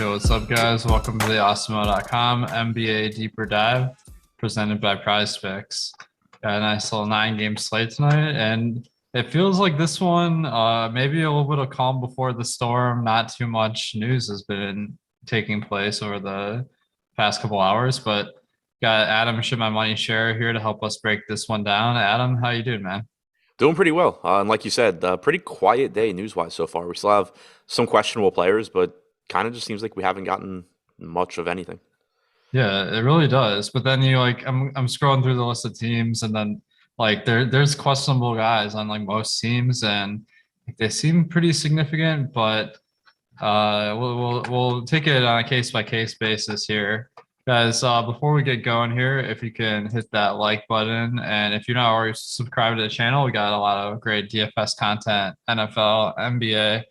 Yo, what's up, guys? Welcome to the Awesemo.com NBA Deeper Dive presented by PrizePicks. Got a nice little 9-game slate tonight, and it feels like this one, maybe a little bit of calm before the storm. Not too much news has been taking place over the past couple hours, but got Adam Scherer here to help us break this one down. Adam, how you doing, man? Doing pretty well. And like you said, pretty quiet day news-wise so far. We still have some questionable players, but kind of just seems like we haven't gotten much of anything. Yeah, it really does. But then I'm scrolling through the list of teams, and then there's questionable guys on like most teams, and they seem pretty significant. But we'll take it on a case-by-case basis here. Guys, before we get going here, if you can hit that like button, and if you're not already subscribed to the channel, we got a lot of great DFS content, NFL, NBA,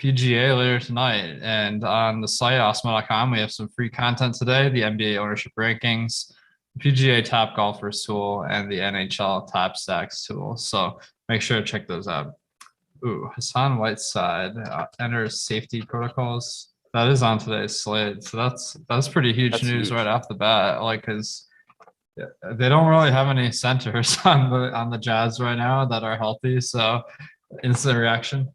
PGA later tonight. And on the site, Awesemo.com, we have some free content today, the NBA ownership rankings, PGA top golfers tool, and the NHL top stacks tool. So make sure to check those out. Ooh, Hassan Whiteside enters safety protocols. That is on today's slate. So that's pretty huge news right off the bat. Because they don't really have any centers on the Jazz right now that are healthy. So instant reaction.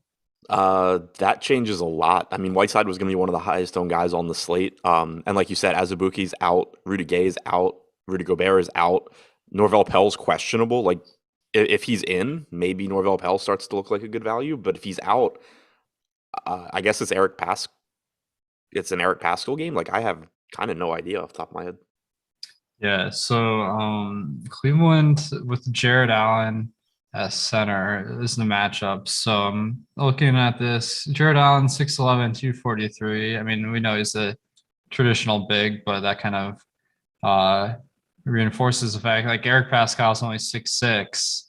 That changes a lot. I mean, Whiteside was going to be one of the highest owned guys on the slate. And like you said, Azubuike's out, Rudy Gay is out, Rudy Gobert is out, Norvel Pell's questionable. Like, if he's in, maybe Norvel Pell starts to look like a good value. But if he's out, I guess it's It's an Eric Paschall game. Like, I have kind of no idea off the top of my head. Yeah. So Cleveland with Jared Allen as center is the matchup. So I'm looking at this. Jared Allen, 6'11", 243. I mean, we know he's a traditional big, but that kind of reinforces the fact like Eric Paschall's only 6'6".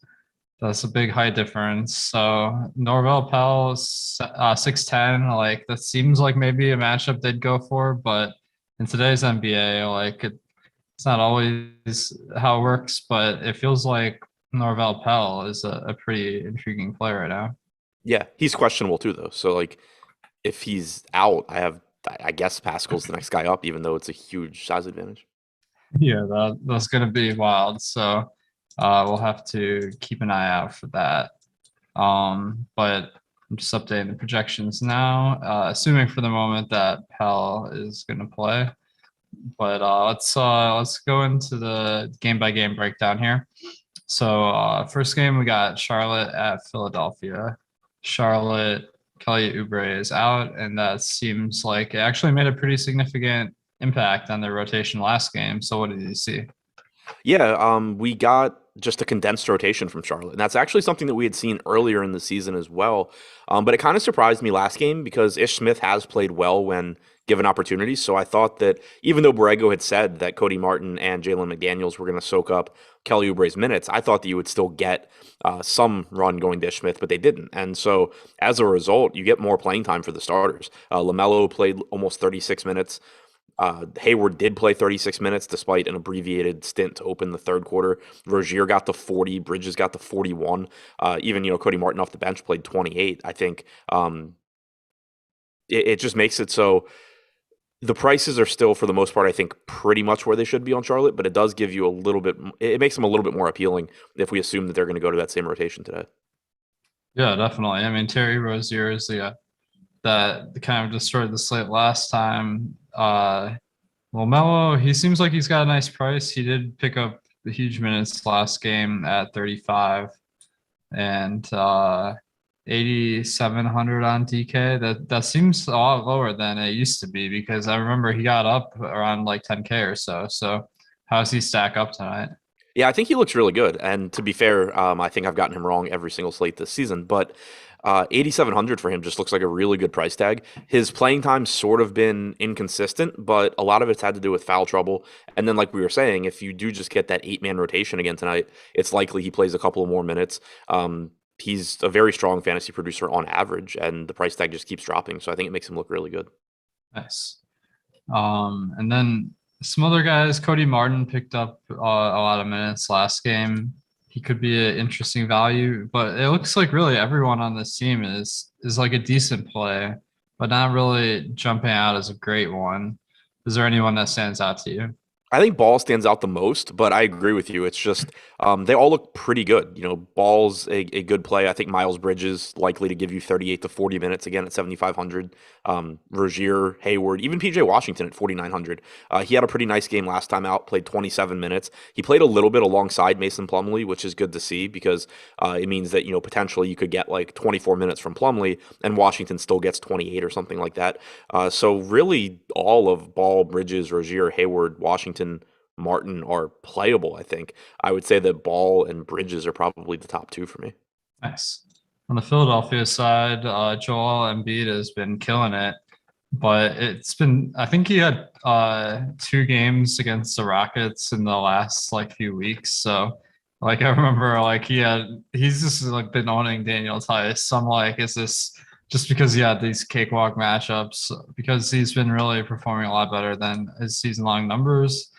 That's a big height difference. So Norvel Pell, 6'10". Like, that seems like maybe a matchup they'd go for, but in today's NBA, it's not always how it works, but it feels like Norvel Pell is a pretty intriguing player right now. Yeah, he's questionable too, though. So, if he's out, I guess Pascal's the next guy up, even though it's a huge size advantage. Yeah, that's going to be wild. So we'll have to keep an eye out for that. But I'm just updating the projections now, assuming for the moment that Pell is going to play. But let's go into the game-by-game breakdown here. So first game, we got Charlotte at Philadelphia. Charlotte, Kelly Oubre is out, and that seems like it actually made a pretty significant impact on their rotation last game. So what did you see? Yeah, we got just a condensed rotation from Charlotte, and that's actually something that we had seen earlier in the season as well. But it kind of surprised me last game because Ish Smith has played well when given opportunities. So I thought that even though Borrego had said that Cody Martin and Jalen McDaniels were going to soak up Kelly Oubre's minutes, I thought that you would still get some run going to Ish Smith, but they didn't. And so as a result, you get more playing time for the starters. LaMelo played almost 36 minutes. Hayward did play 36 minutes despite an abbreviated stint to open the third quarter. Rozier got to 40. Bridges got to 41. Even, Cody Martin off the bench played 28. I think it just makes it so the prices are still, for the most part, I think, pretty much where they should be on Charlotte, but it does give you a little bit, it makes them a little bit more appealing if we assume that they're going to go to that same rotation today. Yeah, definitely. I mean, Terry Rozier is the that kind of destroyed the slate last time. LaMelo, he seems like he's got a nice price. He did pick up the huge minutes last game at 35 and 8,700 on DK. That seems a lot lower than it used to be, because I remember he got up around like 10K or so. So how does he stack up tonight? Yeah, I think he looks really good. And to be fair, I think I've gotten him wrong every single slate this season, but 8,700 for him just looks like a really good price tag. His playing time's sort of been inconsistent, but a lot of it's had to do with foul trouble. And then, like we were saying, if you do just get that 8-man rotation again tonight, it's likely he plays a couple of more minutes. He's a very strong fantasy producer on average, and the price tag just keeps dropping. So I think it makes him look really good. Nice. And then some other guys, Cody Martin picked up a lot of minutes last game. He could be an interesting value, but it looks like really everyone on this team is like a decent play, but not really jumping out as a great one. Is there anyone that stands out to you? I think Ball stands out the most, but I agree with you. It's just they all look pretty good. Ball's a good play. I think Miles Bridges likely to give you 38 to 40 minutes again at 7,500. Rozier, Hayward, even PJ Washington at 4,900. He had a pretty nice game last time out, played 27 minutes. He played a little bit alongside Mason Plumlee, which is good to see because it means that, potentially you could get like 24 minutes from Plumlee and Washington still gets 28 or something like that. So really all of Ball, Bridges, Rozier, Hayward, Washington, Martin are playable. I think I would say that Ball and Bridges are probably the top two for me. Nice. On the Philadelphia side, Joel Embiid has been killing it, but I think he had 2 games against the Rockets in the last few weeks. So I remember he's just been owning Daniel Tice. So I'm like, is this just because he had these cakewalk matchups? Because he's been really performing a lot better than his season-long numbers.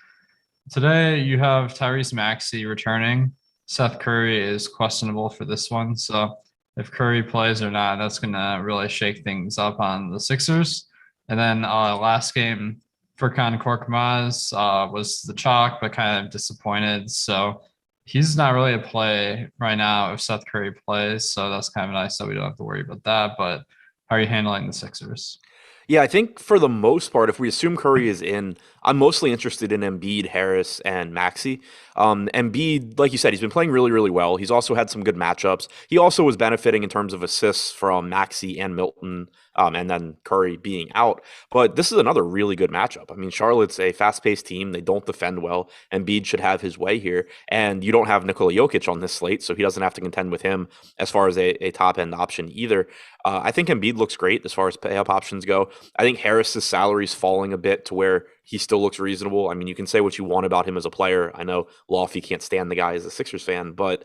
Today, you have Tyrese Maxey returning. Seth Curry is questionable for this one. So if Curry plays or not, that's going to really shake things up on the Sixers. And then last game, Furkan Korkmaz was the chalk, but kind of disappointed. So he's not really a play right now if Seth Curry plays. So that's kind of nice that we don't have to worry about that. But how are you handling the Sixers? Yeah, I think for the most part, if we assume Curry is in, I'm mostly interested in Embiid, Harris, and Maxey. Embiid, like you said, he's been playing really, really well. He's also had some good matchups. He also was benefiting in terms of assists from Maxey and Milton, and then Curry being out. But this is another really good matchup. I mean, Charlotte's a fast-paced team. They don't defend well. Embiid should have his way here. And you don't have Nikola Jokic on this slate, so he doesn't have to contend with him as far as a top-end option either. I think Embiid looks great as far as pay-up options go. I think Harris's salary is falling a bit to where he still looks reasonable. I mean, you can say what you want about him as a player. I know Lofty can't stand the guy as a Sixers fan, but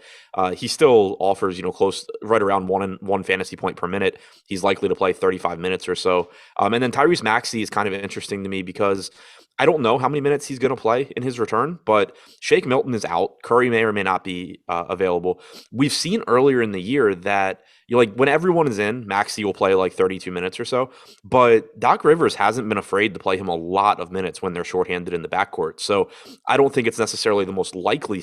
he still offers, close right around one fantasy point per minute. He's likely to play 35 minutes or so. And then Tyrese Maxey is kind of interesting to me because I don't know how many minutes he's going to play in his return, but Shake Milton is out. Curry may or may not be available. We've seen earlier in the year that when everyone is in, Maxey will play 32 minutes or so. But Doc Rivers hasn't been afraid to play him a lot of minutes when they're shorthanded in the backcourt. So I don't think it's necessarily the most likely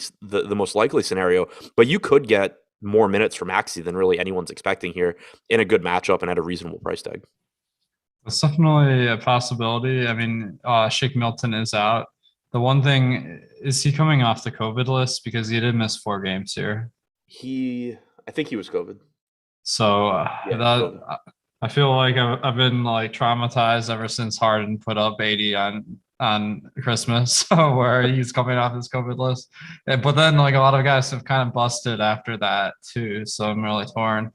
scenario, but you could get more minutes from Maxey than really anyone's expecting here in a good matchup and at a reasonable price tag. It's definitely a possibility. I mean, Shake Milton is out. The one thing, is he coming off the COVID list? Because he did miss 4 games here. I think he was COVID. So I feel like I've been traumatized ever since Harden put up 80 on Christmas, where he's coming off his COVID list. But then a lot of guys have kind of busted after that too. So I'm really torn.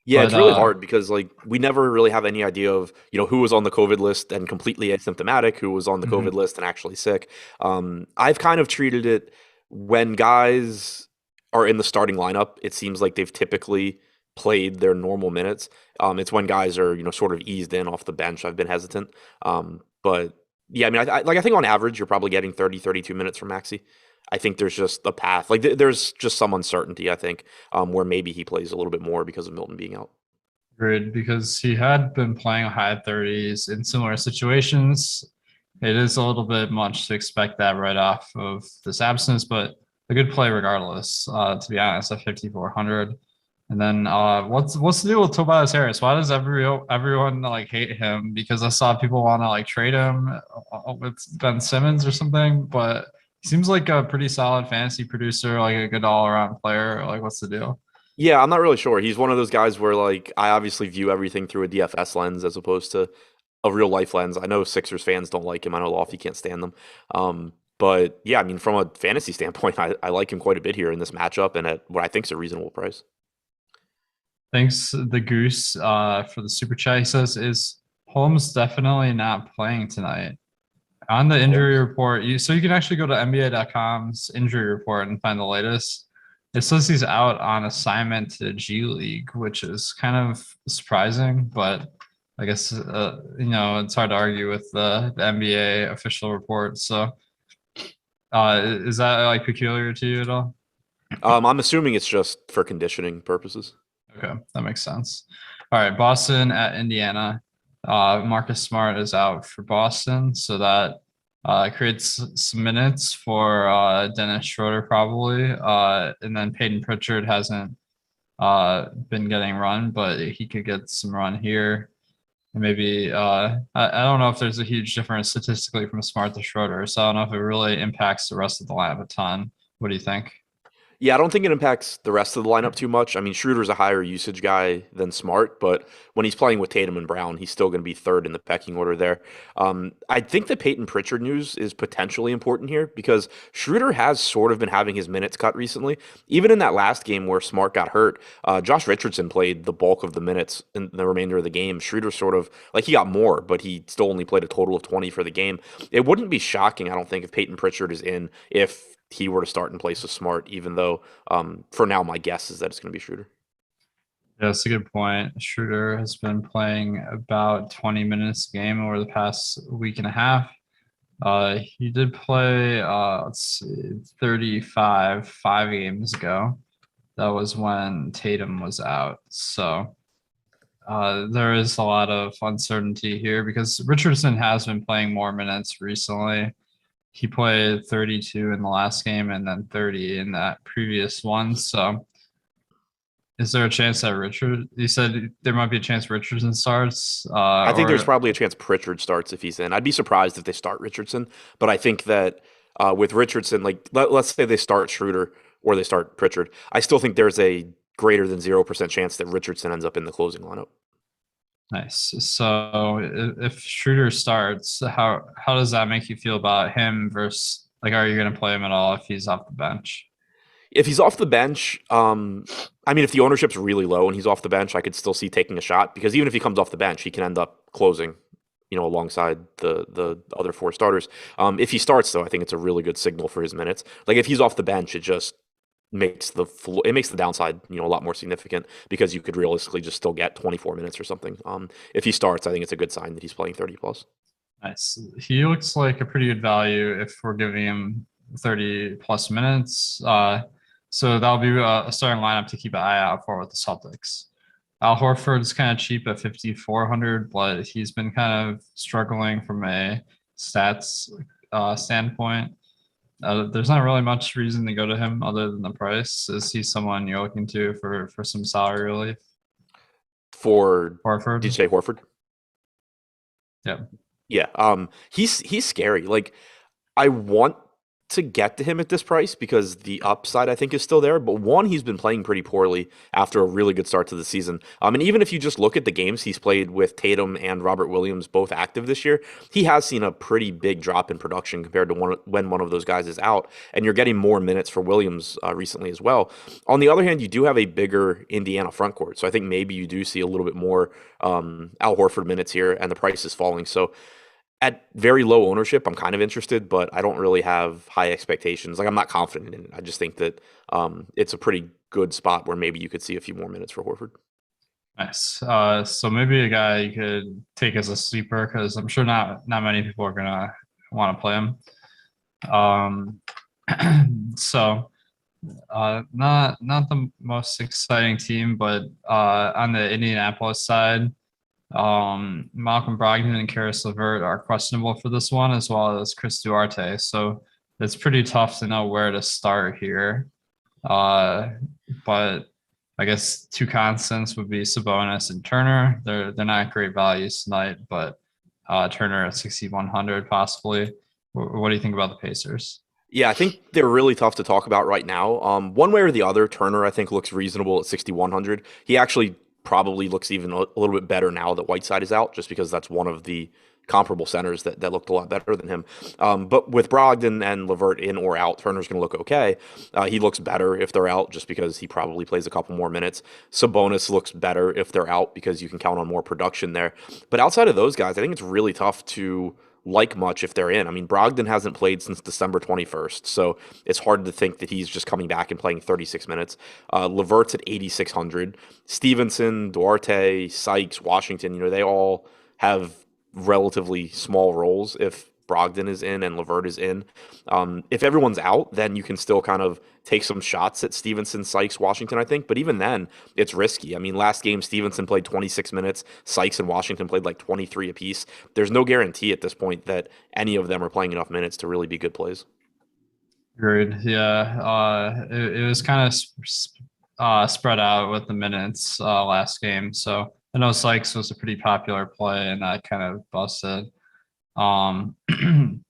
Yeah, But it's really hard because like we never really have any idea of who was on the COVID list and completely asymptomatic, who was on the COVID mhm. list and actually sick. I've kind of treated it when guys are in the starting lineup. It seems like they've typically played their normal minutes. It's when guys are sort of eased in off the bench. I've been hesitant, but yeah, I mean, I think on average you're probably getting 30, 32 minutes from Maxi. I think there's just a path. Like there's just some uncertainty, I think, where maybe he plays a little bit more because of Milton being out. Agreed, because he had been playing high 30s in similar situations. It is a little bit much to expect that right off of this absence, but a good play regardless, to be honest, at 5,400. And then what's the deal with Tobias Harris? Why does everyone like hate him? Because I saw people want to like trade him with Ben Simmons or something, but he seems like a pretty solid fantasy producer, like a good all-around player. Like, what's the deal? Yeah, I'm not really sure. He's one of those guys where like I obviously view everything through a DFS lens as opposed to a real life lens. I know Sixers fans don't like him. I know Lofty can't stand them. But yeah, I mean, from a fantasy standpoint, I like him quite a bit here in this matchup and at what I think is a reasonable price. Thanks, the Goose, for the super chat. He says, "Is Holmes definitely not playing tonight?" On the injury report, you can actually go to NBA.com's injury report and find the latest. It says he's out on assignment to G League, which is kind of surprising, but I guess it's hard to argue with the NBA official report. So, is that like peculiar to you at all? I'm assuming it's just for conditioning purposes. Okay, that makes sense. All right, Boston at Indiana. Marcus Smart is out for Boston, so that creates some minutes for Dennis Schroeder probably. And then Peyton Pritchard hasn't been getting run, but he could get some run here. And maybe I don't know if there's a huge difference statistically from Smart to Schroeder, so I don't know if it really impacts the rest of the lineup a ton. What do you think? Yeah, I don't think it impacts the rest of the lineup too much. I mean, Schroeder's a higher usage guy than Smart, but when he's playing with Tatum and Brown, he's still going to be third in the pecking order there. I think the Peyton Pritchard news is potentially important here because Schroeder has sort of been having his minutes cut recently. Even in that last game where Smart got hurt, Josh Richardson played the bulk of the minutes in the remainder of the game. Schroeder sort of, like he got more, but he still only played a total of 20 for the game. It wouldn't be shocking, I don't think, if Peyton Pritchard is in if he were to start in place of Smart, even though for now my guess is that it's going to be Schroeder. Yeah, that's a good point. Schroeder has been playing about 20 minutes a game over the past week and a half. He did play, let's see, 35 5 games ago. That was when Tatum was out. So there is a lot of uncertainty here because Richardson has been playing more minutes recently. He played 32 in the last game and then 30 in that previous one. So is there a chance that you said there might be a chance Richardson starts? I think there's Or probably a chance Pritchard starts if he's in. I'd be surprised if they start Richardson, but I think that with Richardson, like let's say they start Schroeder or they start Pritchard, I still think there's a greater than 0% chance that Richardson ends up in the closing lineup. nice. So if Schroeder starts, how does that make you feel about him versus like are you going to play him at all if he's off the bench? If he's off the bench, I mean, if the ownership's really low and he's off the bench, I could still see taking a shot because even if he comes off the bench, he can end up closing, alongside the other four starters. If he starts, though, I think it's a really good signal for his minutes. Like if he's off the bench, it just makes the downside a lot more significant because you could realistically just still get 24 minutes or something. If he starts, I think it's a good sign that he's playing 30 plus. Nice. He looks like a pretty good value if we're giving him 30 plus minutes. So that'll be a starting lineup to keep an eye out for with the Celtics. Al Horford is kind of cheap at 5,400, but he's been kind of struggling from a stats standpoint. There's not really much reason to go to him other than the price. Is he someone you're looking to for some salary relief? For Horford? Did you say Horford? Yeah. Yeah. He's scary. Like I want to get to him at this price because the upside I think is still there. But one, he's been playing pretty poorly after a really good start to the season. And even if you just look at the games he's played with Tatum and Robert Williams both active this year, he has seen a pretty big drop in production compared to when one of those guys is out. And you're getting more minutes for Williams recently as well. On the other hand, you do have a bigger Indiana front court. So I think maybe you do see a little bit more Al Horford minutes here, and the price is falling. So at very low ownership, I'm kind of interested, but I don't really have high expectations. Like, I'm not confident in it. I just think that it's a pretty good spot where maybe you could see a few more minutes for Horford. Nice. So maybe a guy you could take as a sleeper, because I'm sure not many people are gonna want to play him. So not the most exciting team, but on the Indianapolis side, Malcolm Brogdon and Karis LeVert are questionable for this one, as well as Chris Duarte. So it's pretty tough to know where to start here. But I guess two constants would be Sabonis and Turner. They're not great values tonight, but Turner at 6,100 possibly. What do you think about the Pacers? Yeah, I think they're really tough to talk about right now. One way or the other, Turner I think looks reasonable at 6,100. He actually probably looks even a little bit better now that Whiteside is out, just because that's one of the comparable centers that looked a lot better than him. But with Brogdon and LeVert in or out, Turner's going to look okay. He looks better if they're out, just because he probably plays a couple more minutes. Sabonis looks better if they're out, because you can count on more production there. But outside of those guys, I think it's really tough to like much if they're in. I mean, Brogdon hasn't played since December 21st, so it's hard to think that he's just coming back and playing 36 minutes. LeVert's at 8,600. Stevenson, Duarte, Sykes, Washington, they all have relatively small roles if Brogdon is in and LeVert is in. If everyone's out, then you can still kind of take some shots at Stevenson, Sykes, Washington, I think. But even then, it's risky. I mean, last game, Stevenson played 26 minutes. Sykes and Washington played like 23 apiece. There's no guarantee at this point that any of them are playing enough minutes to really be good plays. Agreed. Yeah. It was kind of spread out with the minutes last game. So I know Sykes was a pretty popular play, and that kind of busted.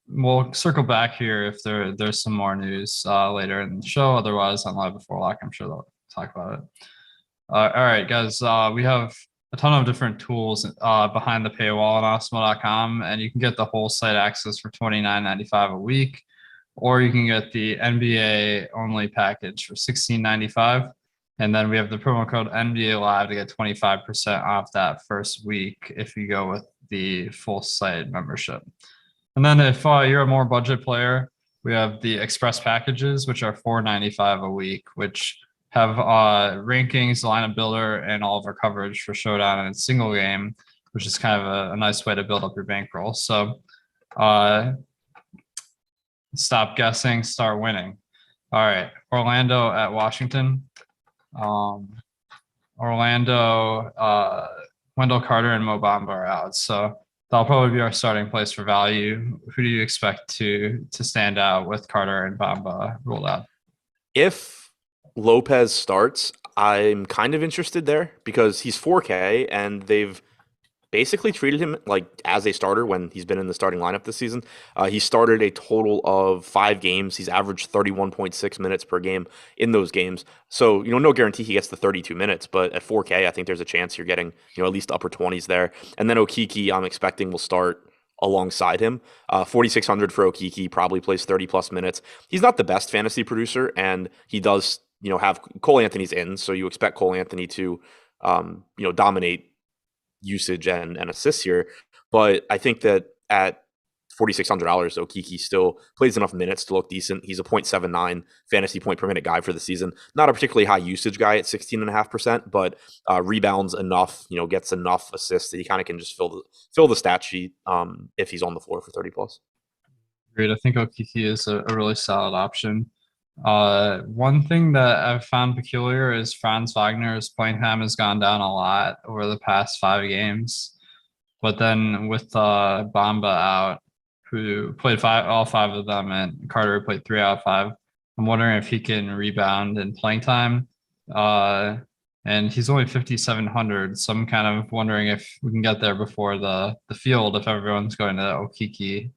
We'll circle back here if there's some more news later in the show. Otherwise, on Live Before Lock, I'm sure they'll talk about it. All right, guys. We have a ton of different tools behind the paywall on Awesemo.com, and you can get the whole site access for $29.95 a week, or you can get the NBA only package for $16.95. And then we have the promo code NBA Live to get 25% off that first week if you go with the full site membership. And then if you're a more budget player, we have the express packages, which are $4.95 a week, which have rankings, lineup builder, and all of our coverage for Showdown and single game, which is kind of a nice way to build up your bankroll. So stop guessing, start winning. All right, Orlando at Washington. Orlando, Wendell Carter and Mo Bamba are out, so that'll probably be our starting place for value. Who do you expect to stand out with Carter and Bamba ruled out? If Lopez starts, I'm kind of interested there because he's 4K and they've basically treated him like as a starter when he's been in the starting lineup this season. He started a total of 5 games. He's averaged 31.6 minutes per game in those games. So, no guarantee he gets the 32 minutes, but at 4K, I think there's a chance you're getting, at least upper 20s there. And then Okiki, I'm expecting will start alongside him. 4,600 for Okiki, probably plays 30 plus minutes. He's not the best fantasy producer, and he does, have Cole Anthony's in. So you expect Cole Anthony to, dominate usage and assists here, but I think that at $4,600, Okiki still plays enough minutes to look decent. He's a 0.79 fantasy point per minute guy for the season. Not a particularly high usage guy at 16.5%, but rebounds enough, gets enough assists that he kind of can just fill the stat sheet if he's on the floor for 30 plus. Great. I think Okiki is a really solid option. One thing that I've found peculiar is Franz Wagner's playing time has gone down a lot over the past 5 games. But then with Bamba out, who played all 5 of them, and Carter played 3 out of 5, I'm wondering if he can rebound in playing time. And he's only 5,700, so I'm kind of wondering if we can get there before the field if everyone's going to Okiki.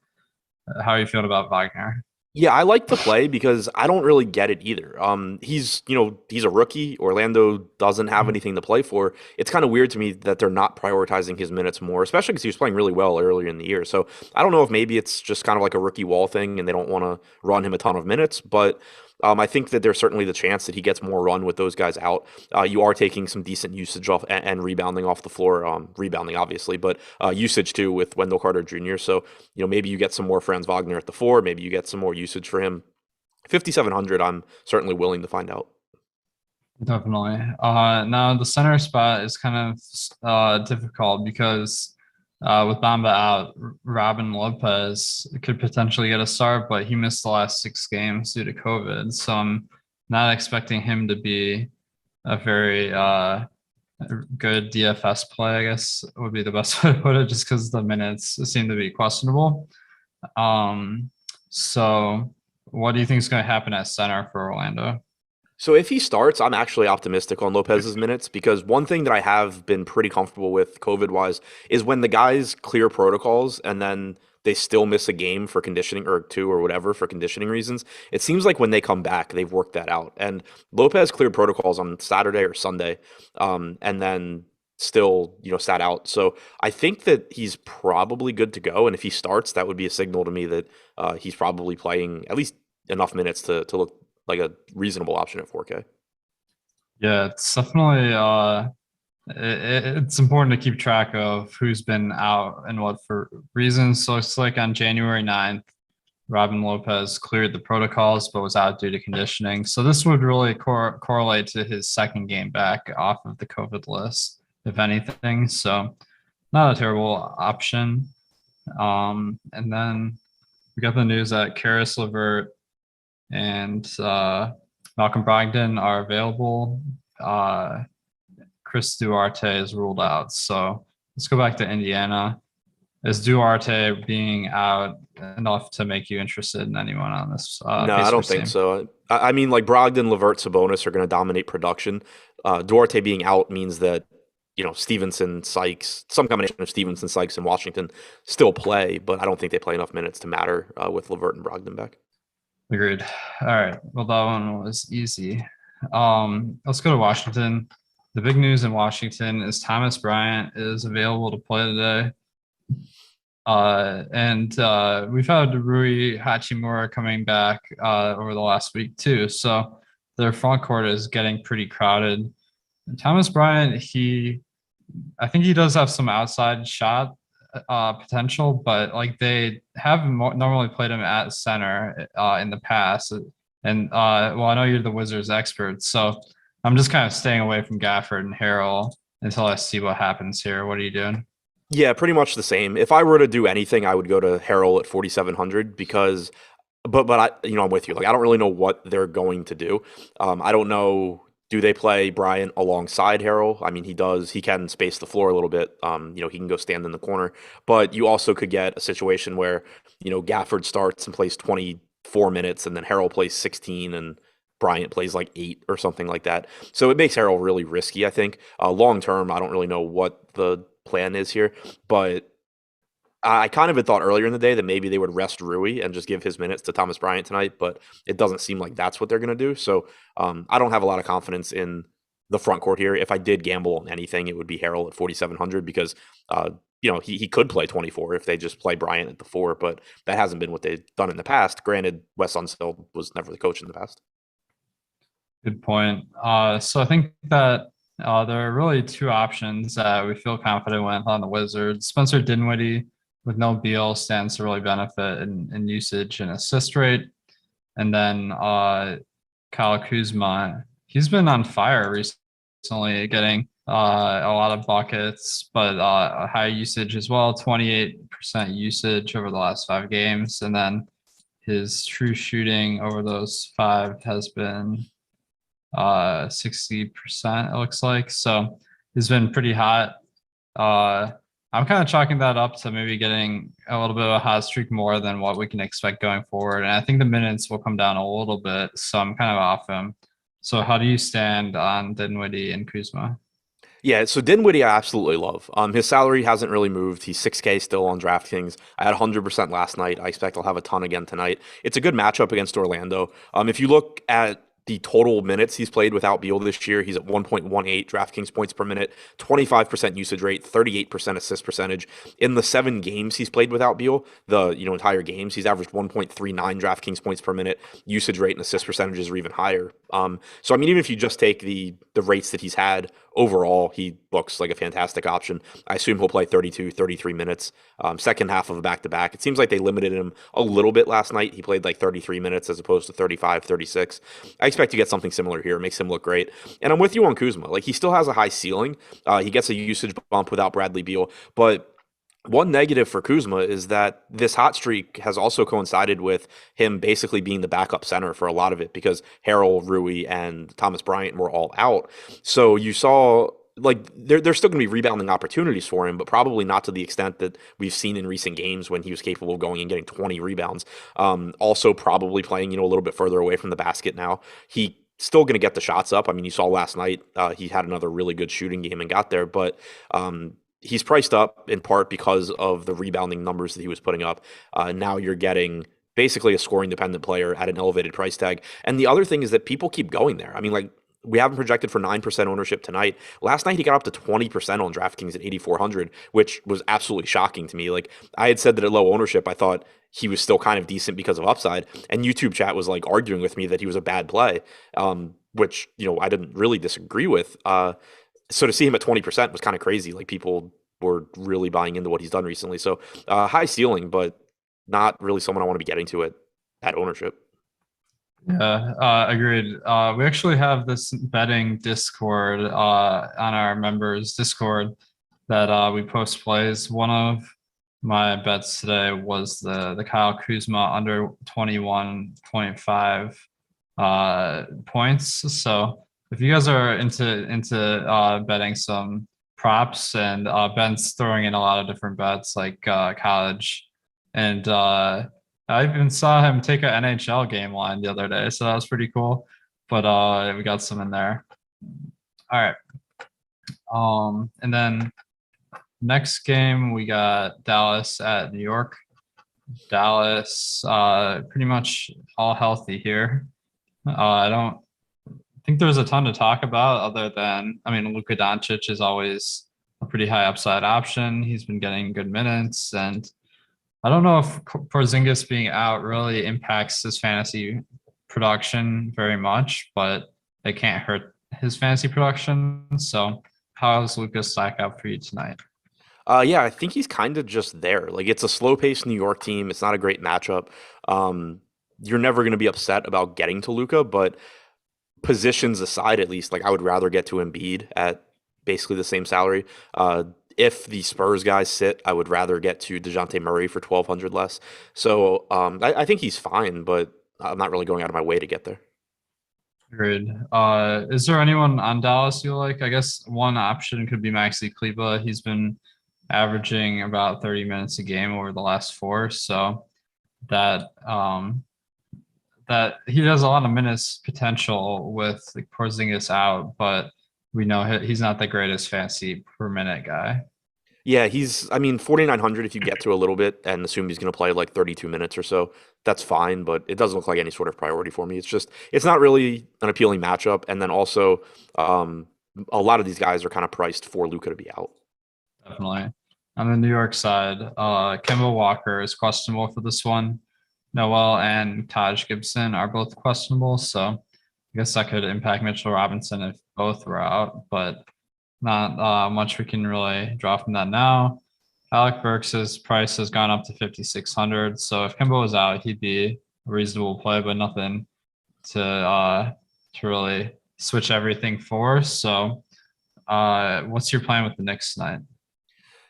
How are you feeling about Wagner? Yeah, I like the play because I don't really get it either. He's a rookie. Orlando doesn't have anything to play for. It's kind of weird to me that they're not prioritizing his minutes more, especially because he was playing really well earlier in the year. So I don't know if maybe it's just kind of like a rookie wall thing and they don't want to run him a ton of minutes, but I think that there's certainly the chance that he gets more run with those guys out. You are taking some decent usage off and rebounding off the floor, rebounding obviously, but usage too with Wendell Carter Jr. So maybe you get some more Franz Wagner at the four, maybe you get some more usage for him. 5,700, I'm certainly willing to find out. Definitely. Now the center spot is kind of difficult because with Bamba out, Robin Lopez could potentially get a start, but he missed the last 6 games due to COVID. So I'm not expecting him to be a very good DFS play, I guess would be the best way to put it, just because the minutes seem to be questionable. So what do you think is going to happen at center for Orlando? So if he starts, I'm actually optimistic on Lopez's minutes because one thing that I have been pretty comfortable with COVID wise is when the guys clear protocols and then they still miss a game for conditioning or 2 or whatever for conditioning reasons. It seems like when they come back, they've worked that out. And Lopez cleared protocols on Saturday or Sunday, and then still sat out. So I think that he's probably good to go. And if he starts, that would be a signal to me that he's probably playing at least enough minutes to look like a reasonable option at 4K. Yeah, it's definitely it's important to keep track of who's been out and what for reasons. So it's like on January 9th, Robin Lopez cleared the protocols but was out due to conditioning. So this would really correlate to his second game back off of the COVID list, if anything. So not a terrible option. And then we got the news that Karis LeVert and Malcolm Brogdon are available. Chris Duarte is ruled out. So let's go back to Indiana. Is Duarte being out enough to make you interested in anyone on this? No, I don't think so. I mean, like Brogdon, LeVert, Sabonis are going to dominate production. Duarte being out means that Stevenson, Sykes, some combination of Stevenson, Sykes, and Washington still play, but I don't think they play enough minutes to matter with LeVert and Brogdon back. Agreed. All right. Well, that one was easy. Let's go to Washington. The big news in Washington is Thomas Bryant is available to play today. And we've had Rui Hachimura coming back over the last week too. So their front court is getting pretty crowded. And Thomas Bryant, I think he does have some outside shot potential, but like they have normally played him at center in the past. And well, I know you're the Wizards expert, so I'm just kind of staying away from Gafford and Harrell until I see what happens here. What are you doing? Yeah, pretty much the same. If I were to do anything, I would go to Harrell at 4,700 because, but I, I'm with you. Like I don't really know what they're going to do. I don't know. Do they play Bryant alongside Harrell? I mean, he can space the floor a little bit. He can go stand in the corner, but you also could get a situation where, Gafford starts and plays 24 minutes and then Harrell plays 16 and Bryant plays like 8 or something like that. So it makes Harrell really risky, I think. Long term, I don't really know what the plan is here, but I kind of had thought earlier in the day that maybe they would rest Rui and just give his minutes to Thomas Bryant tonight, but it doesn't seem like that's what they're going to do. So I don't have a lot of confidence in the front court here. If I did gamble on anything, it would be Harrell at 4,700 because, he could play 24 if they just play Bryant at the 4, but that hasn't been what they've done in the past. Granted, Wes Unseld was never the coach in the past. Good point. So I think that there are really 2 options that we feel confident with on the Wizards. Spencer Dinwiddie with no Beal stands to really benefit in usage and assist rate. And then Kyle Kuzma, he's been on fire recently, getting a lot of buckets, but high usage as well, 28% usage over the last 5 games. And then his true shooting over those 5 has been 60%, it looks like. So he's been pretty hot. I'm kind of chalking that up to maybe getting a little bit of a hot streak more than what we can expect going forward. And I think the minutes will come down a little bit. So I'm kind of off him. So how do you stand on Dinwiddie and Kuzma? Yeah, so Dinwiddie I absolutely love. His salary hasn't really moved. He's 6K still on DraftKings. I had 100% last night. I expect I'll have a ton again tonight. It's a good matchup against Orlando. If you look at the total minutes he's played without Beal this year, he's at 1.18 DraftKings points per minute, 25% usage rate, 38% assist percentage. In the 7 games he's played without Beal, the entire games, he's averaged 1.39 DraftKings points per minute. Usage rate and assist percentages are even higher. So I mean, even if you just take the rates that he's had overall, he looks like a fantastic option. I assume he'll play 32, 33 minutes, second half of a back-to-back. It seems like they limited him a little bit last night. He played like 33 minutes as opposed to 35, 36. I expect to get something similar here. It makes him look great. And I'm with you on Kuzma. Like, he still has a high ceiling. He gets a usage bump without Bradley Beal, but one negative for Kuzma is that this hot streak has also coincided with him basically being the backup center for a lot of it because Harrell, Rui, and Thomas Bryant were all out. So you saw like there's still going to be rebounding opportunities for him, but probably not to the extent that we've seen in recent games when he was capable of going and getting 20 rebounds. Also, probably playing a little bit further away from the basket now. He still going to get the shots up. I mean, you saw last night he had another really good shooting game and got there, but he's priced up in part because of the rebounding numbers that he was putting up. Now you're getting basically a scoring dependent player at an elevated price tag. And the other thing is that people keep going there. I mean, like, we have him projected for 9% ownership tonight. Last night he got up to 20% on DraftKings at 8,400, which was absolutely shocking to me. Like, I had said that at low ownership, I thought he was still kind of decent because of upside. And YouTube chat was like arguing with me that he was a bad play, which, I didn't really disagree with. So to see him at 20% was kind of crazy. Like, people were really buying into what he's done recently. So high ceiling, but not really someone I want to be getting to it at ownership. Yeah, agreed. We actually have this betting Discord on our members Discord that we post plays. One of my bets today was the Kyle Kuzma under 21.5 points. So if you guys are into betting some props, and Ben's throwing in a lot of different bets like college, and I even saw him take an NHL game line the other day, so that was pretty cool. But we got some in there. All right. And then next game we got Dallas at New York. Dallas pretty much all healthy here. I don't think there's a ton to talk about other than, I mean, Luka Doncic is always a pretty high upside option. He's been getting good minutes, and I don't know if Porzingis being out really impacts his fantasy production very much, but it can't hurt his fantasy production. So how does Lucas stack up for you tonight? Yeah, I think he's kind of just there. Like, it's a slow-paced New York team. It's not a great matchup. You're never going to be upset about getting to Luka, but positions aside, at least, like, I would rather get to Embiid at basically the same salary. If the Spurs guys sit, I would rather get to Dejante Murray for 1,200 less. So I think he's fine, but I'm not really going out of my way to get there. Agreed. Is there anyone on Dallas you like? I guess one option could be Maxi Kleber. He's been averaging about 30 minutes a game over the last 4. So that that he has a lot of minutes potential with like Porzingis out, but we know he's not the greatest fantasy per minute guy. Yeah, I mean, 4,900 if you get to a little bit and assume he's going to play like 32 minutes or so, that's fine, but it doesn't look like any sort of priority for me. It's not really an appealing matchup. And then also, a lot of these guys are kind of priced for Luka to be out. Definitely. On the New York side, Kemba Walker is questionable for this one. Noel and Taj Gibson are both questionable, so I guess that could impact Mitchell Robinson if both were out, but not much we can really draw from that now. Alec Burks' price has gone up to 5,600, so if Kemba was out, he'd be a reasonable play, but nothing to really switch everything for. So what's your plan with the Knicks tonight?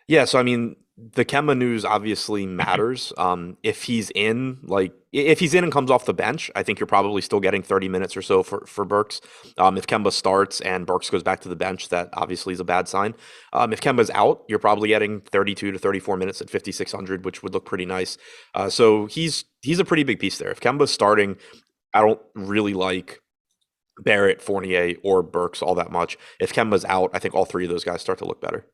Yeah, so I mean, the Kemba news obviously matters. If he's in, and comes off the bench, I think you're probably still getting 30 minutes or so for Burks. If Kemba starts and Burks goes back to the bench, that obviously is a bad sign. If Kemba's out, you're probably getting 32 to 34 minutes at 5,600, which would look pretty nice. So he's a pretty big piece there. If Kemba's starting, I don't really like Barrett, Fournier, or Burks all that much. If Kemba's out, I think all three of those guys start to look better.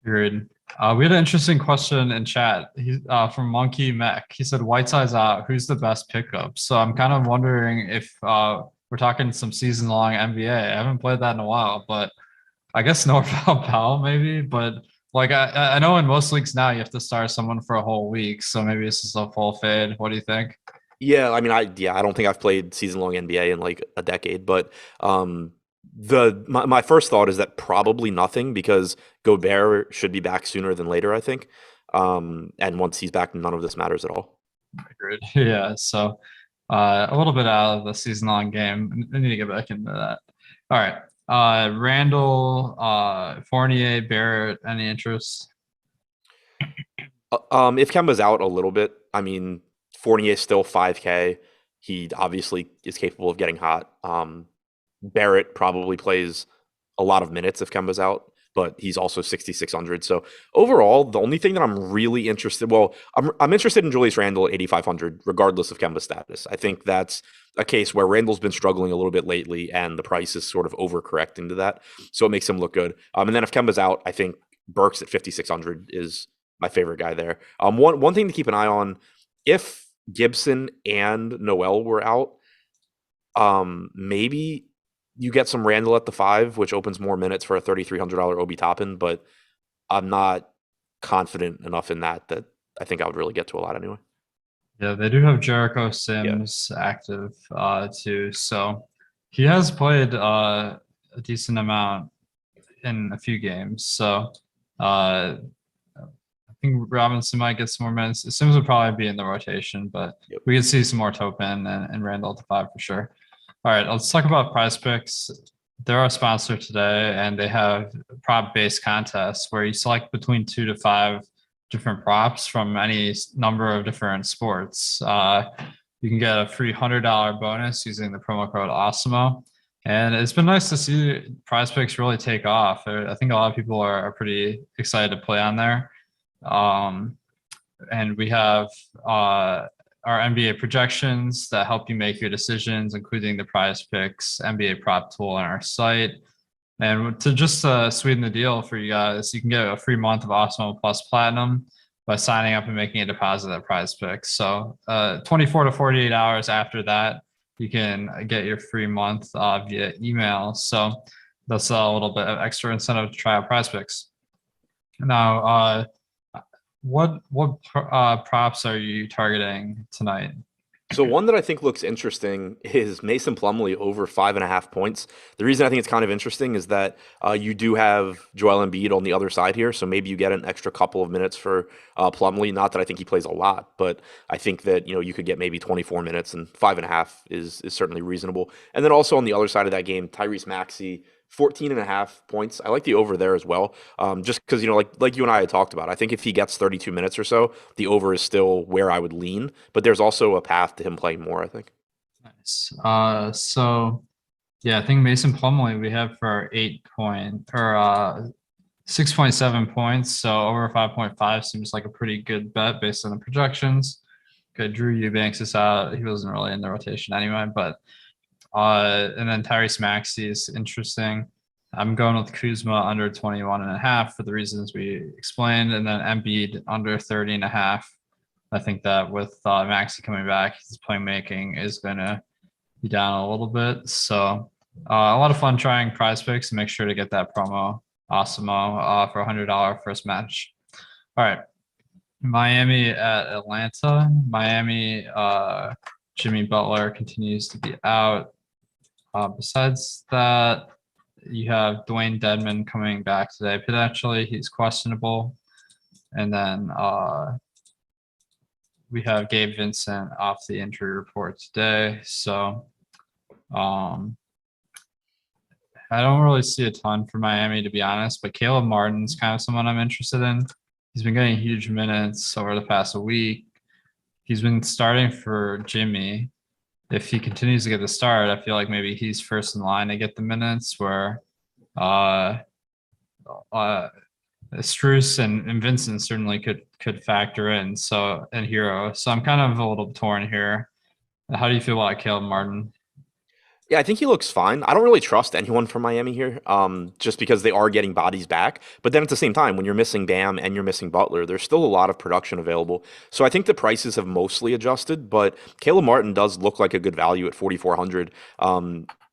Agreed. We had an interesting question in chat. From Monkey Mech. He said, Whiteside's out. Who's the best pickup? So I'm kind of wondering if we're talking some season-long NBA. I haven't played that in a while, but I guess Norval Powell maybe. But like I know in most leagues now you have to start someone for a whole week. So maybe this is a full fade. What do you think? Yeah, I mean, I don't think I've played season long NBA in like a decade, but my first thought is that probably nothing because Gobert should be back sooner than later, I think. And once he's back, none of this matters at all. Agreed. Yeah. So a little bit out of the season-long game. I need to get back into that. All right. Randall, Fournier, Barrett, any interest? If Kemba's out a little bit, I mean, Fournier's still 5K. He obviously is capable of getting hot. Barrett probably plays a lot of minutes if Kemba's out, but he's also 6,600. So overall, the only thing that I'm really interested, I'm interested in Julius Randle at 8,500, regardless of Kemba's status. I think that's a case where Randle's been struggling a little bit lately, and the price is sort of overcorrecting to that, so it makes him look good. And then if Kemba's out, I think Burks at 5,600 is my favorite guy there. One thing to keep an eye on, if Gibson and Noel were out, maybe you get some Randall at the 5, which opens more minutes for a $3,300 Obi Toppin, but I'm not confident enough in that I think I would really get to a lot anyway. Yeah, they do have Jericho Sims active too. So he has played a decent amount in a few games. So I think Robinson might get some more minutes. Sims would probably be in the rotation, but we could see some more Topin and Randall at the 5 for sure. All right, let's talk about Prize Picks. They're our sponsor today, and they have prop-based contests where you select between 2 to 5 different props from any number of different sports. You can get a free $100 bonus using the promo code Awesemo. And it's been nice to see Prize Picks really take off. I think a lot of people are pretty excited to play on there. And we have our NBA projections that help you make your decisions, including the Prize Picks NBA prop tool on our site. And to just sweeten the deal for you guys, you can get a free month of Awesemo Plus Platinum by signing up and making a deposit at Prize Picks. So 24 to 48 hours after that, you can get your free month via email. So that's a little bit of extra incentive to try out Prize Picks. Now, what props are you targeting tonight? So one that I think looks interesting is Mason Plumlee over 5.5 points. The reason I think it's kind of interesting is that you do have Joel Embiid on the other side here, so maybe you get an extra couple of minutes for Plumlee. Not that I think he plays a lot, but I think that you could get maybe 24 minutes, and 5.5 is certainly reasonable. And then also on the other side of that game, Tyrese Maxey, 14.5 points. I like the over there as well. Just because, like you and I had talked about, I think if he gets 32 minutes or so, the over is still where I would lean, but there's also a path to him playing more, I think. Nice. So yeah, I think Mason Plumlee we have for 6.7 points. So over 5.5 seems like a pretty good bet based on the projections. Good. Drew Eubanks is out. He wasn't really in the rotation anyway, but and then Tyrese Maxey is interesting. I'm going with Kuzma under 21.5 for the reasons we explained, and then Embiid under 30.5. I think that with Maxey coming back, his playmaking is going to be down a little bit. So a lot of fun trying Prize Picks, and make sure to get that promo Awesemo for $100 first match. All right, Miami at Atlanta. Miami, Jimmy Butler continues to be out. Besides that, you have Dwayne Deadman coming back today. Potentially, he's questionable. And then we have Gabe Vincent off the injury report today. So I don't really see a ton for Miami, to be honest, but Caleb Martin's kind of someone I'm interested in. He's been getting huge minutes over the past week. He's been starting for Jimmy. If he continues to get the start, I feel like maybe he's first in line to get the minutes where Strus and Vincent certainly could factor in. So, and Hero. So I'm kind of a little torn here. How do you feel about Caleb Martin? Yeah, I think he looks fine. I don't really trust anyone from Miami here, just because they are getting bodies back. But then at the same time, when you're missing Bam and you're missing Butler, there's still a lot of production available. So I think the prices have mostly adjusted, but Caleb Martin does look like a good value at 4,400.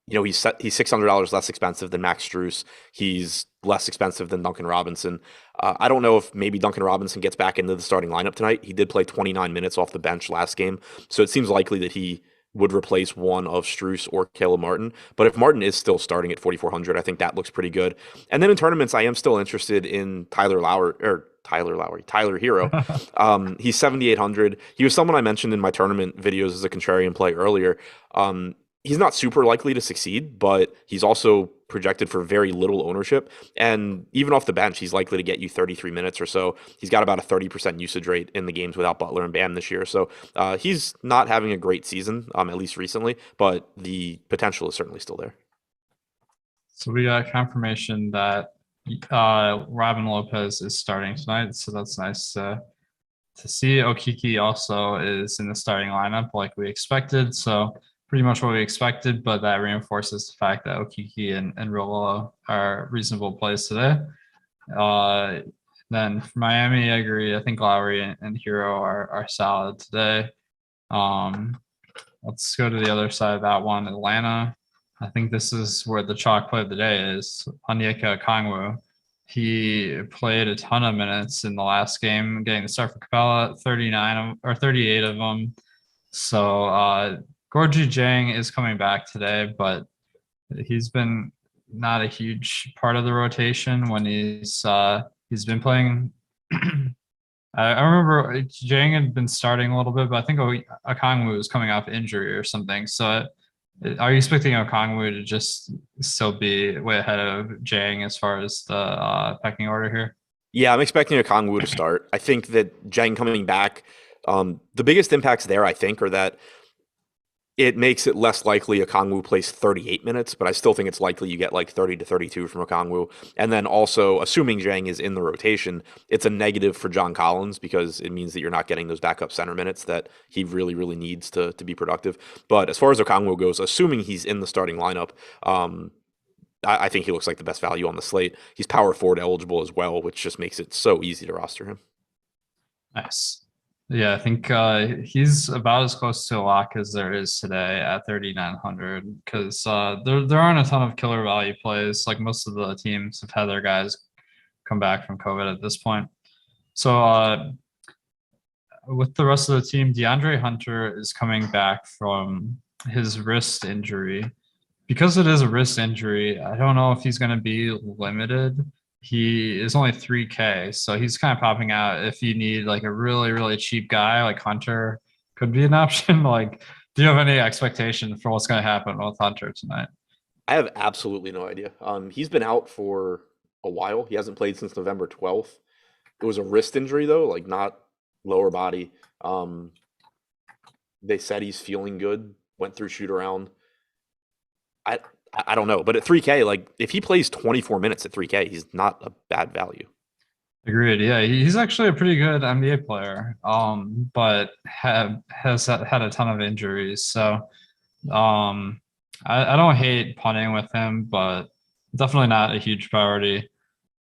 He's $600 less expensive than Max Strus. He's less expensive than Duncan Robinson. I don't know if maybe Duncan Robinson gets back into the starting lineup tonight. He did play 29 minutes off the bench last game, so it seems likely that he would replace one of Strus or Caleb Martin. But if Martin is still starting at 4,400, I think that looks pretty good. And then in tournaments, I am still interested in Tyler Hero. He's 7,800. He was someone I mentioned in my tournament videos as a contrarian play earlier. He's not super likely to succeed, but he's also projected for very little ownership. And even off the bench, he's likely to get you 33 minutes or so. He's got about a 30% usage rate in the games without Butler and Bam this year. So he's not having a great season, at least recently, but the potential is certainly still there. So we got confirmation that Robin Lopez is starting tonight. So that's nice to see. Okiki also is in the starting lineup like we expected. So pretty much what we expected, but that reinforces the fact that Okiki and Rolo are reasonable plays today. Then for Miami, I agree. I think Lowry and Hero are solid today. Let's go to the other side of that one, Atlanta. I think this is where the chalk play of the day is. Onyeka Okongwu. He played a ton of minutes in the last game, getting the start for Capella, 38 of them. So Gorgie Jang is coming back today, but he's been not a huge part of the rotation when he's been playing. I remember Jang had been starting a little bit, but I think Okongwu was coming off injury or something. So are you expecting Okongwu to just still be way ahead of Jang as far as the pecking order here? Yeah, I'm expecting Okongwu to start. I think that Jang coming back, the biggest impacts there, I think, are that it makes it less likely Okongwu plays 38 minutes, but I still think it's likely you get like 30 to 32 from Okongwu. And then also, assuming Jang is in the rotation, it's a negative for John Collins because it means that you're not getting those backup center minutes that he really, really needs to be productive. But as far as Okongwu goes, assuming he's in the starting lineup, I think he looks like the best value on the slate. He's power forward eligible as well, which just makes it so easy to roster him. Nice. Yeah, I think he's about as close to a lock as there is today at 3,900 because there aren't a ton of killer value plays. Like most of the teams have had their guys come back from COVID at this point. So with the rest of the team, Deandre Hunter is coming back from his wrist injury. Because it is a wrist injury, I don't know if he's going to be limited. He is only 3K, so he's kind of popping out if you need like a really, really cheap guy like Hunter could be an option. Like, do you have any expectation for what's going to happen with Hunter tonight? I have absolutely no idea. He's been out for a while. He hasn't played since November 12th. It was a wrist injury though, like not lower body. They said he's feeling good, went through shoot around. I don't know, but at 3K, like if he plays 24 minutes at 3K, he's not a bad value. Agreed. Yeah, he's actually a pretty good NBA player, but has had a ton of injuries. So I don't hate punting with him, but definitely not a huge priority.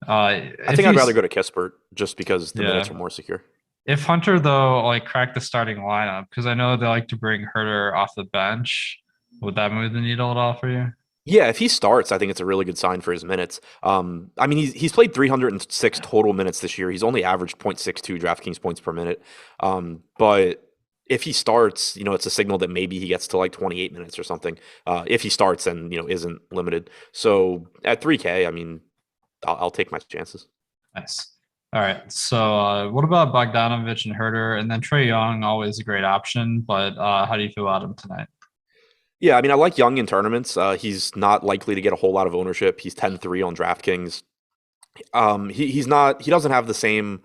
I think I'd rather go to Kispert just because the minutes are more secure. If Hunter, though, like cracked the starting lineup, because I know they like to bring Herder off the bench, would that move the needle at all for you? Yeah, if he starts, I think it's a really good sign for his minutes. I mean, he's played 306 total minutes this year. He's only averaged 0.62 DraftKings points per minute. But if he starts, it's a signal that maybe he gets to like 28 minutes or something. If he starts and, isn't limited. So at 3K, I mean, I'll take my chances. Nice. All right. So what about Bogdanovich and Herder? And then Trae Young, always a great option. But how do you feel about him tonight? Yeah, I mean, I like Young in tournaments. He's not likely to get a whole lot of ownership. He's 10-3 on DraftKings. He doesn't have the same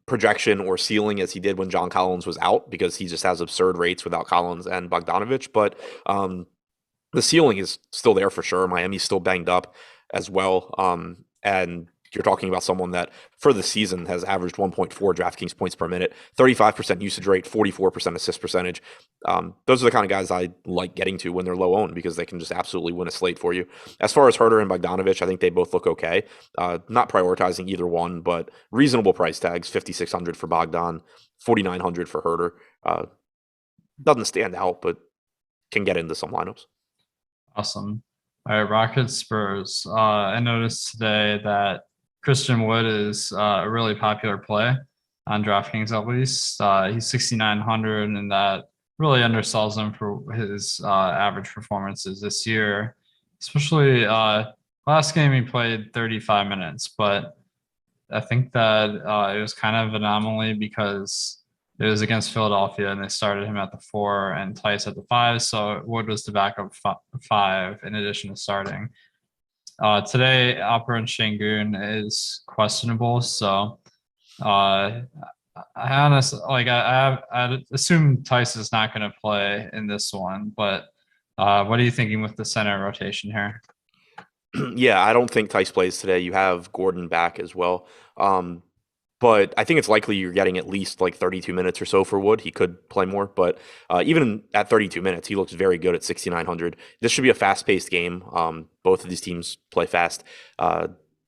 projection or ceiling as he did when John Collins was out because he just has absurd rates without Collins and Bogdanovic. But the ceiling is still there for sure. Miami's still banged up as well. And you're talking about someone that for the season has averaged 1.4 DraftKings points per minute, 35% usage rate, 44% assist percentage. Those are the kind of guys I like getting to when they're low owned because they can just absolutely win a slate for you. As far as Herder and Bogdanovic, I think they both look okay. Not prioritizing either one, but reasonable price tags, 5,600 for Bogdan, 4,900 for Herder. Doesn't stand out, but can get into some lineups. Awesome. All right, Rockets Spurs. I noticed today that Christian Wood is a really popular play on DraftKings at least. He's 6,900, and that really undersells him for his average performances this year. Especially last game he played 35 minutes, but I think that it was kind of an anomaly because it was against Philadelphia and they started him at the 4 and Tice at the 5. So Wood was the backup 5 in addition to starting. Today, Alperen Şengün is questionable. So I honestly, I assume Tice is not going to play in this one, but what are you thinking with the center rotation here? Yeah, I don't think Tice plays today. You have Gordon back as well. But I think it's likely you're getting at least like 32 minutes or so for Wood. He could play more, but even at 32 minutes, he looks very good at 6,900. This should be a fast-paced game. Both of these teams play fast,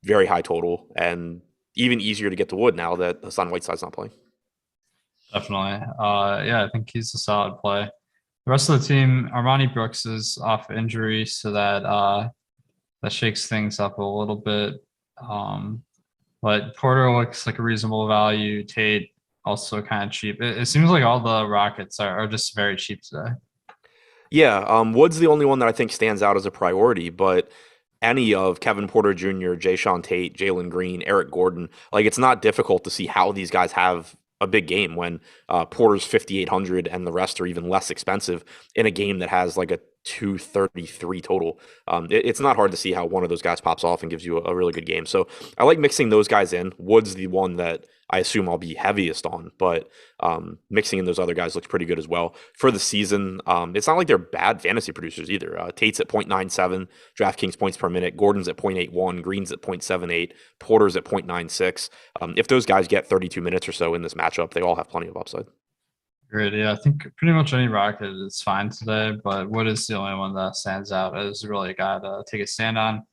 very high total, and even easier to get to Wood now that Hassan Whiteside's not playing. Definitely. Yeah, I think he's a solid play. The rest of the team, Armani Brooks is off injury, so that shakes things up a little bit. But Porter looks like a reasonable value. Tate also kind of cheap. It seems like all the Rockets are just very cheap today. Yeah, Wood's the only one that I think stands out as a priority, but any of Kevin Porter Jr., Jayshawn Tate, Jalen Green, Eric Gordon, like it's not difficult to see how these guys have a big game when Porter's 5,800 and the rest are even less expensive in a game that has like a 233 total. It's not hard to see how one of those guys pops off and gives you a really good game. So I like mixing those guys in. Wood's the one that I assume I'll be heaviest on, but mixing in those other guys looks pretty good as well. For the season, it's not like they're bad fantasy producers either. Tate's at 0.97, DraftKings points per minute. Gordon's at 0.81, Green's at 0.78, Porter's at 0.96. If those guys get 32 minutes or so in this matchup, they all have plenty of upside. Great. Yeah, I think pretty much any Rocket is fine today, but Wood is the only one that stands out as really a guy to take a stand on.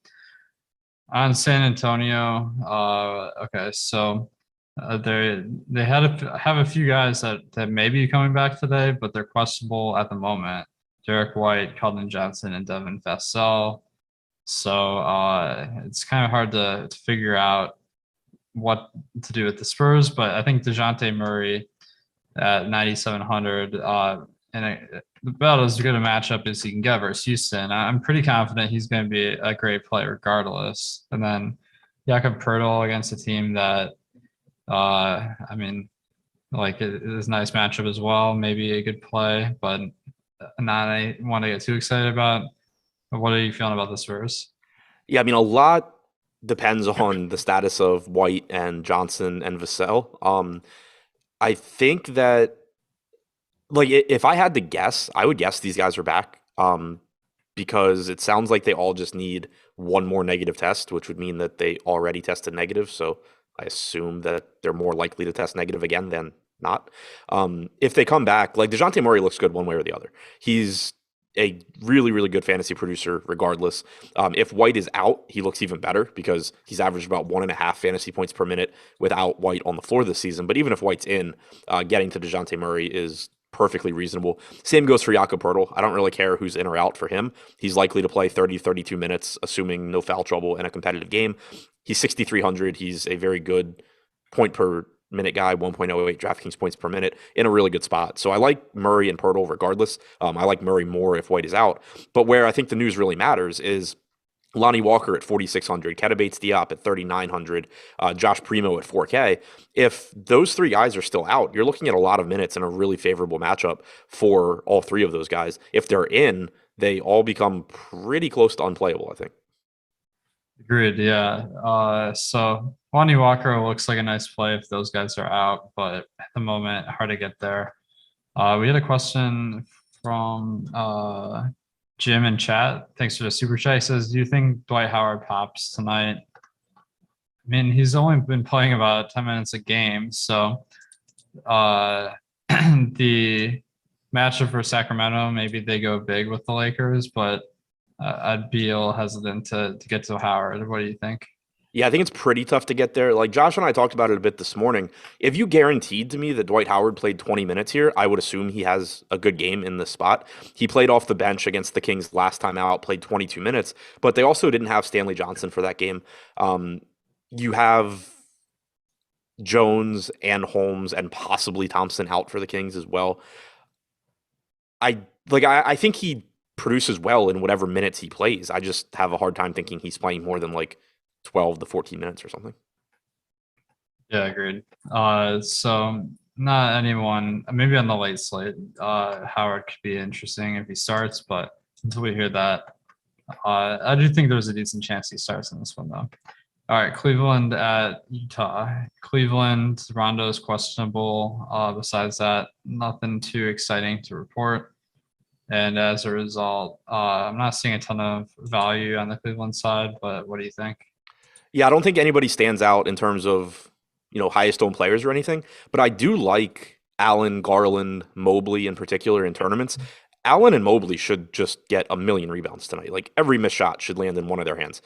On San Antonio, okay, so they have a few guys that may be coming back today, but they're questionable at the moment. Derek White, Keldon Johnson, and Devin Vassell. So it's kind of hard to figure out what to do with the Spurs, but I think Dejante Murray at 9,700 and about as good a matchup as he can get versus Houston. I'm pretty confident he's going to be a great play regardless. And then Jakob Poeltl against a team that I mean, like it is a nice matchup as well. Maybe a good play, but not I want to get too excited about. What are you feeling about the Spurs? Yeah, I mean, a lot depends on the status of White and Johnson and Vassell. I think that, like, if I had to guess, I would guess these guys are back because it sounds like they all just need one more negative test, which would mean that they already tested negative. So I assume that they're more likely to test negative again than not. If they come back, like Dejante Murray looks good one way or the other. He's a really, really good fantasy producer regardless. If White is out, he looks even better because he's averaged about 1.5 fantasy points per minute without White on the floor this season. But even if White's in, getting to Dejante Murray is perfectly reasonable. Same goes for Jakob Poeltl. I don't really care who's in or out for him. He's likely to play 30, 32 minutes, assuming no foul trouble in a competitive game. He's 6,300. He's a very good point per minute guy, 1.08 DraftKings points per minute in a really good spot. So I like Murray and Poeltl regardless. I like Murray more if White is out. But where I think the news really matters is Lonnie Walker at 4,600, Keita Bates-Diop at 3,900, Josh Primo at 4K. If those three guys are still out, you're looking at a lot of minutes in a really favorable matchup for all three of those guys. If they're in, they all become pretty close to unplayable, I think. Agreed. Yeah. So Lonnie Walker looks like a nice play if those guys are out, but at the moment, hard to get there. We had a question from Jim in chat. Thanks for the super chat. He says, "Do you think Dwight Howard pops tonight?" I mean, he's only been playing about 10 minutes a game. So uh, the matchup for Sacramento, maybe they go big with the Lakers, but I'd be a little hesitant to get to Howard. What do you think? Yeah, I think it's pretty tough to get there. Like Josh and I talked about it a bit this morning. If you guaranteed to me that Dwight Howard played 20 minutes here, I would assume he has a good game in this spot. He played off the bench against the Kings last time out, played 22 minutes, but they also didn't have Stanley Johnson for that game. You have Jones and Holmes and possibly Thompson out for the Kings as well. I think he produces well in whatever minutes he plays. I just have a hard time thinking he's playing more than like 12 to 14 minutes or something. Yeah, agreed. So not anyone, maybe on the late slate, Howard could be interesting if he starts, but until we hear that, I do think there's a decent chance he starts in this one though. All right, Cleveland at Utah. Cleveland, Rondo's questionable. Besides that, nothing too exciting to report. And as a result, I'm not seeing a ton of value on the Cleveland side, but what do you think? Yeah, I don't think anybody stands out in terms of, highest owned players or anything, but I do like Allen, Garland, Mobley in particular in tournaments. Allen and Mobley should just get a million rebounds tonight. Like every missed shot should land in one of their hands,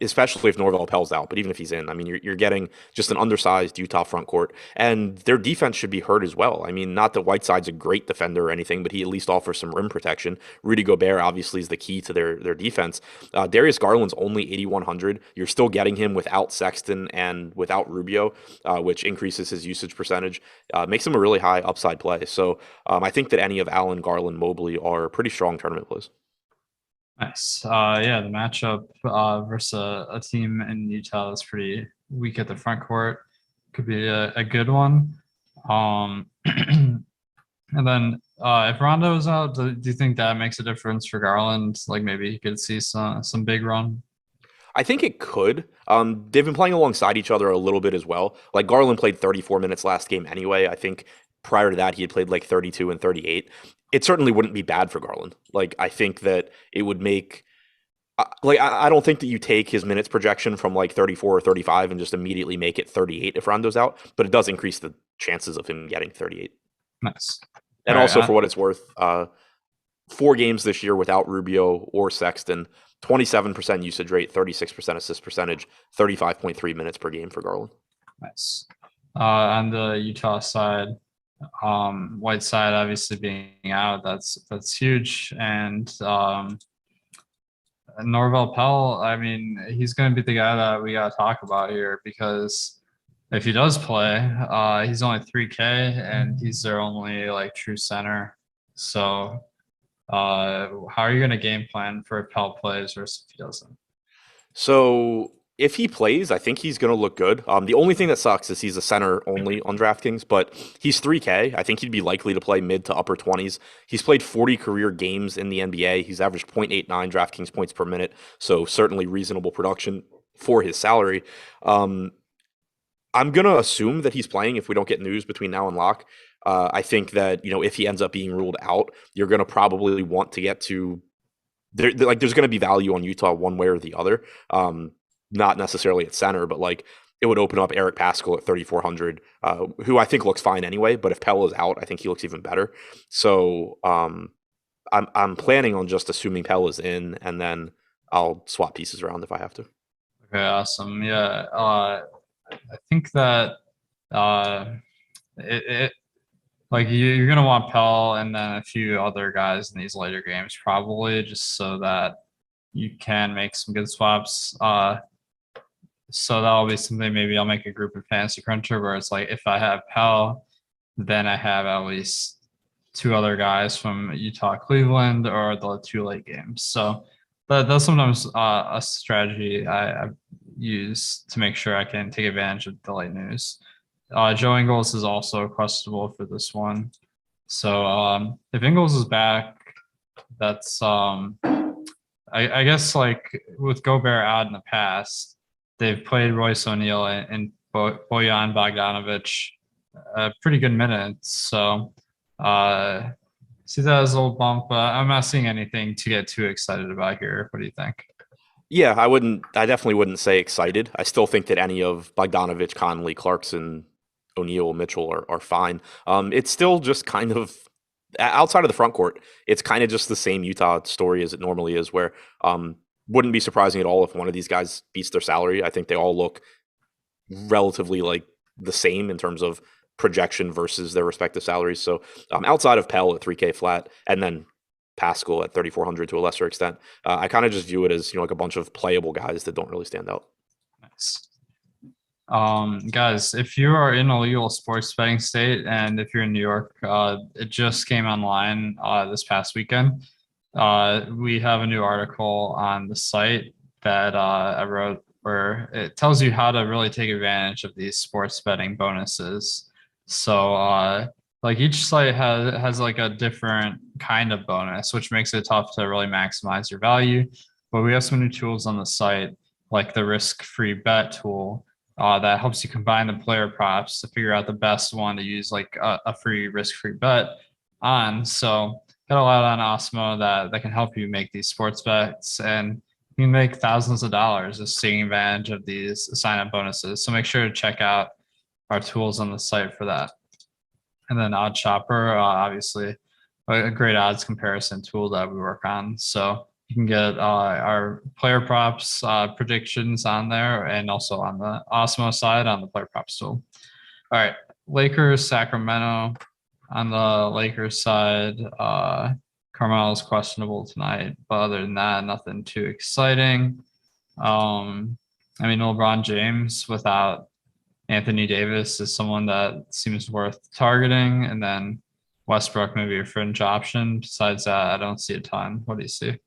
especially if Norvell Pell's out. But even if he's in, I mean, you're getting just an undersized Utah front court, and their defense should be hurt as well. I mean, not that Whiteside's a great defender or anything, but he at least offers some rim protection. Rudy Gobert obviously is the key to their defense. Darius Garland's only 8,100. You're still getting him without Sexton and without Rubio, which increases his usage percentage, makes him a really high upside play. So I think that any of Allen, Garland, Mobley are pretty strong tournament plays. Nice. Yeah, the matchup versus a team in Utah that's pretty weak at the front court could be a good one. And then if Rondo is out, do you think that makes a difference for Garland? Like maybe he could see some big run. I think it could. They've been playing alongside each other a little bit as well. Like Garland played 34 minutes last game anyway. I think prior to that, he had played like 32 and 38. It certainly wouldn't be bad for Garland. Like, I think that it would make, I don't think that you take his minutes projection from like 34 or 35 and just immediately make it 38 if Rondo's out, but it does increase the chances of him getting 38. Nice. And All also, right, for what it's worth, 4 games this year without Rubio or Sexton, 27% usage rate, 36% assist percentage, 35.3 minutes per game for Garland. nice. On the Utah side, Whiteside obviously being out, that's huge. And Norvell Pell, I mean, he's going to be the guy that we got to talk about here because if he does play, he's only 3K and he's their only like true center. So how are you going to game plan for if Pell plays versus if he doesn't? So if he plays, I think he's going to look good. The only thing that sucks is he's a center only on DraftKings, but he's 3K. I think he'd be likely to play mid to upper 20s. He's played 40 career games in the NBA. He's averaged 0.89 DraftKings points per minute, so certainly reasonable production for his salary. I'm going to assume that he's playing if we don't get news between now and lock. I think that, if he ends up being ruled out, you're going to probably want to get to there's going to be value on Utah one way or the other. Not necessarily at center, but like it would open up Eric Paschall at 3,400, who I think looks fine anyway. But if Pell is out, I think he looks even better. So I'm planning on just assuming Pell is in, and then I'll swap pieces around if I have to. Okay, awesome. Yeah, I think that it like you're gonna want Pell and then a few other guys in these later games probably just so that you can make some good swaps. So that'll be something maybe I'll make a group of Fantasy Cruncher where it's like if I have Pell, then I have at least 2 other guys from Utah, Cleveland, or the 2 late games. So that's sometimes a strategy I use to make sure I can take advantage of the late news. Joe Ingles is also questionable for this one. So if Ingles is back, that's I guess like with Gobert out in the past, they've played Royce O'Neal and Bojan Bogdanovic pretty good minutes. So see that as a little bump, but I'm not seeing anything to get too excited about here. What do you think? Yeah, I definitely wouldn't say excited. I still think that any of Bogdanovich, Conley, Clarkson, O'Neal, Mitchell are fine. It's still just kind of outside of the front court. It's kind of just the same Utah story as it normally is, where wouldn't be surprising at all if one of these guys beats their salary. I think they all look relatively like the same in terms of projection versus their respective salaries. So outside of Pell at 3K flat, and then Pascal at 3,400 to a lesser extent, I kind of just view it as like a bunch of playable guys that don't really stand out. Nice. Guys, if you are in a legal sports betting state and if you're in New York, it just came online this past weekend. We have a new article on the site that I wrote where it tells you how to really take advantage of these sports betting bonuses. So like each site has like a different kind of bonus, which makes it tough to really maximize your value. But we have some new tools on the site, like the risk-free bet tool, that helps you combine the player props to figure out the best one to use like a free risk-free bet on. So got a lot on Awesemo that can help you make these sports bets, and you can make thousands of dollars just taking advantage of these sign-up bonuses. So make sure to check out our tools on the site for that. And then Odd Chopper, obviously a great odds comparison tool that we work on. So you can get our player props predictions on there, and also on the Awesemo side on the player props tool. All right, Lakers, Sacramento. On the Lakers side, Carmelo's questionable tonight, but other than that, nothing too exciting. I mean, LeBron James without Anthony Davis is someone that seems worth targeting, and then Westbrook maybe a fringe option. Besides that, I don't see a ton. What do you see?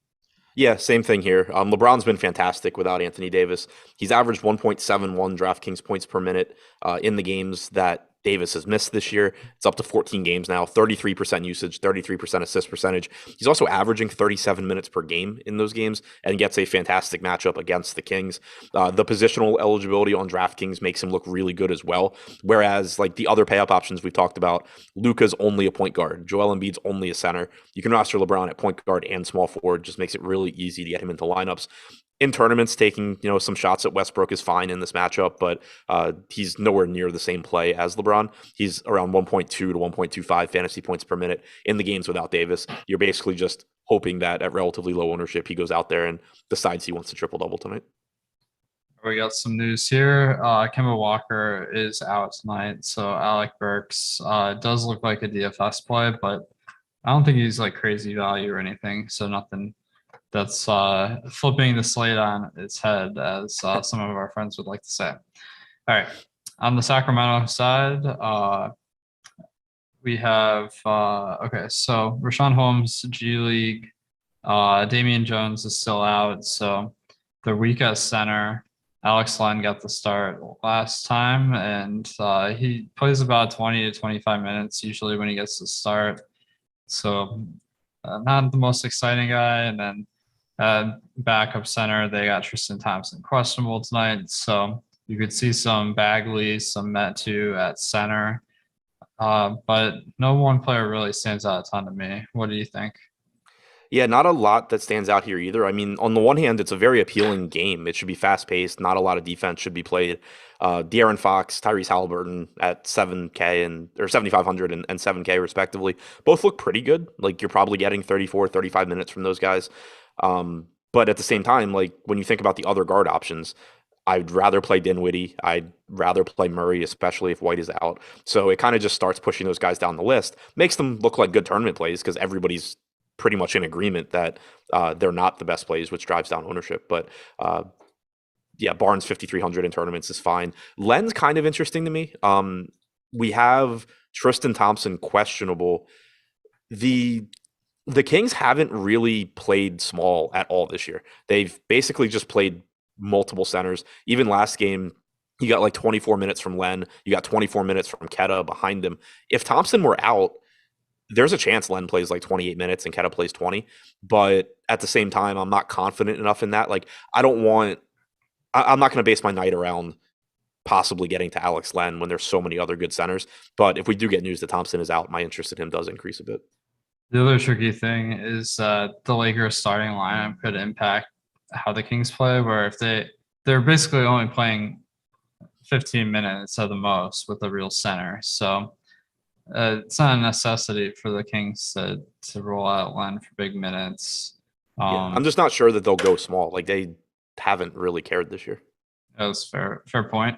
Yeah, same thing here. LeBron's been fantastic without Anthony Davis. He's averaged 1.71 DraftKings points per minute in the games that Davis has missed this year. It's up to 14 games now, 33% usage, 33% assist percentage. He's also averaging 37 minutes per game in those games and gets a fantastic matchup against the Kings. The positional eligibility on DraftKings makes him look really good as well. Whereas like the other pay-up options we've talked about, Luka's only a point guard. Joel Embiid's only a center. You can roster LeBron at point guard and small forward. Just makes it really easy to get him into lineups. In tournaments, taking some shots at Westbrook is fine in this matchup, but he's nowhere near the same play as LeBron. He's around 1.2 to 1.25 fantasy points per minute in the games without Davis. You're basically just hoping that at relatively low ownership, he goes out there and decides he wants to triple double tonight. We got some news here. Kemba Walker is out tonight, so Alec Burks does look like a DFS play, but I don't think he's like crazy value or anything. So nothing that's flipping the slate on its head, as some of our friends would like to say. All right, on the Sacramento side, we have okay. So Rashawn Holmes, G League, Damian Jones is still out, so they're weak at center. Alex Len got the start last time, and he plays about 20 to 25 minutes usually when he gets the start. So not the most exciting guy. And then backup center, they got Tristan Thompson questionable tonight. So you could see some Bagley, some Metu at center. But no one player really stands out a ton to me. What do you think? Yeah, not a lot that stands out here either. I mean, on the one hand, it's a very appealing game. It should be fast paced. Not a lot of defense should be played. De'Aaron Fox, Tyrese Halliburton at 7K or 7,500 and 7K respectively, both look pretty good. Like you're probably getting 34, 35 minutes from those guys. But at the same time, like when you think about the other guard options, I'd rather play Dinwiddie. I'd rather play Murray, especially if White is out. So it kind of just starts pushing those guys down the list, makes them look like good tournament plays because everybody's pretty much in agreement that they're not the best plays, which drives down ownership. But yeah, Barnes 5,300 in tournaments is fine. Len's kind of interesting to me. We have Tristan Thompson questionable. The Kings haven't really played small at all this year. They've basically just played multiple centers. Even last game, you got like 24 minutes from Len. You got 24 minutes from Keta behind him. If Thompson were out, there's a chance Len plays like 28 minutes and Keta plays 20. But at the same time, I'm not confident enough in that. Like, I'm not going to base my night around possibly getting to Alex Len when there's so many other good centers. But if we do get news that Thompson is out, my interest in him does increase a bit. The other tricky thing is the Lakers starting lineup could impact how the Kings play, where if they're basically only playing 15 minutes at the most with a real center. So it's not a necessity for the Kings to roll out Len for big minutes. Yeah, I'm just not sure that they'll go small. Like they haven't really cared this year. That was fair point.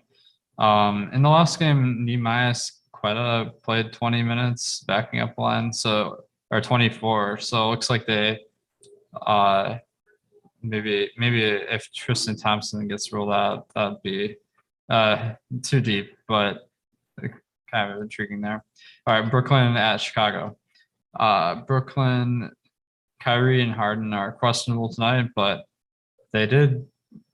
In the last game, Nehemias Quetta played 20 minutes backing up Len, or 24. So it looks like they maybe if Tristan Thompson gets ruled out, that'd be too deep, but kind of intriguing there. All right, Brooklyn at Chicago. Brooklyn, Kyrie and Harden are questionable tonight, but they did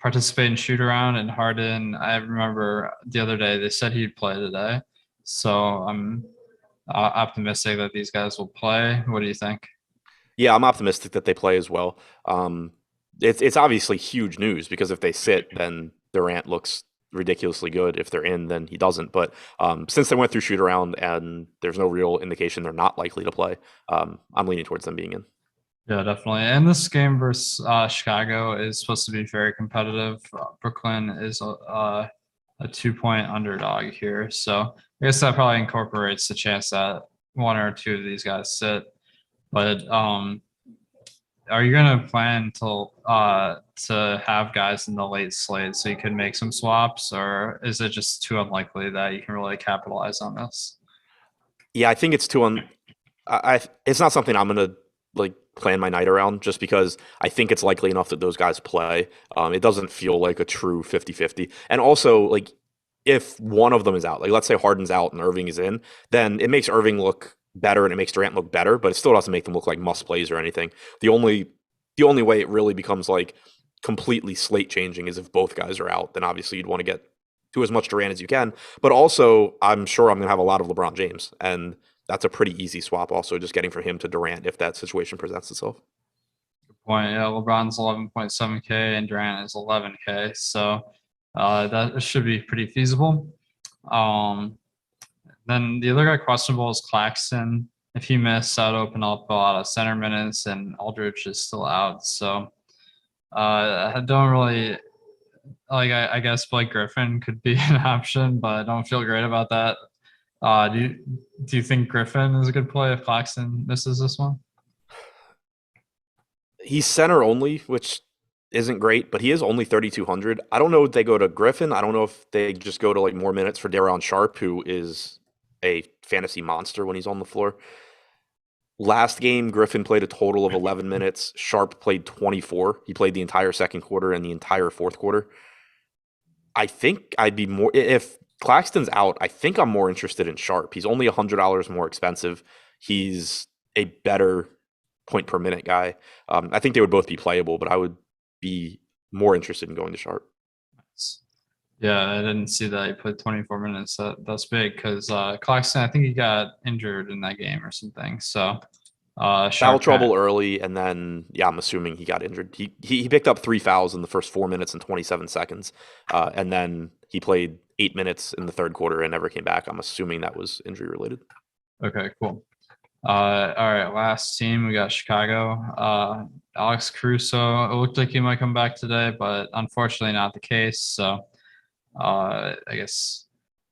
participate in shoot around, and Harden, I remember the other day they said he'd play today. So I'm optimistic that these guys will play. What do you think? Yeah, I'm optimistic that they play as well. It's obviously huge news because if they sit, then Durant looks ridiculously good. If they're in, then he doesn't. But since they went through shoot around and there's no real indication they're not likely to play, I'm leaning towards them being in. Yeah, definitely. And this game versus Chicago is supposed to be very competitive. Brooklyn is a 2-point underdog here. So I guess that probably incorporates the chance that one or two of these guys sit. But are you going to plan to have guys in the late slate so you can make some swaps, or is it just too unlikely that you can really capitalize on this? Yeah, I think it's it's not something I'm going to plan my night around just because I think it's likely enough that those guys play. It doesn't feel like a true 50-50. And also, if one of them is out, let's say Harden's out and Irving is in, then it makes Irving look better and it makes Durant look better, but it still doesn't make them look like must plays or anything. The only way it really becomes completely slate changing is if both guys are out. Then obviously you'd want to get to as much Durant as you can. But also, I'm sure I'm going to have a lot of LeBron James, and that's a pretty easy swap. Also, just getting from him to Durant if that situation presents itself. Good point. Yeah, LeBron's 11.7K and Durant is 11K, so that should be pretty feasible. Then the other guy questionable is Claxton. If he missed, that would open up a lot of center minutes, and Aldridge is still out. So I don't really I guess Blake Griffin could be an option, but I don't feel great about that. Do you think Griffin is a good play if Claxton misses this one? He's center only, which isn't great, but he is only 3,200. I don't know if they go to Griffin. I don't know if they just go to more minutes for Daron Sharp, who is a fantasy monster when he's on the floor. Last game, Griffin played a total of 11 minutes. Sharp played 24. He played the entire second quarter and the entire fourth quarter. I think I'd be more, if Claxton's out, I think I'm more interested in Sharp. He's only $100 more expensive. He's a better point per minute guy. I think they would both be playable, but I would be more interested in going to Sharp. Yeah, I didn't see that he played 24 minutes. That's big because Claxton, I think he got injured in that game or something. So foul trouble early, and then I'm assuming he got injured. He picked up 3 fouls in the first 4 minutes and 27 seconds, and then he played 8 minutes in the third quarter and never came back. I'm assuming that was injury related. Okay, cool. All right, last team we got Chicago. Alex Caruso. It looked like he might come back today, but unfortunately not the case. So I guess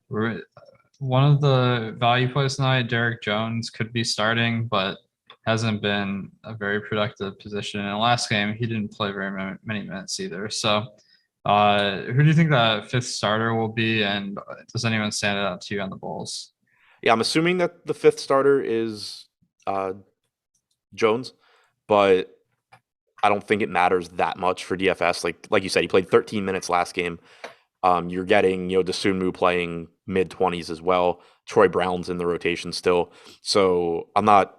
one of the value plays tonight, Derek Jones, could be starting, but hasn't been a very productive position. In the last game, he didn't play very many minutes either. So who do you think that fifth starter will be, and does anyone stand out to you on the Bulls? Yeah, I'm assuming that the fifth starter is Jones, but I don't think it matters that much for DFS. Like you said, he played 13 minutes last game. You're getting, Dosunmu playing mid-20s as well. Troy Brown's in the rotation still. So I'm not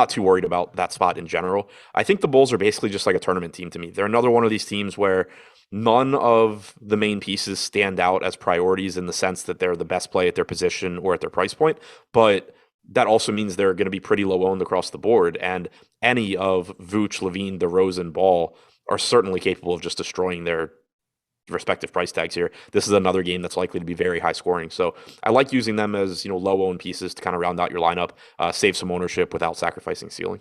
too worried about that spot in general. I think the Bulls are basically just like a tournament team to me. They're another one of these teams where none of the main pieces stand out as priorities in the sense that they're the best play at their position or at their price point. But that also means they're going to be pretty low owned across the board. And any of Vooch, Levine, DeRozan, Ball are certainly capable of just destroying their respective price tags here. This is another game that's likely to be very high scoring. So I like using them as, low owned pieces to kind of round out your lineup, save some ownership without sacrificing ceiling.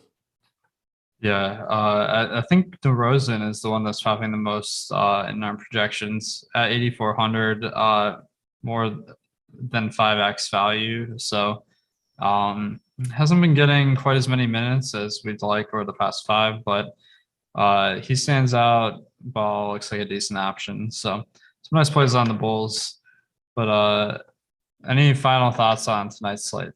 Yeah, I think DeRozan is the one that's popping the most in our projections at 8,400, more than 5x value. So hasn't been getting quite as many minutes as we'd like over the past 5, but he stands out. Ball looks like a decent option. So some nice plays on the Bulls. But any final thoughts on tonight's slate?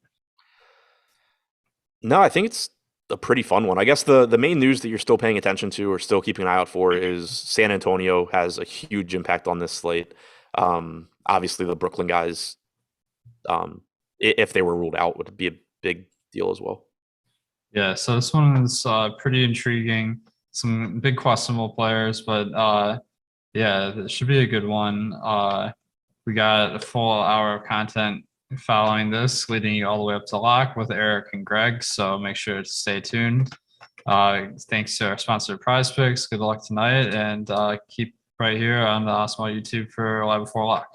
No, I think it's a pretty fun one. I guess the main news that you're still paying attention to or still keeping an eye out for is San Antonio has a huge impact on this slate. Obviously, the Brooklyn guys, if they were ruled out, would be a big deal as well. Yeah, so this one is pretty intriguing. Some big questionable players, but yeah, it should be a good one. We got a full hour of content following this, leading you all the way up to lock with Eric and Greg. So make sure to stay tuned. Thanks to our sponsor, Prize Picks. Good luck tonight, and keep right here on the Awesemo YouTube for Live Before Lock.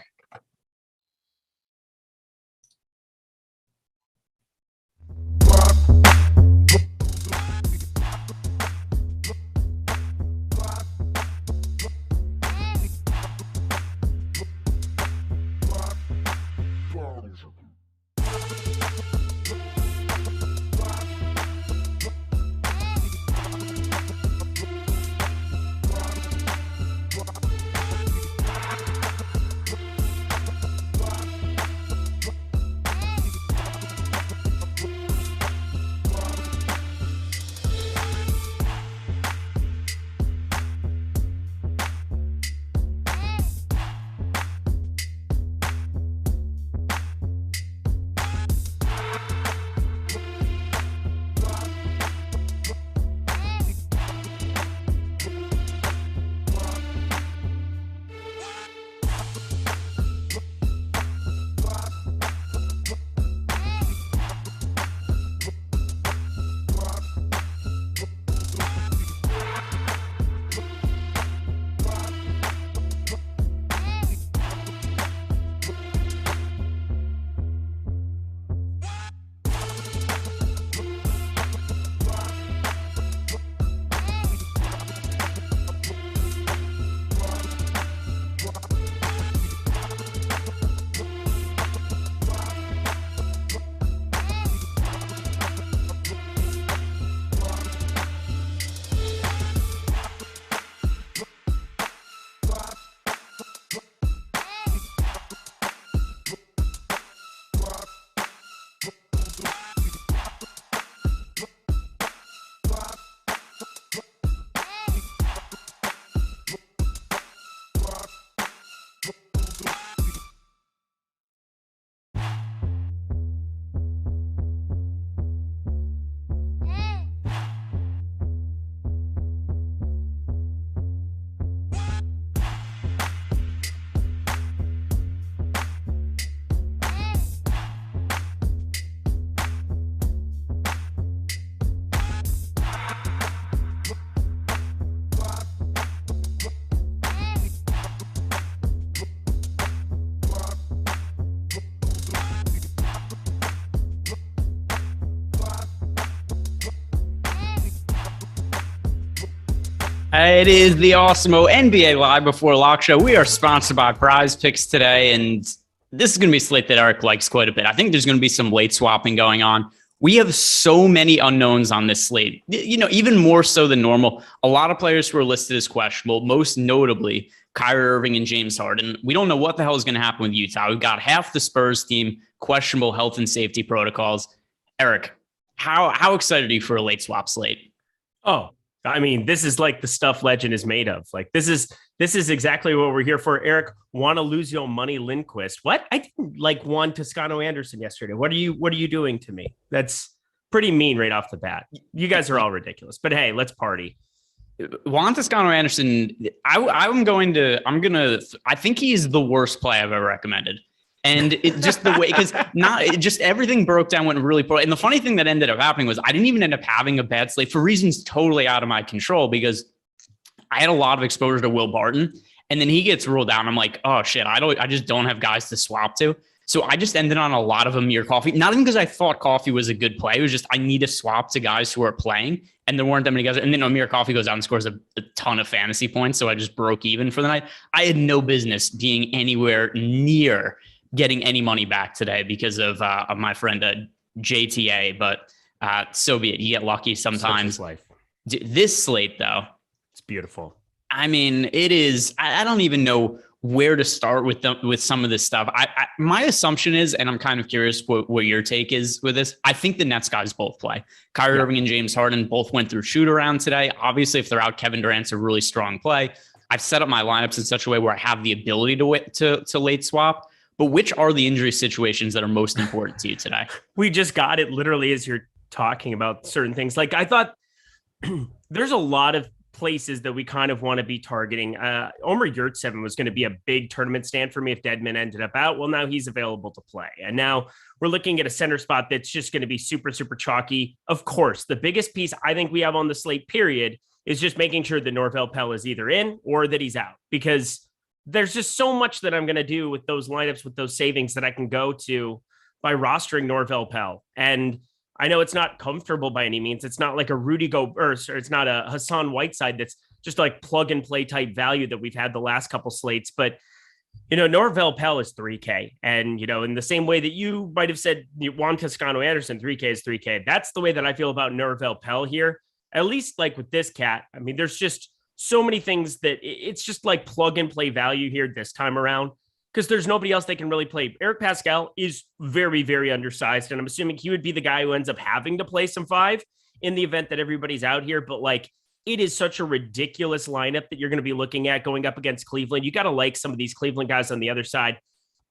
It is the Awesemo NBA Live Before Lock show. We are sponsored by Prize Picks today, and this is going to be a slate that Eric likes quite a bit. I think there's going to be some late swapping going on. We have so many unknowns on this slate, even more so than normal. A lot of players who are listed as questionable, most notably Kyrie Irving and James Harden. We don't know what the hell is going to happen with Utah. We've got half the Spurs team, questionable health and safety protocols. Eric, how excited are you for a late swap slate? Oh, I mean, this is like the stuff legend is made of. Like this is exactly what we're here for. Eric, want to lose your money, Lindquist? What? I didn't like one Toscano Anderson yesterday. What are you doing to me? That's pretty mean right off the bat. You guys are all ridiculous. But hey, let's party. Juan Toscano Anderson, I think he's the worst play I've ever recommended. And it just the way, because just everything broke down, went really poor. And the funny thing that ended up happening was I didn't even end up having a bad slate for reasons totally out of my control, because I had a lot of exposure to Will Barton, and then he gets ruled out. And I'm like, oh shit, I just don't have guys to swap to. So I just ended on a lot of Amir Coffey, not even because I thought Coffey was a good play. It was just I need to swap to guys who are playing, and there weren't that many guys. And then Amir Coffey goes out and scores a ton of fantasy points, so I just broke even for the night. I had no business being anywhere near getting any money back today because of my friend JTA, but so be it. You get lucky sometimes. Life. This slate, though, it's beautiful. I mean, it is. I don't even know where to start with some of this stuff. My assumption is, and I'm kind of curious what your take is with this. I think the Nets guys both play. Kyrie Irving and James Harden both went through shoot around today. Obviously, if they're out, Kevin Durant's a really strong play. I've set up my lineups in such a way where I have the ability to late swap. But which are the injury situations that are most important to you today? We just got it literally as you're talking about certain things. Like I thought there's a lot of places that we kind of want to be targeting. Omer Yurtseven was going to be a big tournament stand for me if Deadman ended up out. Well, now he's available to play. And now we're looking at a center spot that's just going to be super, super chalky. Of course, the biggest piece I think we have on the slate period is just making sure that Norvel Pelle is either in or that he's out, because there's just so much that I'm going to do with those lineups, with those savings that I can go to by rostering Norvel Pelle. And I know it's not comfortable by any means. It's not like a Rudy Gobert, or it's not a Hassan Whiteside that's just like plug and play type value that we've had the last couple slates. But, Norvel Pelle is 3K. And, in the same way that you might have said Juan Toscano Anderson, 3K is 3K. That's the way that I feel about Norvel Pelle here. At least like with this cat, I mean, there's just so many things that it's just like plug and play value here this time around, because there's nobody else they can really play. Eric Pascal is very, very undersized, and I'm assuming he would be the guy who ends up having to play some 5 in the event that everybody's out here. But like, it is such a ridiculous lineup that you're going to be looking at going up against Cleveland. You got to like some of these Cleveland guys on the other side.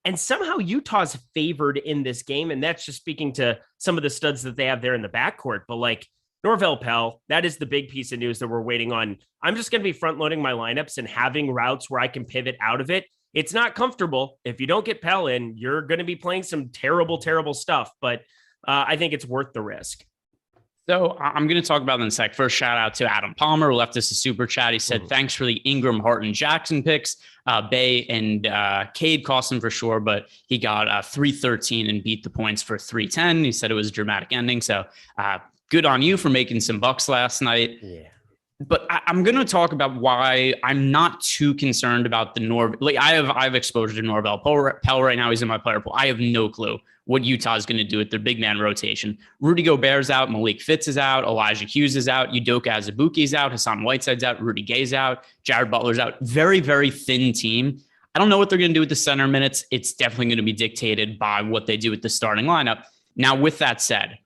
And somehow Utah's favored in this game, and that's just speaking to some of the studs that they have there in the backcourt. But like, Norvel Pelle, that is the big piece of news that we're waiting on. I'm just going to be front loading my lineups and having routes where I can pivot out of it. It's not comfortable. If you don't get Pelle in, you're going to be playing some terrible, terrible stuff. But I think it's worth the risk. So I'm going to talk about it in a sec. First, shout out to Adam Palmer, who left us a super chat. He said, thanks for the Ingram, Harden, Jackson picks. Bay and Cade cost him for sure, but he got 313 and beat the points for 310. He said it was a dramatic ending. So good on you for making some bucks last night. Yeah. But I'm going to talk about why I'm not too concerned about the Like I have exposure to Norvel Pelle right now. He's in my player pool. I have no clue what Utah is going to do with their big man rotation. Rudy Gobert's out. Malik Fitz is out. Elijah Hughes is out. Udoka Azubuike's out. Hassan Whiteside's out. Rudy Gay's out. Jared Butler's out. Very, very thin team. I don't know what they're going to do with the center minutes. It's definitely going to be dictated by what they do with the starting lineup. Now, with that said,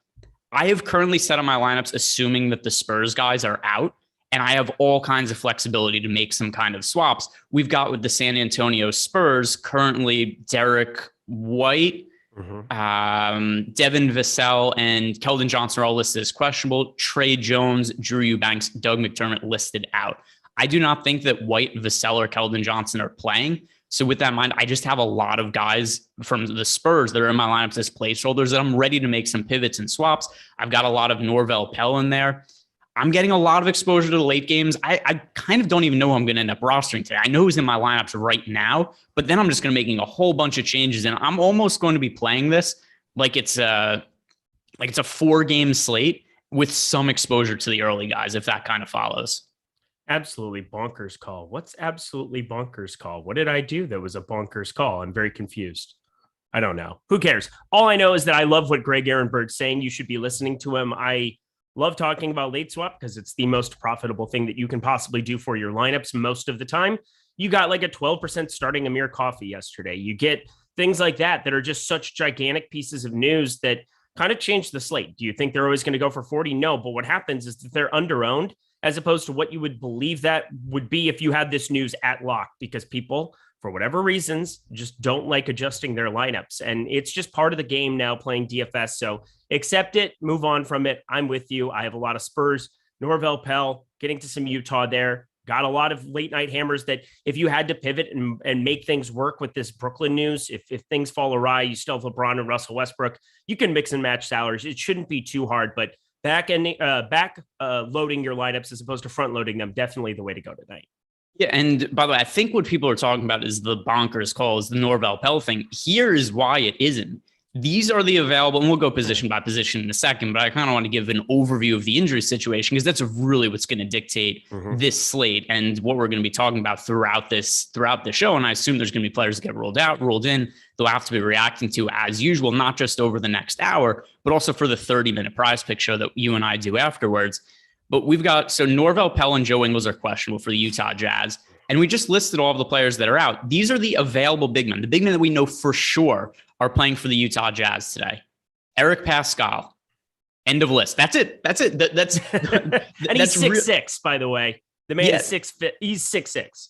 I have currently set up my lineups assuming that the Spurs guys are out, and I have all kinds of flexibility to make some kind of swaps. We've got with the San Antonio Spurs currently Derek White, Devin Vassell, and Keldon Johnson are all listed as questionable. Trey Jones, Drew Eubanks, Doug McDermott listed out. I do not think that White, Vassell, or Keldon Johnson are playing. So with that in mind, I just have a lot of guys from the Spurs that are in my lineups as placeholders that I'm ready to make some pivots and swaps. I've got a lot of Norvel Pelle in there. I'm getting a lot of exposure to the late games. I kind of don't even know who I'm going to end up rostering today. I know who's in my lineups right now, but then I'm just going to be making a whole bunch of changes, and I'm almost going to be playing this like it's a 4-game slate with some exposure to the early guys, if that kind of follows. Absolutely bonkers call. What's absolutely bonkers call? What did I do that was a bonkers call? I'm very confused. I don't know. Who cares? All I know is that I love what Greg Ehrenberg's saying. You should be listening to him. I love talking about late swap because it's the most profitable thing that you can possibly do for your lineups most of the time. You got like a 12% starting Amir Coffey yesterday. You get things like that are just such gigantic pieces of news that kind of change the slate. Do you think they're always going to go for 40? No, but what happens is that they're underowned as opposed to what you would believe that would be if you had this news at lock, because people, for whatever reasons, just don't like adjusting their lineups. And it's just part of the game now playing DFS. So accept it, move on from it. I'm with you. I have a lot of Spurs, Norvel Pelle, getting to some Utah there. Got a lot of late night hammers that if you had to pivot and make things work with this Brooklyn news, if things fall awry, you still have LeBron and Russell Westbrook, you can mix and match salaries. It shouldn't be too hard, but back loading your lineups as opposed to front loading them, definitely the way to go tonight. Yeah, and by the way, I think what people are talking about is the bonkers call, is the Norvel Pell thing. Here is why it isn't. These are the available, and we'll go position by position in a second, but I kind of want to give an overview of the injury situation because that's really what's going to dictate this slate and what we're going to be talking about throughout the show. And I assume there's going to be players that get ruled out, ruled in. They'll have to be reacting to as usual, not just over the next hour, but also for the 30-minute prize pick show that you and I do afterwards. But we've got, so Norvel Pell and Joe Ingles are questionable for the Utah Jazz. And we just listed all of the players that are out. These are the available big men, the big men that we know for sure are playing for the Utah Jazz today. Eric Pascal, end of list. That's it. That's and he's 6'6", by the way. The man is 6'5". He's 6'6".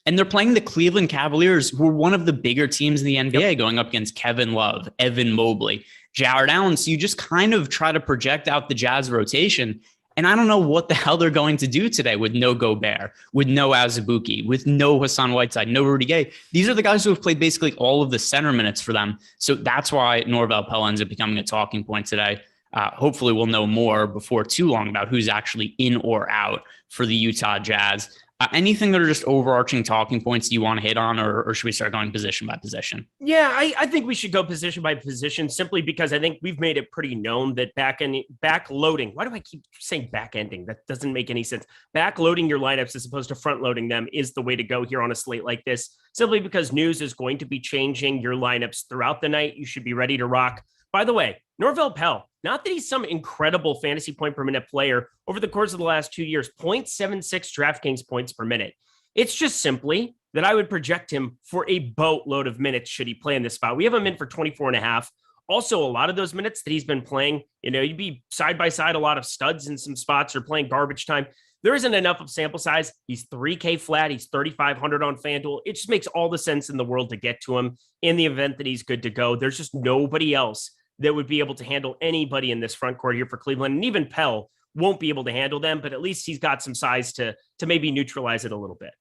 And they're playing the Cleveland Cavaliers, who are one of the bigger teams in the NBA, going up against Kevin Love, Evan Mobley, Jared Allen. So you just kind of try to project out the Jazz rotation. And I don't know what the hell they're going to do today with no Gobert, with no Azubuike, with no Hassan Whiteside, no Rudy Gay. These are the guys who have played basically all of the center minutes for them. So that's why Norvel Pell ends up becoming a talking point today. Hopefully we'll know more before too long about who's actually in or out for the Utah Jazz. Anything that are just overarching talking points you want to hit on, or should we start going position by position? Yeah, I think we should go position by position simply because I think we've made it pretty known that backloading. Why do I keep saying back ending? That doesn't make any sense. Backloading your lineups as opposed to front loading them is the way to go here on a slate like this, simply because news is going to be changing your lineups throughout the night. You should be ready to rock. By the way, Norvel Pell, not that he's some incredible fantasy point per minute player over the course of the last 2 years, 0.76 DraftKings points per minute. It's just simply that I would project him for a boatload of minutes should he play in this spot. We have him in for 24 and a half. Also, a lot of those minutes that he's been playing, you'd be side by side, a lot of studs in some spots or playing garbage time. There isn't enough of sample size. He's 3K flat. He's 3,500 on FanDuel. It just makes all the sense in the world to get to him in the event that he's good to go. There's just nobody else that would be able to handle anybody in this front court here for Cleveland. And even Pell won't be able to handle them, but at least he's got some size to maybe neutralize it a little bit.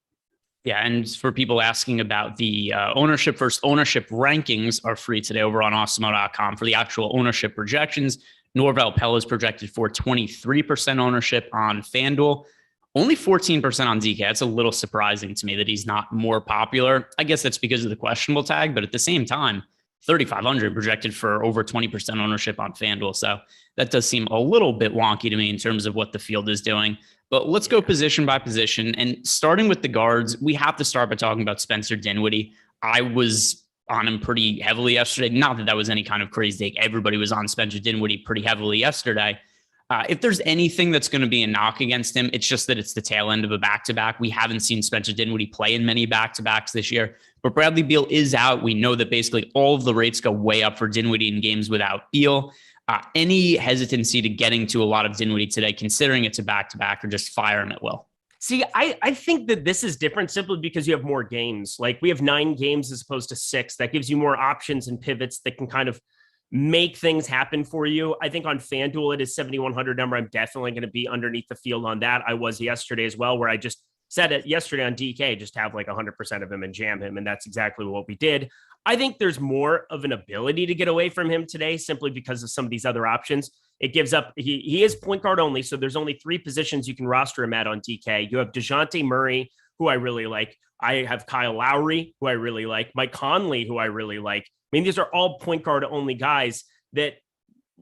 Yeah, and for people asking about the ownership versus ownership rankings are free today over on Awesemo.com. For the actual ownership projections, Norvel Pell is projected for 23% ownership on FanDuel, only 14% on DK. That's a little surprising to me that he's not more popular. I guess that's because of the questionable tag, but at the same time, 3,500 projected for over 20% ownership on FanDuel. So that does seem a little bit wonky to me in terms of what the field is doing. But let's go position by position. And starting with the guards, we have to start by talking about Spencer Dinwiddie. I was on him pretty heavily yesterday. Not that that was any kind of crazy take. Everybody was on Spencer Dinwiddie pretty heavily yesterday. If there's anything that's going to be a knock against him, it's just that it's the tail end of a back-to-back. We haven't seen Spencer Dinwiddie play in many back-to-backs this year, but Bradley Beal is out. We know that basically all of the rates go way up for Dinwiddie in games without Beal. Any hesitancy to getting to a lot of Dinwiddie today, considering it's a back-to-back, or just fire him at will? See, I think that this is different simply because you have more games. Like we have 9 games as opposed to 6. That gives you more options and pivots that can kind of make things happen for you. I think on FanDuel, it is 7,100 number. I'm definitely going to be underneath the field on that. I was yesterday as well, where I just said it yesterday on DK, just have like 100% of him and jam him. And that's exactly what we did. I think there's more of an ability to get away from him today simply because of some of these other options. It gives up. He is point guard only. So there's only 3 positions you can roster him at on DK. You have Dejante Murray, who I really like. I have Kyle Lowry, who I really like. Mike Conley, who I really like. I mean, these are all point guard only guys that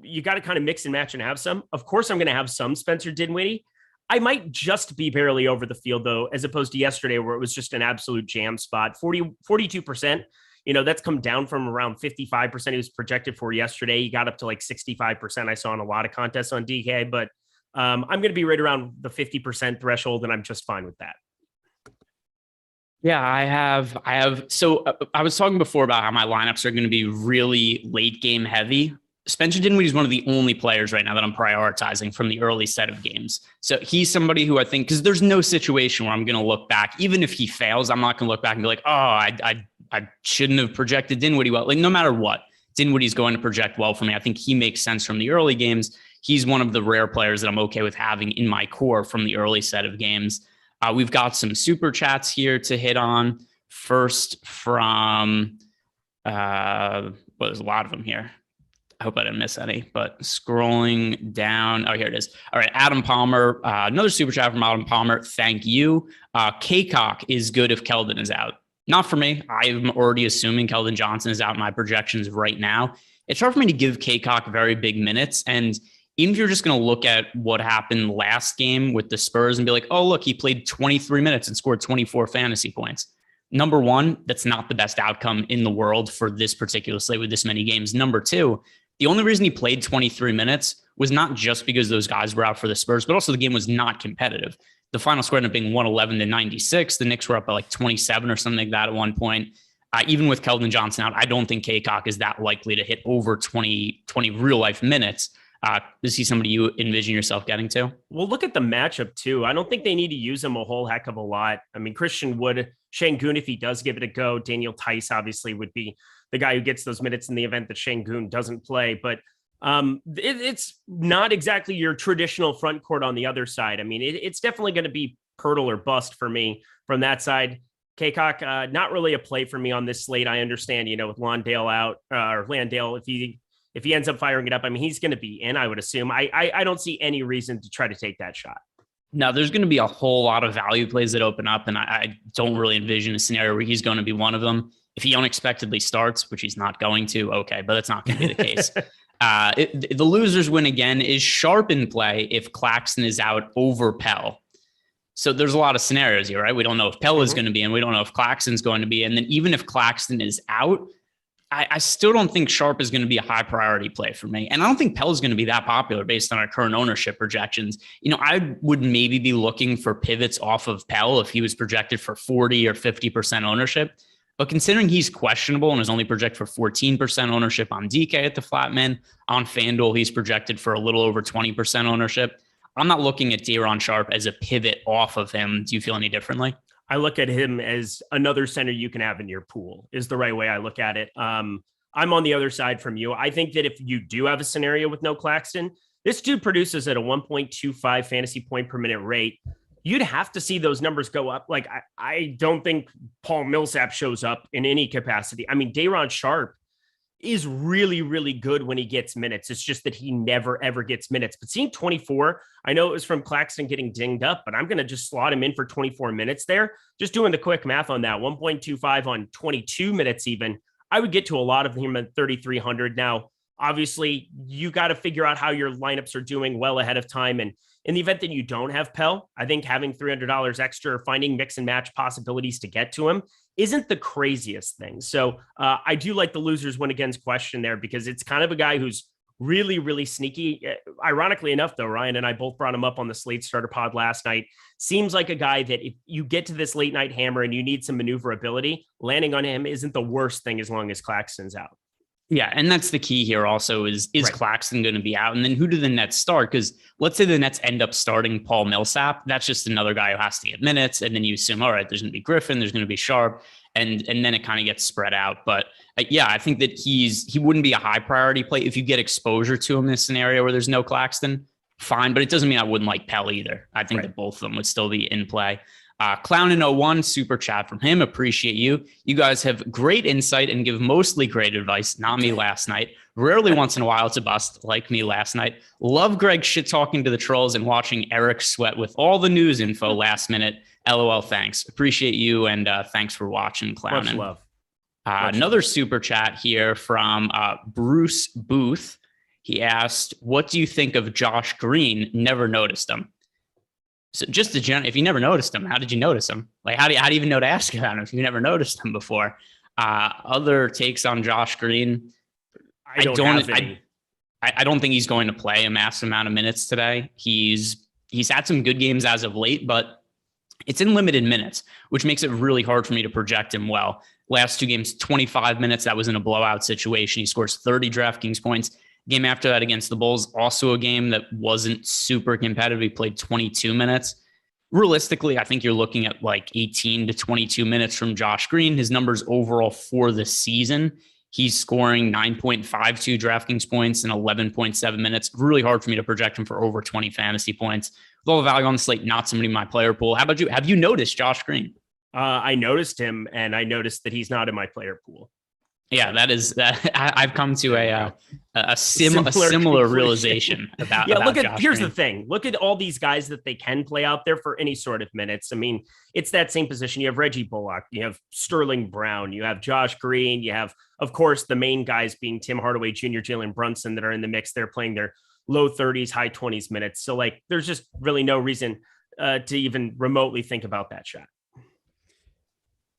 you got to kind of mix and match and have some. Of course, I'm going to have some Spencer Dinwiddie. I might just be barely over the field, though, as opposed to yesterday where it was just an absolute jam spot. 42%, that's come down from around 55% he was projected for yesterday. He got up to like 65% I saw in a lot of contests on DK, but I'm going to be right around the 50% threshold, and I'm just fine with that. Yeah, I have. So I was talking before about how my lineups are going to be really late game heavy. Spencer Dinwiddie is one of the only players right now that I'm prioritizing from the early set of games. So he's somebody who I think, because there's no situation where I'm going to look back, even if he fails, I'm not going to look back and be like, oh, I shouldn't have projected Dinwiddie well. Like no matter what, Dinwiddie's going to project well for me. I think he makes sense from the early games. He's one of the rare players that I'm okay with having in my core from the early set of games. We've got some super chats here to hit on. First from, there's a lot of them here. I hope I didn't miss any, but scrolling down. Oh, here it is. All right. Adam Palmer, another super chat from Adam Palmer. Thank you. K-Cock is good if Keldon is out. Not for me. I'm already assuming Keldon Johnson is out in my projections right now. It's hard for me to give K-Cock very big minutes. And even if you're just going to look at what happened last game with the Spurs and be like, oh, look, he played 23 minutes and scored 24 fantasy points. Number one, that's not the best outcome in the world for this particular slate with this many games. Number two, the only reason he played 23 minutes was not just because those guys were out for the Spurs, but also the game was not competitive. The final score ended up being 111-96. The Knicks were up by like 27 or something like that at one point. Even with Keldon Johnson out, I don't think K-Cock is that likely to hit over 20 real life minutes. Is he somebody you envision yourself getting to? Well, look at the matchup too. I don't think they need to use him a whole heck of a lot. I mean, Christian Wood, Şengün, if he does give it a go, Daniel Tice obviously would be the guy who gets those minutes in the event that Şengün doesn't play. But it's not exactly your traditional front court on the other side. I mean, it's definitely going to be Pirtle or bust for me from that side. K-Cock, not really a play for me on this slate. I understand, with Landale out, or Landale, if he ends up firing it up, I mean, he's going to be in, I would assume. I don't see any reason to try to take that shot. No, there's going to be a whole lot of value plays that open up, and I don't really envision a scenario where he's going to be one of them. If he unexpectedly starts, which he's not going to, okay, but that's not going to be the case. The losers win again. Is Sharp in play if Claxton is out over Pell? So there's a lot of scenarios here, right? We don't know if Pell is going to be in. We don't know if Claxton's going to be in. And then even if Claxton is out, I still don't think Sharp is going to be a high priority play for me. And I don't think Pell is going to be that popular based on our current ownership projections. I would maybe be looking for pivots off of Pell if he was projected for 40 or 50% ownership. But considering he's questionable and is only projected for 14% ownership on DK at the Flatman, on FanDuel, he's projected for a little over 20% ownership. I'm not looking at Day'Ron Sharp as a pivot off of him. Do you feel any differently? I look at him as another center you can have in your pool is the right way I look at it. I'm on the other side from you. I think that if you do have a scenario with no Claxton, this dude produces at a 1.25 fantasy point per minute rate. You'd have to see those numbers go up. Like, I don't think Paul Millsap shows up in any capacity. I mean, Day'Ron Sharp is really, really good when he gets minutes. It's just that he never, ever gets minutes. But seeing 24, I know it was from Claxton getting dinged up, but I'm going to just slot him in for 24 minutes there. Just doing the quick math on that, 1.25 on 22 minutes even, I would get to a lot of him at 3,300. Now, obviously, you got to figure out how your lineups are doing well ahead of time. And in the event that you don't have Pell, I think having $300 extra, finding mix and match possibilities to get to him isn't the craziest thing. So I do like the losers win against question there because it's kind of a guy who's really, really sneaky. Ironically enough, though, Ryan and I both brought him up on the Slate Starter Pod last night. Seems like a guy that if you get to this late night hammer and you need some maneuverability, landing on him isn't the worst thing as long as Claxton's out. Yeah, and that's the key here also is right. Claxton going to be out? And then who do the Nets start? Because let's say the Nets end up starting Paul Millsap. That's just another guy who has to get minutes. And then you assume, all right, there's going to be Griffin, there's going to be Sharp, and then it kind of gets spread out. But yeah, I think that he wouldn't be a high priority play. If you get exposure to him in a scenario where there's no Claxton, fine. But it doesn't mean I wouldn't like Pell either. I think that both of them would still be in play. Clown in 01, super chat from him. Appreciate you. You guys have great insight and give mostly great advice. Not me last night. Rarely once in a while it's a bust like me last night. Love Greg shit talking to the trolls and watching Eric sweat with all the news info last minute. LOL. Thanks. Appreciate you. And thanks for watching, Clown. Much love. Another super chat here from Bruce Booth. He asked, what do you think of Josh Green? Never noticed him. So just if you never noticed him, how did you notice him? Like, how do you even know to ask about him if you never noticed him before? Other takes on Josh Green. I don't think he's going to play a massive amount of minutes today. He's had some good games as of late, but it's in limited minutes, which makes it really hard for me to project him well. Last two games, 25 minutes. That was in a blowout situation. He scores 30 DraftKings points. Game after that against the Bulls, also a game that wasn't super competitive. He played 22 minutes. Realistically, I think you're looking at like 18 to 22 minutes from Josh Green. His numbers overall for the season, he's scoring 9.52 DraftKings points in 11.7 minutes. Really hard for me to project him for over 20 fantasy points. With all the value on the slate, not somebody in my player pool. How about you? Have you noticed Josh Green? I noticed him, and I noticed that he's not in my player pool. Yeah, that is that. I've come to a similar realization about. Yeah, about here's the thing. Look at all these guys that they can play out there for any sort of minutes. I mean, it's that same position. You have Reggie Bullock, you have Sterling Brown, you have Josh Green, you have, of course, the main guys being Tim Hardaway Jr., Jalen Brunson that are in the mix. They're playing their low 30s, high 20s minutes. So like, there's just really no reason to even remotely think about that shot.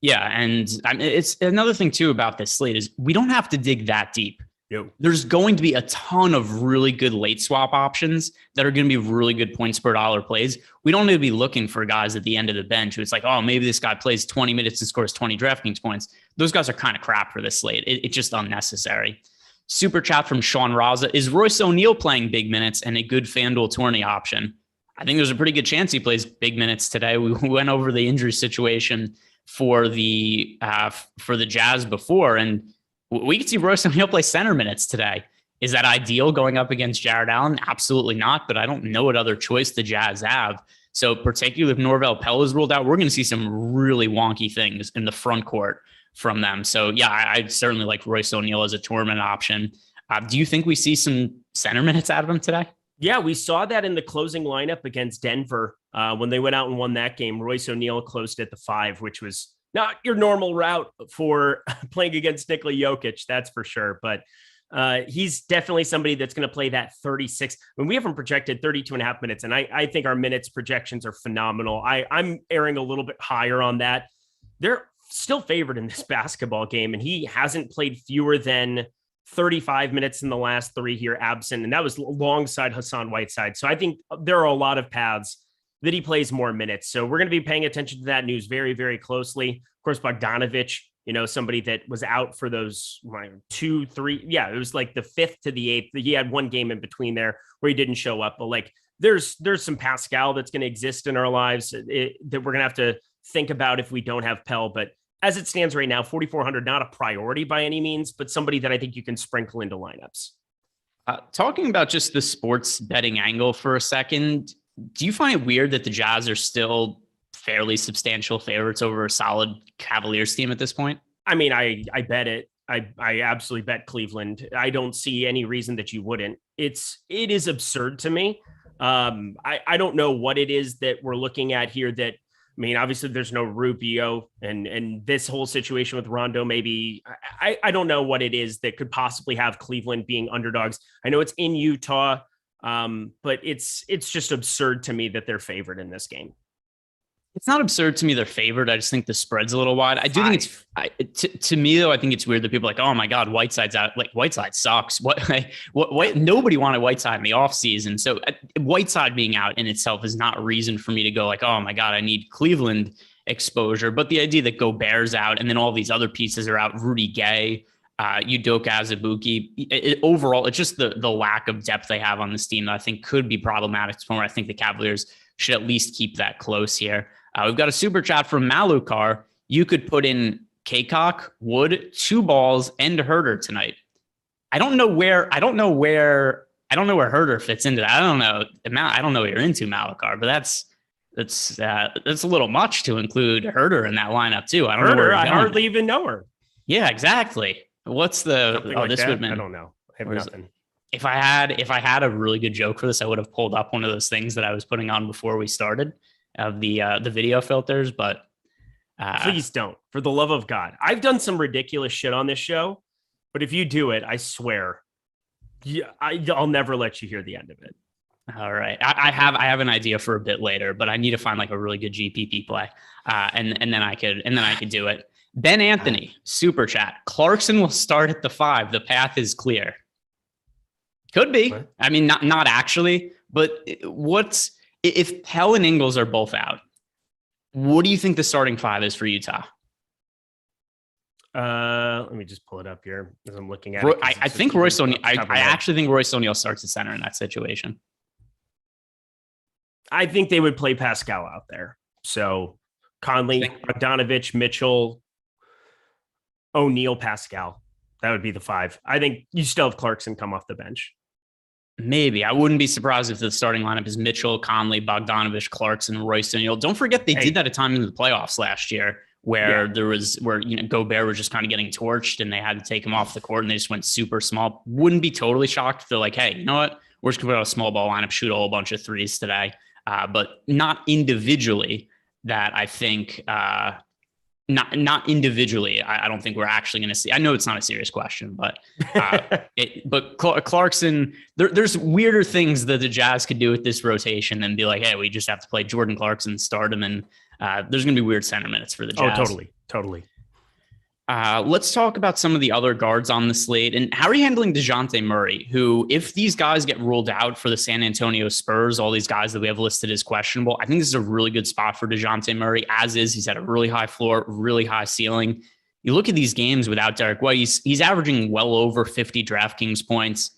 Yeah, and it's another thing too about this slate is we don't have to dig that deep. Yep. There's going to be a ton of really good late swap options that are going to be really good points per dollar plays. We don't need to be looking for guys at the end of the bench who it's like, oh, maybe this guy plays 20 minutes and scores 20 DraftKings points. Those guys are kind of crap for this slate. It's just unnecessary. Super chat from Sean Raza. Is Royce O'Neal playing big minutes and a good FanDuel tourney option? I think there's a pretty good chance he plays big minutes today. We went over the injury situation for the Jazz before, and we could see Royce O'Neal play center minutes today. Is that ideal going up against Jared Allen? Absolutely not, but I don't know what other choice the Jazz have. So particularly if Norvel Pelle is ruled out, we're going to see some really wonky things in the front court from them. So yeah, I'd certainly like Royce O'Neal as a tournament option. Do you think we see some center minutes out of him today? Yeah, we saw that in the closing lineup against Denver when they went out and won that game. Royce O'Neal closed at the 5, which was not your normal route for playing against Nikola Jokic, that's for sure. But he's definitely somebody that's going to play that 36. I mean, we haven't projected 32 and a half minutes, and I think our minutes projections are phenomenal. I'm erring a little bit higher on that. They're still favored in this basketball game, and he hasn't played fewer than 35 minutes in the last 3 here absent, and that was alongside Hassan Whiteside. So I think there are a lot of paths that he plays more minutes. So we're going to be paying attention to that news very, very closely. Of course, Bogdanovic, somebody that was out for those 2, 3. Yeah, it was like the 5th to the 8th. He had one game in between there where he didn't show up. But like there's some Pascal that's going to exist in our lives that we're going to have to think about if we don't have Pelle. But as it stands right now, 4,400, not a priority by any means, but somebody that I think you can sprinkle into lineups. Talking about just the sports betting angle for a second, do you find it weird that the Jazz are still fairly substantial favorites over a solid Cavaliers team at this point? I mean, I bet it. I absolutely bet Cleveland. I don't see any reason that you wouldn't. It is absurd to me. I don't know what it is that we're looking at here that, I mean, obviously there's no Rubio and this whole situation with Rondo, maybe I don't know what it is that could possibly have Cleveland being underdogs. I know it's in Utah, but it's just absurd to me that they're favored in this game. It's not absurd to me they're favored. I just think the spread's a little wide. I do think to me though, I think it's weird that people are like, oh my God, Whiteside's out. Like Whiteside sucks. What nobody wanted Whiteside in the offseason. So Whiteside being out in itself is not a reason for me to go like, oh my God, I need Cleveland exposure. But the idea that Gobert's out and then all these other pieces are out, Rudy Gay, Udoka Azubuike, overall, it's just the lack of depth they have on this team that I think could be problematic for I think the Cavaliers should at least keep that close here. We've got a super chat from Malukar. You could put in Kaycock, Wood, 2 balls, and Herder tonight. I don't know where Herder fits into that. I don't know what you're into, Malukar, but that's a little much to include Herder in that lineup too. I don't know where I hardly even know her. Yeah, exactly. What's the I don't know. I have nothing. If I had a really good joke for this, I would have pulled up one of those things that I was putting on before we started of the video filters, but please don't, for the love of God. I've done some ridiculous shit on this show, but if you do it, I swear, I'll never let you hear the end of it. All right. I have an idea for a bit later, but I need to find like a really good GPP play. And then I could do it. Ben Anthony, super chat. Clarkson will start at the 5. The path is clear. Could be. What? I mean, not actually, but if Pelle and Ingles are both out, what do you think the starting 5 is for Utah? Let me just pull it up here as I'm looking at it. I think Royce O'Neal. I actually think Royce O'Neal starts at center in that situation. I think they would play Pascal out there. So Conley, Bogdanovic, Mitchell, O'Neal, Pascal. That would be the 5. I think you still have Clarkson come off the bench. Maybe. I wouldn't be surprised if the starting lineup is Mitchell, Conley, Bogdanovic, Clarkson, Royce O'Neal. Don't forget they did that a time in the playoffs last year where Gobert was just kind of getting torched and they had to take him off the court and they just went super small. Wouldn't be totally shocked if they're like, hey, you know what? We're just going to put out a small ball lineup, shoot a whole bunch of threes today. But not individually that I think, not individually. I don't think we're actually going to see. I know it's not a serious question, but Clarkson, there's weirder things that the Jazz could do with this rotation than be like, hey, we just have to play Jordan Clarkson, start him, and there's going to be weird center minutes for the Jazz. Oh, totally. Let's talk about some of the other guards on the slate. And how are you handling Dejante Murray, who, if these guys get ruled out for the San Antonio Spurs, all these guys that we have listed as questionable, I think this is a really good spot for Dejante Murray, as is. He's had a really high floor, really high ceiling. You look at these games without Derek White, he's averaging well over 50 DraftKings points.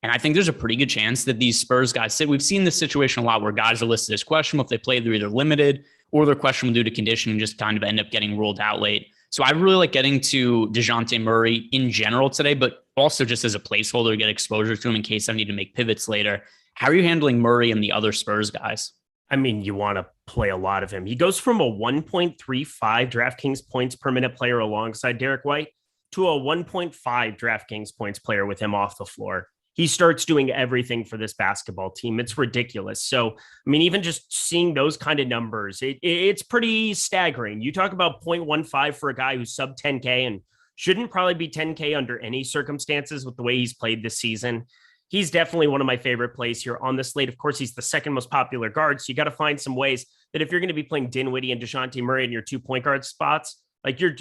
And I think there's a pretty good chance that these Spurs guys sit. We've seen this situation a lot where guys are listed as questionable. If they play, they're either limited or they're questionable due to condition and just kind of end up getting ruled out late. So I really like getting to Dejante Murray in general today, but also just as a placeholder to get exposure to him in case I need to make pivots later. How are you handling Murray and the other Spurs guys? I mean, you want to play a lot of him. He goes from a 1.35 DraftKings points per minute player alongside Derek White to a 1.5 DraftKings points player with him off the floor. He starts doing everything for this basketball team. It's ridiculous. So, I mean, even just seeing those kind of numbers, it's pretty staggering. You talk about 0.15 for a guy who's sub 10K and shouldn't probably be 10K under any circumstances with the way he's played this season. He's definitely one of my favorite plays here on the slate. Of course, he's the second most popular guard. So you got to find some ways that if you're going to be playing Dinwiddie and Dejante Murray in your 2 point guard spots, like you're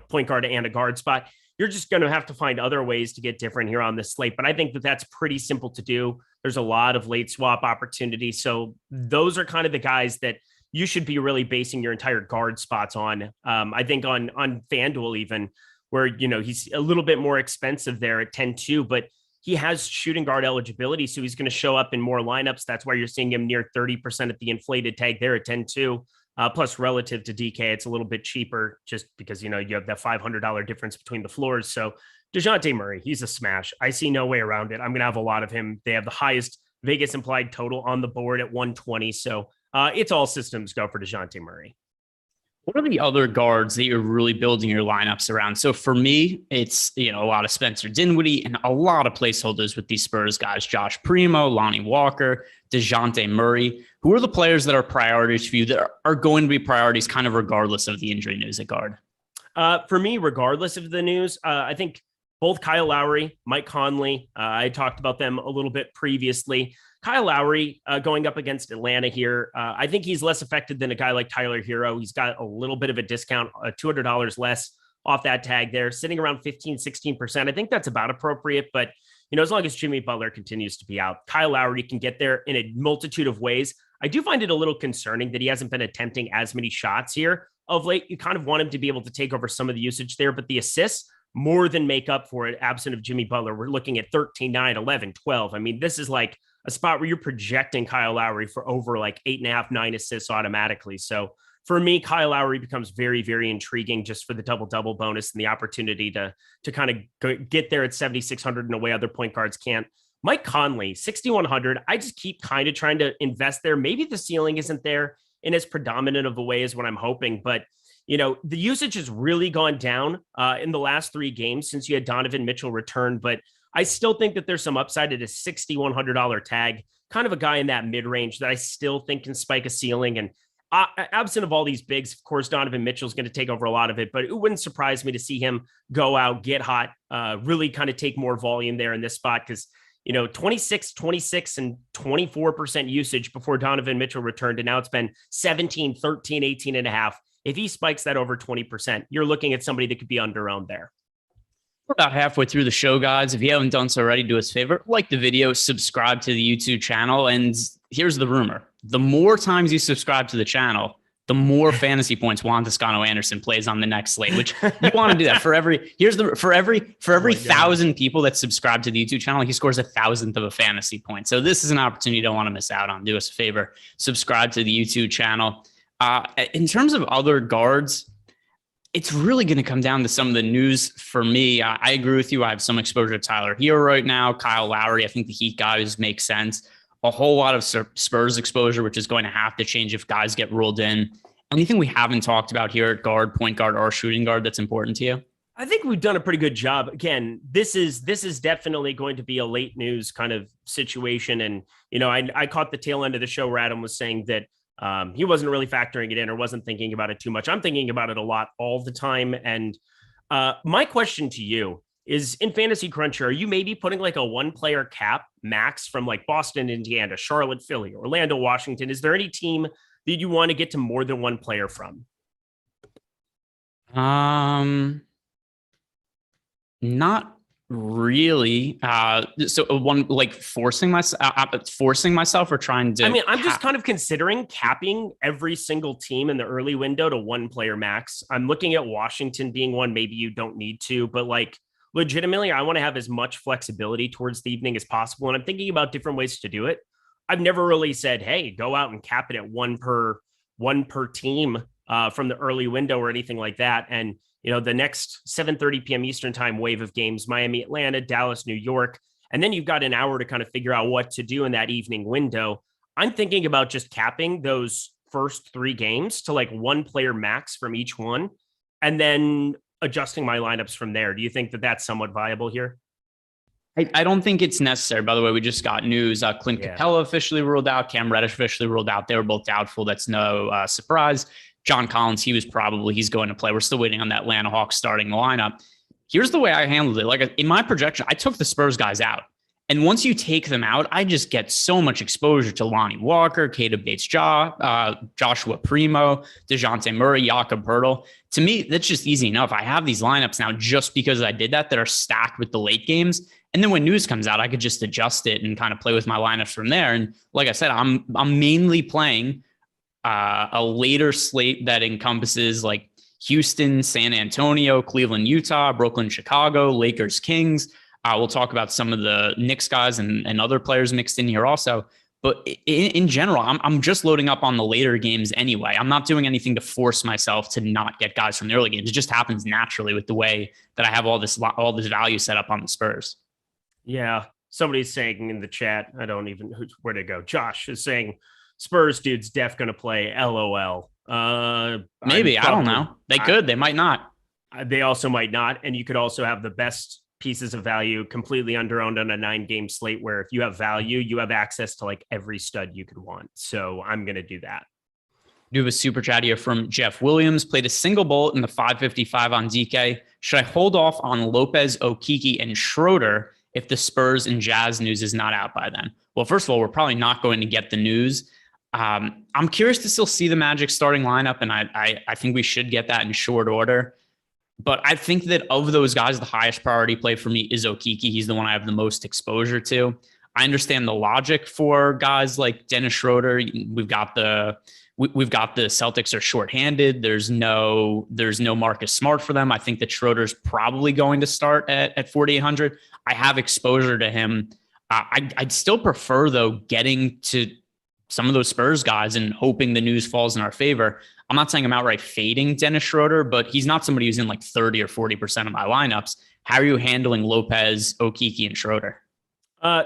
point guard and a guard spot, you're just going to have to find other ways to get different here on this slate. But I think that that's pretty simple to do. There's a lot of late swap opportunities. So those are kind of the guys that you should be really basing your entire guard spots on. I think on FanDuel even, where, he's a little bit more expensive there at 10-2, but he has shooting guard eligibility. So he's going to show up in more lineups. That's why you're seeing him near 30% at the inflated tag there at 10-2. Plus, relative to DK, it's a little bit cheaper just because, you have that $500 difference between the floors. So Dejante Murray, he's a smash. I see no way around it. I'm going to have a lot of him. They have the highest Vegas implied total on the board at 120. So it's all systems go for Dejante Murray. What are the other guards that you're really building your lineups around? So for me, it's, a lot of Spencer Dinwiddie and a lot of placeholders with these Spurs guys, Josh Primo, Lonnie Walker, Dejante Murray. Who are the players that are priorities for you that are going to be priorities kind of regardless of the injury news at guard? For me, regardless of the news, I think both Kyle Lowry, Mike Conley, I talked about them a little bit previously. Kyle Lowry going up against Atlanta here. I think he's less affected than a guy like Tyler Hero. He's got a little bit of a discount, $200 less off that tag there, sitting around 16%. I think that's about appropriate, but as long as Jimmy Butler continues to be out, Kyle Lowry can get there in a multitude of ways. I do find it a little concerning that he hasn't been attempting as many shots here of late. You kind of want him to be able to take over some of the usage there, but the assists more than make up for it. Absent of Jimmy Butler, we're looking at 13, 9, 11, 12. I mean, this is like a spot where you're projecting Kyle Lowry for over like 8.5, 9 assists automatically. So for me, Kyle Lowry becomes very, very intriguing just for the double-double bonus and the opportunity to kind of get there at 7,600 in a way other point guards can't. Mike Conley, 6,100. I just keep kind of trying to invest there. Maybe the ceiling isn't there in as predominant of a way as what I'm hoping, but the usage has really gone down in the last 3 games since you had Donovan Mitchell return, but I still think that there's some upside at a $6,100 tag, kind of a guy in that mid-range that I still think can spike a ceiling. And absent of all these bigs, of course, Donovan Mitchell is going to take over a lot of it, but it wouldn't surprise me to see him go out, get hot, really kind of take more volume there in this spot. Because, 26, and 24% usage before Donovan Mitchell returned. And now it's been 17, 13, 18 and a half. If he spikes that over 20%, you're looking at somebody that could be underowned there. We're about halfway through the show, guys. If you haven't done so already, do us a favor, like the video, subscribe to the YouTube channel. And here's the rumor. The more times you subscribe to the channel, the more fantasy points Juan Toscano-Anderson plays on the next slate, which you want to do that for every 1,000 people that subscribe to the YouTube channel, he scores 1,000th of a fantasy point. So this is an opportunity you don't want to miss out on. Do us a favor, subscribe to the YouTube channel. In terms of other guards, it's really going to come down to some of the news for me. I agree with you. I have some exposure to Tyler Hero right now. Kyle Lowry, I think the Heat guys make sense. A whole lot of Spurs exposure, which is going to have to change if guys get ruled in. And Anything we haven't talked about here at guard, point guard, or shooting guard that's important to you? I think we've done a pretty good job. Again, this is definitely going to be a late news kind of situation. And, I caught the tail end of the show where Adam was saying that he wasn't really factoring it in or wasn't thinking about it too much. I'm thinking about it a lot all the time. And my question to you is, in Fantasy Cruncher, are you maybe putting like a one-player cap max from like Boston, Indiana, Charlotte, Philly, Orlando, Washington? Is there any team that you want to get to more than one player from? Not really. So one like forcing myself or trying to. I mean, I'm just kind of considering capping every single team in the early window to one player max. I'm looking at Washington being one. Maybe you don't need to, but like legitimately, I want to have as much flexibility towards the evening as possible. And I'm thinking about different ways to do it. I've never really said, hey, go out and cap it at one per team from the early window or anything like that. And the next 7:30 p.m. Eastern time wave of games, Miami, Atlanta, Dallas, New York. And then you've got an hour to kind of figure out what to do in that evening window. I'm thinking about just capping those first 3 games to like one player max from each one, and then adjusting my lineups from there. Do you think that that's somewhat viable here? I don't think it's necessary. By the way, we just got news. Clint Capella officially ruled out. Cam Reddish officially ruled out. They were both doubtful. That's no surprise. John Collins, he's going to play. We're still waiting on that Atlanta Hawks starting lineup. Here's the way I handled it. Like in my projection, I took the Spurs guys out. And once you take them out, I just get so much exposure to Lonnie Walker, Keita Bates-Joshua Primo, Dejante Murray, Jakob Poeltl. To me, that's just easy enough. I have these lineups now just because I did that are stacked with the late games. And then when news comes out, I could just adjust it and kind of play with my lineups from there. And like I said, I'm mainly playing a later slate that encompasses like Houston, San Antonio, Cleveland, Utah, Brooklyn, Chicago, Lakers, Kings. We'll talk about some of the Knicks guys and other players mixed in here also. But in general, I'm just loading up on the later games anyway. I'm not doing anything to force myself to not get guys from the early games. It just happens naturally with the way that I have all this value set up on the Spurs. Yeah. Somebody's saying in the chat, where'd it go? Josh is saying, Spurs dude's def going to play LOL. Maybe. I don't know. They could. They might not. They also might not. And you could also have the best pieces of value completely underowned on a 9-game slate where if you have value, you have access to like every stud you could want. So I'm going to do that. Do have a super chat here from Jeff Williams. Played a single bullet in the 555 on DK. Should I hold off on Lopez, Okiki, and Schroeder if the Spurs and Jazz news is not out by then? Well, first of all, we're probably not going to get the news. I'm curious to still see the Magic starting lineup, and I think we should get that in short order. But I think that of those guys, the highest priority play for me is Okiki. He's the one I have the most exposure to. I understand the logic for guys like Dennis Schroeder. We've got the Celtics are shorthanded. There's no Marcus Smart for them. I think that Schroeder's probably going to start at 4,800. I have exposure to him. I'd still prefer though getting to some of those Spurs guys and hoping the news falls in our favor. I'm not saying I'm outright fading Dennis Schroeder, but he's not somebody who's in like 30 or 40% of my lineups. How are you handling Lopez, Okiki, and Schroeder?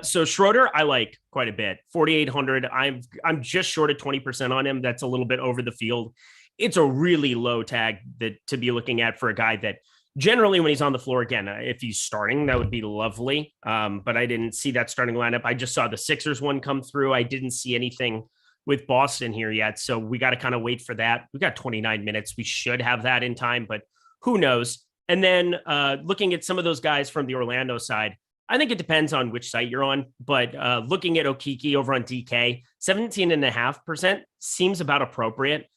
So Schroeder, I like quite a bit. 4,800. I'm just short of 20% on him. That's a little bit over the field. It's a really low tag to be looking at for a guy that generally when he's on the floor, again, if he's starting, that would be lovely. But I didn't see that starting lineup. I just saw the Sixers one come through. I didn't see anything with Boston here yet. So we got to kind of wait for that. We got 29 minutes. We should have that in time, but who knows? And then looking at some of those guys from the Orlando side, I think it depends on which site you're on, but looking at Okiki over on DK, 17.5% seems about appropriate.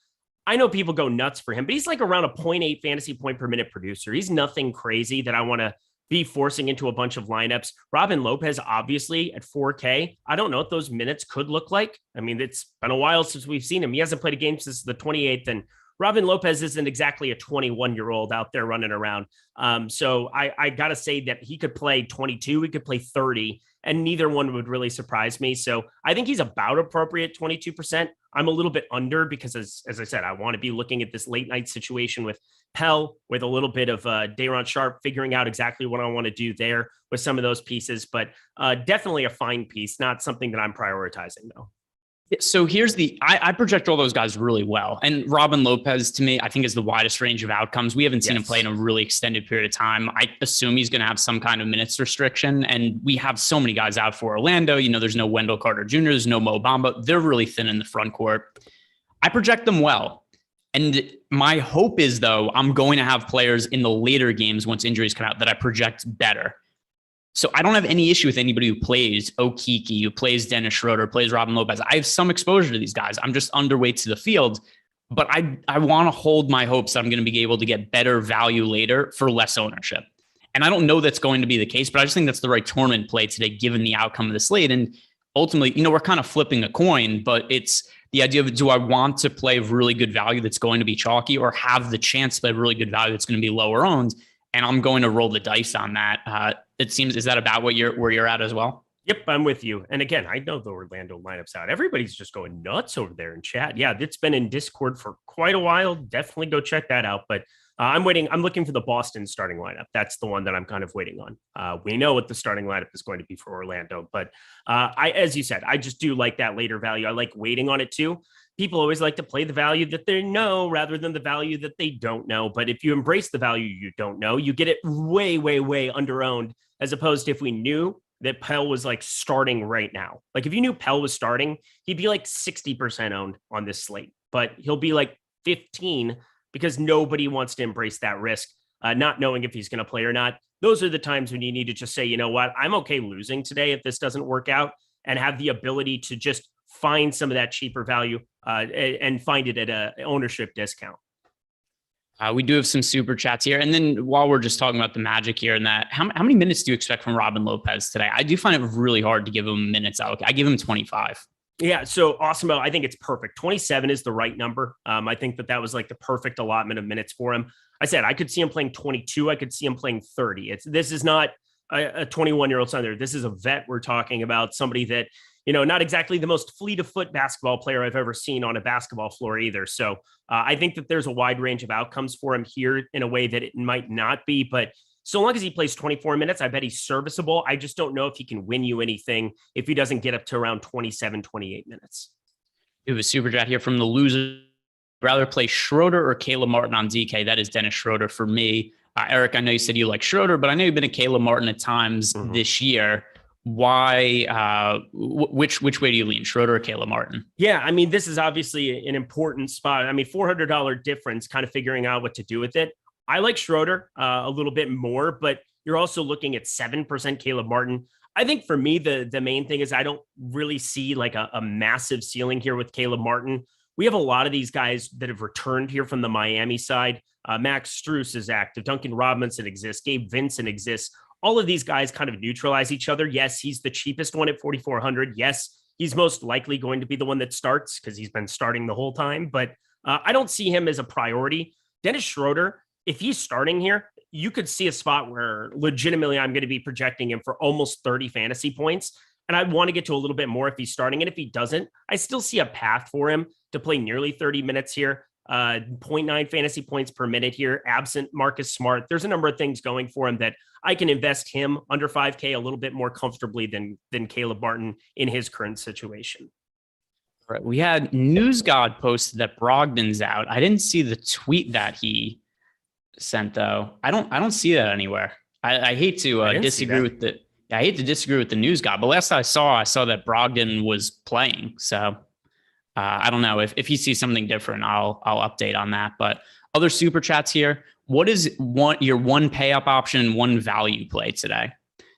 I know people go nuts for him, but he's like around a 0.8 fantasy point per minute producer. He's nothing crazy that I want to be forcing into a bunch of lineups. Robin Lopez, obviously at 4K. I don't know what those minutes could look like. I mean, it's been a while since we've seen him. He hasn't played a game since the 28th, and Robin Lopez isn't exactly a 21-year-old out there running around. So I got to say that he could play 22, he could play 30, and neither one would really surprise me. So I think he's about appropriate 22%. I'm a little bit under because, as I said, I want to be looking at this late night situation with Pell, with a little bit of Day'Ron Sharpe, figuring out exactly what I want to do there with some of those pieces. But definitely a fine piece, not something that I'm prioritizing, though. So here's I project all those guys really well. And Robin Lopez, to me, I think is the widest range of outcomes. We haven't seen him play in a really extended period of time. I assume he's going to have some kind of minutes restriction. And we have so many guys out for Orlando. There's no Wendell Carter Jr., there's no Mo Bamba. They're really thin in the front court. I project them well. And my hope is, though, I'm going to have players in the later games once injuries come out that I project better. So I don't have any issue with anybody who plays Okiki, who plays Dennis Schroeder, plays Robin Lopez. I have some exposure to these guys. I'm just underweight to the field, but I want to hold my hopes that I'm going to be able to get better value later for less ownership. And I don't know that's going to be the case, but I just think that's the right tournament play today, given the outcome of the slate. And ultimately, we're kind of flipping a coin, but it's the idea of, do I want to play really good value that's going to be chalky, or have the chance to play really good value that's going to be lower owned? And I'm going to roll the dice on that. It seems, is that about where you're at as well? Yep, I'm with you. And again, I know the Orlando lineup's out. Everybody's just going nuts over there in chat. Yeah, it's been in Discord for quite a while. Definitely go check that out. But I'm waiting. I'm looking for the Boston starting lineup. That's the one that I'm kind of waiting on. We know what the starting lineup is going to be for Orlando. But as you said, I just do like that later value. I like waiting on it too. People always like to play the value that they know rather than the value that they don't know. But if you embrace the value you don't know, you get it way, way, way under-owned, as opposed to if we knew that Pell was like starting right now. Like if you knew Pell was starting, he'd be like 60% owned on this slate, but he'll be like 15 because nobody wants to embrace that risk, not knowing if he's going to play or not. Those are the times when you need to just say, you know what, I'm okay losing today if this doesn't work out, and have the ability to just find some of that cheaper value and find it at a ownership discount. We do have some super chats here. And then while we're just talking about the Magic here and that, how many minutes do you expect from Robin Lopez today? I do find it really hard to give him minutes out. I give him 25. Yeah, so Awesemo, I think it's perfect. 27 is the right number. I think that was like the perfect allotment of minutes for him. I said I could see him playing 22. I could see him playing 30. This is not a 21-year-old center. This is a vet we're talking about, somebody that, not exactly the most fleet of foot basketball player I've ever seen on a basketball floor either. So I think that there's a wide range of outcomes for him here in a way that it might not be. But so long as he plays 24 minutes, I bet he's serviceable. I just don't know if he can win you anything if he doesn't get up to around 27, 28 minutes. We have a super chat here from the loser. Rather play Schroeder or Caleb Martin on DK? That is Dennis Schroeder for me. Eric, I know you said you like Schroeder, but I know you've been a Caleb Martin at times this year. Why, which way do you lean, Schroeder or Caleb Martin? Yeah, I mean, this is obviously an important spot. I mean, $400 difference, kind of figuring out what to do with it. I like Schroeder a little bit more, but you're also looking at 7% Caleb Martin. I think for me, the main thing is I don't really see like a massive ceiling here with Caleb Martin. We have a lot of these guys that have returned here from the Miami side. Max Strus is active. Duncan Robinson exists. Gabe Vincent exists. All of these guys kind of neutralize each other. Yes, he's the cheapest one at 4,400. Yes, he's most likely going to be the one that starts because he's been starting the whole time. But I don't see him as a priority. Dennis Schroeder, if he's starting here, you could see a spot where legitimately I'm going to be projecting him for almost 30 fantasy points. And I want to get to a little bit more if he's starting. And if he doesn't, I still see a path for him to play nearly 30 minutes here. 0.9 fantasy points per minute here, absent Marcus Smart. There's a number of things going for him that I can invest him under 5K a little bit more comfortably than Caleb Martin in his current situation. All right. We had News God posted that Brogdon's out. I didn't see the tweet that he sent though. I don't see that anywhere. I hate to disagree with the. I hate to disagree with the News God, but last I saw that Brogdon was playing. So I don't know if he sees something different, I'll update on that. But other super chats here. What is your one pay up option, one value play today?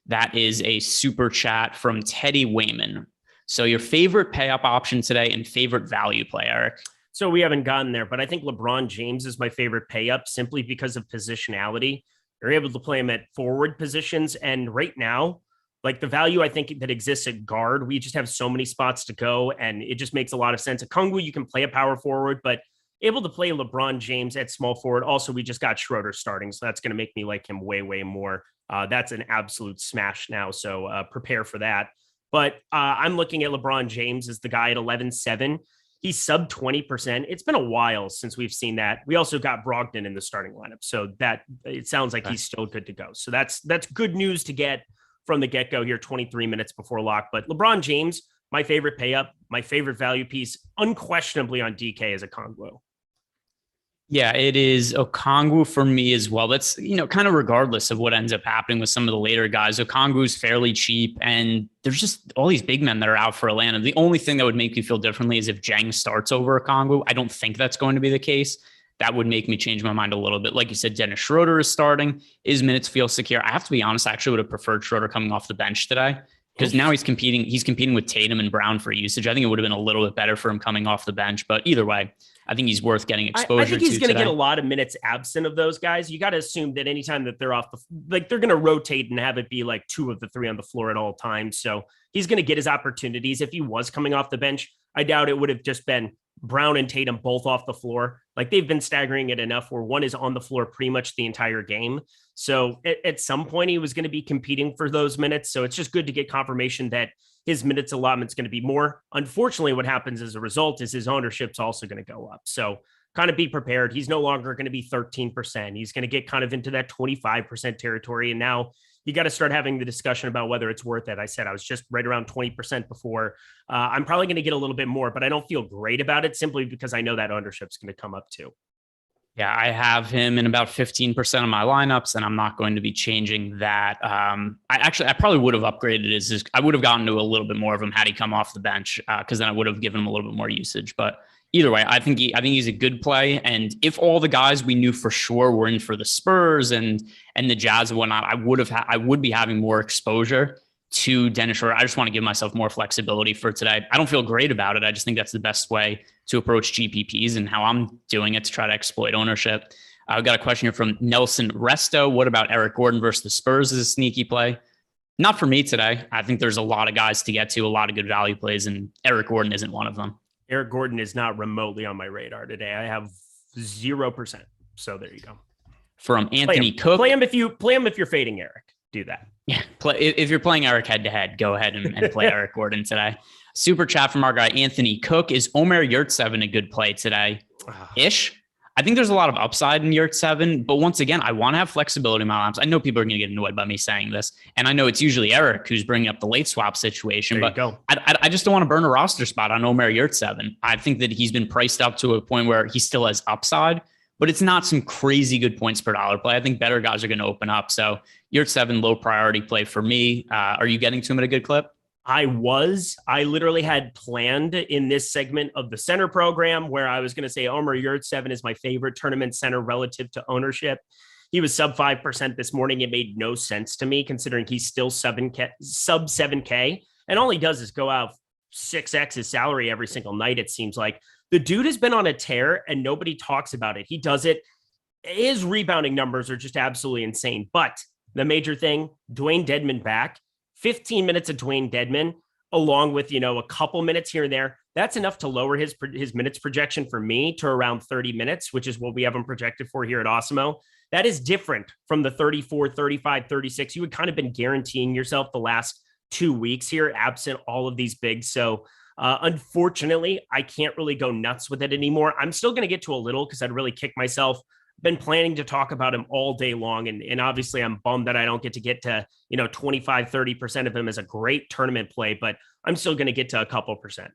That is a super chat from Teddy Wayman. So your favorite pay up option today and favorite value play, Eric? So we haven't gotten there, but I think LeBron James is my favorite pay up simply because of positionality. You're able to play him at forward positions. And right now, like the value I think that exists at guard, we just have so many spots to go, and it just makes a lot of sense. At Kongwu, you can play a power forward, but able to play LeBron James at small forward. Also, we just got Schroeder starting, so that's going to make me like him way, way more. That's an absolute smash now, so prepare for that. But I'm looking at LeBron James as the guy at 11.7. He's sub 20%. It's been a while since we've seen that. We also got Brogdon in the starting lineup, so that it sounds like he's still good to go. So that's good news to get from the get-go here, 23 minutes before lock. But LeBron James, my favorite pay up, my favorite value piece, unquestionably on DK is Okongwu. Yeah, it is Okongwu for me as well. That's, kind of regardless of what ends up happening with some of the later guys. Okongwu's fairly cheap, and there's just all these big men that are out for Atlanta. The only thing that would make me feel differently is if Jang starts over Okongwu. I don't think that's going to be the case. That would make me change my mind a little bit. Like you said, Dennis Schroeder is starting. His minutes feel secure. I have to be honest, I actually would have preferred Schroeder coming off the bench today, because now he's competing with Tatum and Brown for usage. I think it would have been a little bit better for him coming off the bench, but either way, I think he's worth getting exposure to. I think he's going to get a lot of minutes absent of those guys. You got to assume that anytime that they're they're going to rotate and have it be like 2 of the 3 on the floor at all times. So he's going to get his opportunities. If he was coming off the bench, I doubt it would have just been Brown and Tatum both off the floor. Like, they've been staggering it enough where one is on the floor pretty much the entire game. So at some point he was going to be competing for those minutes. So it's just good to get confirmation that his minutes allotment is going to be more. Unfortunately, what happens as a result is his ownership's also going to go up. So kind of be prepared. He's no longer going to be 13%. He's going to get kind of into that 25% territory. And now you got to start having the discussion about whether it's worth it. I said I was just right around 20% before. I'm probably going to get a little bit more, but I don't feel great about it simply because I know that ownership's going to come up too. Yeah, I have him in about 15% of my lineups, and I'm not going to be changing that. I probably would have upgraded I would have gotten to a little bit more of him had he come off the bench, because then I would have given him a little bit more usage. But either way, I think he's a good play. And if all the guys we knew for sure were in for the Spurs and the Jazz and whatnot, I would be having more exposure to Dennis Schroeder. I just want to give myself more flexibility for today. I don't feel great about it. I just think that's the best way to approach GPPs and how I'm doing it to try to exploit ownership. I've got a question here from Nelson Resto. What about Eric Gordon versus the Spurs as a sneaky play? Not for me today. I think there's a lot of guys to get to, a lot of good value plays, and Eric Gordon isn't one of them. Eric Gordon is not remotely on my radar today. I have 0%. So there you go. From Anthony Cook. Play him if you're fading Eric. Do that. Yeah. If you're playing Eric head to head, go ahead and play Eric Gordon today. Super chat from our guy, Anthony Cook. Is Omer Yurtseven a good play today? Ish. I think there's a lot of upside in Yurtseven, but once again, I want to have flexibility in my lineups. I know people are going to get annoyed by me saying this, and I know it's usually Eric who's bringing up the late swap situation, but I just don't want to burn a roster spot on Omer Yurtseven. I think that he's been priced up to a point where he still has upside, but it's not some crazy good points per dollar play. I think better guys are going to open up. So Yurtseven, low priority play for me. Are you getting to him at a good clip? I literally had planned in this segment of the center program where I was going to say Omer Yurtseven is my favorite tournament center relative to ownership. He was sub 5% this morning. It made no sense to me considering he's still sub 7K. And all he does is go out 6X his salary every single night. It seems like the dude has been on a tear and nobody talks about it. He does it. His rebounding numbers are just absolutely insane. But the major thing, Dwayne Deadman back. 15 minutes of Dwayne Deadman, along with, a couple minutes here and there. That's enough to lower his minutes projection for me to around 30 minutes, which is what we have him projected for here at Awesemo. That is different from the 34, 35, 36. You would kind of been guaranteeing yourself the last 2 weeks here, absent all of these bigs. So unfortunately, I can't really go nuts with it anymore. I'm still going to get to a little because I'd really kick myself. Been planning to talk about him all day long. And obviously I'm bummed that I don't get to 25, 30% of him as a great tournament play, but I'm still going to get to a couple percent.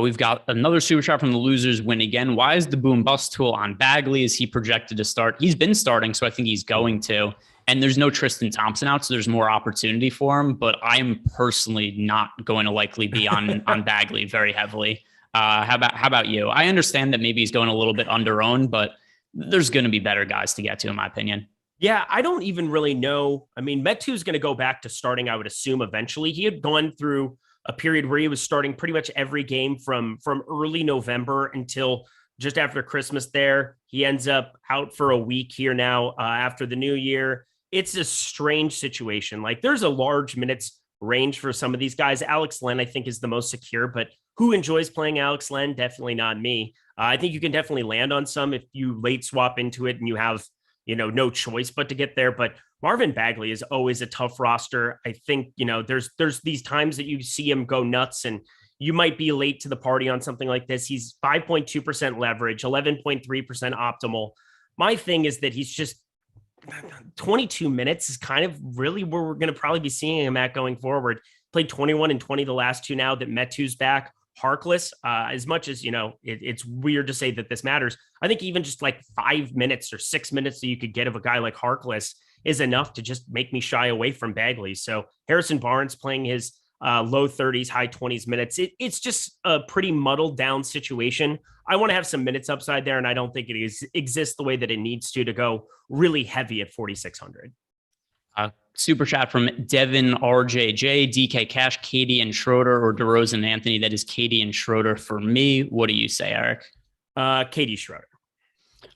We've got another super chat from the losers win again. Why is the boom bust tool on Bagley? Is he projected to start? He's been starting, so I think he's going to. And there's no Tristan Thompson out, so there's more opportunity for him. But I'm personally not going to likely be on Bagley very heavily. How about you? I understand that maybe he's going a little bit under-owned, but there's going to be better guys to get to, in my opinion. Yeah, I don't even really know. I mean, Metu is going to go back to starting, I would assume, eventually. He had gone through a period where he was starting pretty much every game from early November until just after Christmas there. He ends up out for a week here now after the new year. It's a strange situation. Like, there's a large minutes range for some of these guys. Alex Len, I think, is the most secure, but who enjoys playing Alex Len? Definitely not me. I think you can definitely land on some if you late swap into it and you have, no choice but to get there. But Marvin Bagley is always a tough roster. I think, there's these times that you see him go nuts and you might be late to the party on something like this. He's 5.2% leverage, 11.3% optimal. My thing is that he's just 22 minutes is kind of really where we're going to probably be seeing him at going forward. played 21 and 20 the last two now that Metu's back. Harkless, as much as, it's weird to say that this matters. I think even just like 5 minutes or 6 minutes that you could get of a guy like Harkless is enough to just make me shy away from Bagley. So Harrison Barnes playing his low 30s, high 20s minutes. It's just a pretty muddled down situation. I want to have some minutes upside there, and I don't think it exists the way that it needs to go really heavy at 4,600. Super chat from Devin RJJ, DK Cash, Katie and Schroeder, or DeRozan and Anthony. That is Katie and Schroeder for me. What do you say, Eric? Katie Schroeder.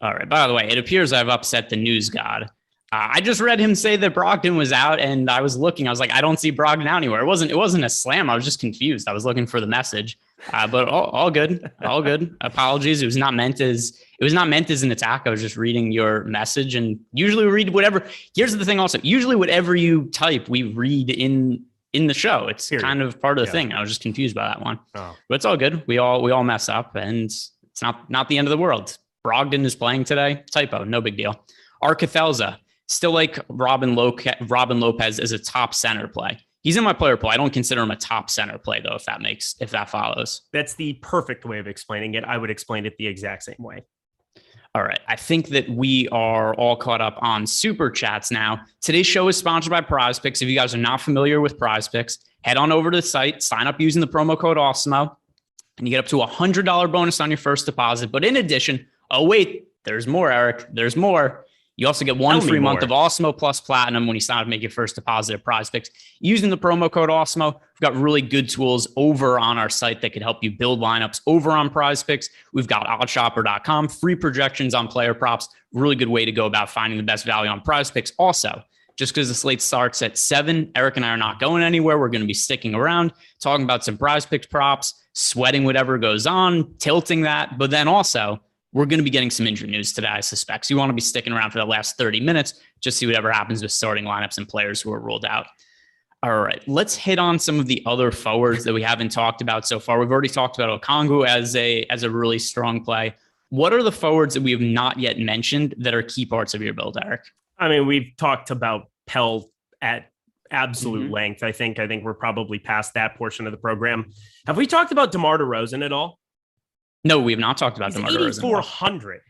All right. By the way, it appears I've upset the news god. I just read him say that Brogdon was out, and I was looking. I was like, I don't see Brogdon out anywhere. It wasn't a slam. I was just confused. I was looking for the message. But all good. All good. Apologies. It was not meant as an attack. I was just reading your message, and usually we read whatever. Here's the thing also. Usually whatever you type, we read in the show. It's kind of part of the thing. I was just confused by that one. Oh. But it's all good. We all mess up, and it's not the end of the world. Brogdon is playing today. Typo. No big deal. Arcathelza. Still like Robin Lopez as a top center play. He's in my player pool. I don't consider him a top center play though, if that follows. That's the perfect way of explaining it. I would explain it the exact same way. All right. I think that we are all caught up on super chats now. Today's show is sponsored by Prize Picks. If you guys are not familiar with Prize Picks, head on over to the site, sign up using the promo code Awesemo, and you get up to $100 bonus on your first deposit. But in addition, oh wait, there's more, Eric. There's more. You also get one free month of Awesemo Plus Platinum when you sign up and make your first deposit at Prize Picks. Using the promo code Awesemo, we've got really good tools over on our site that can help you build lineups over on Prize Picks. We've got oddshopper.com, free projections on player props, really good way to go about finding the best value on Prize Picks. Also, just because the slate starts at 7, Eric and I are not going anywhere. We're going to be sticking around, talking about some Prize Picks props, sweating whatever goes on, tilting that, but then also we're going to be getting some injury news today, I suspect. So you want to be sticking around for the last 30 minutes, just see whatever happens with starting lineups and players who are ruled out. All right, let's hit on some of the other forwards that we haven't talked about so far. We've already talked about Okongwu as a really strong play. What are the forwards that we have not yet mentioned that are key parts of your build, Eric? I mean, we've talked about Pell at absolute length. I think we're probably past that portion of the program. Have we talked about DeMar DeRozan at all? No, we have not talked about DeMar DeRozan. 8,400.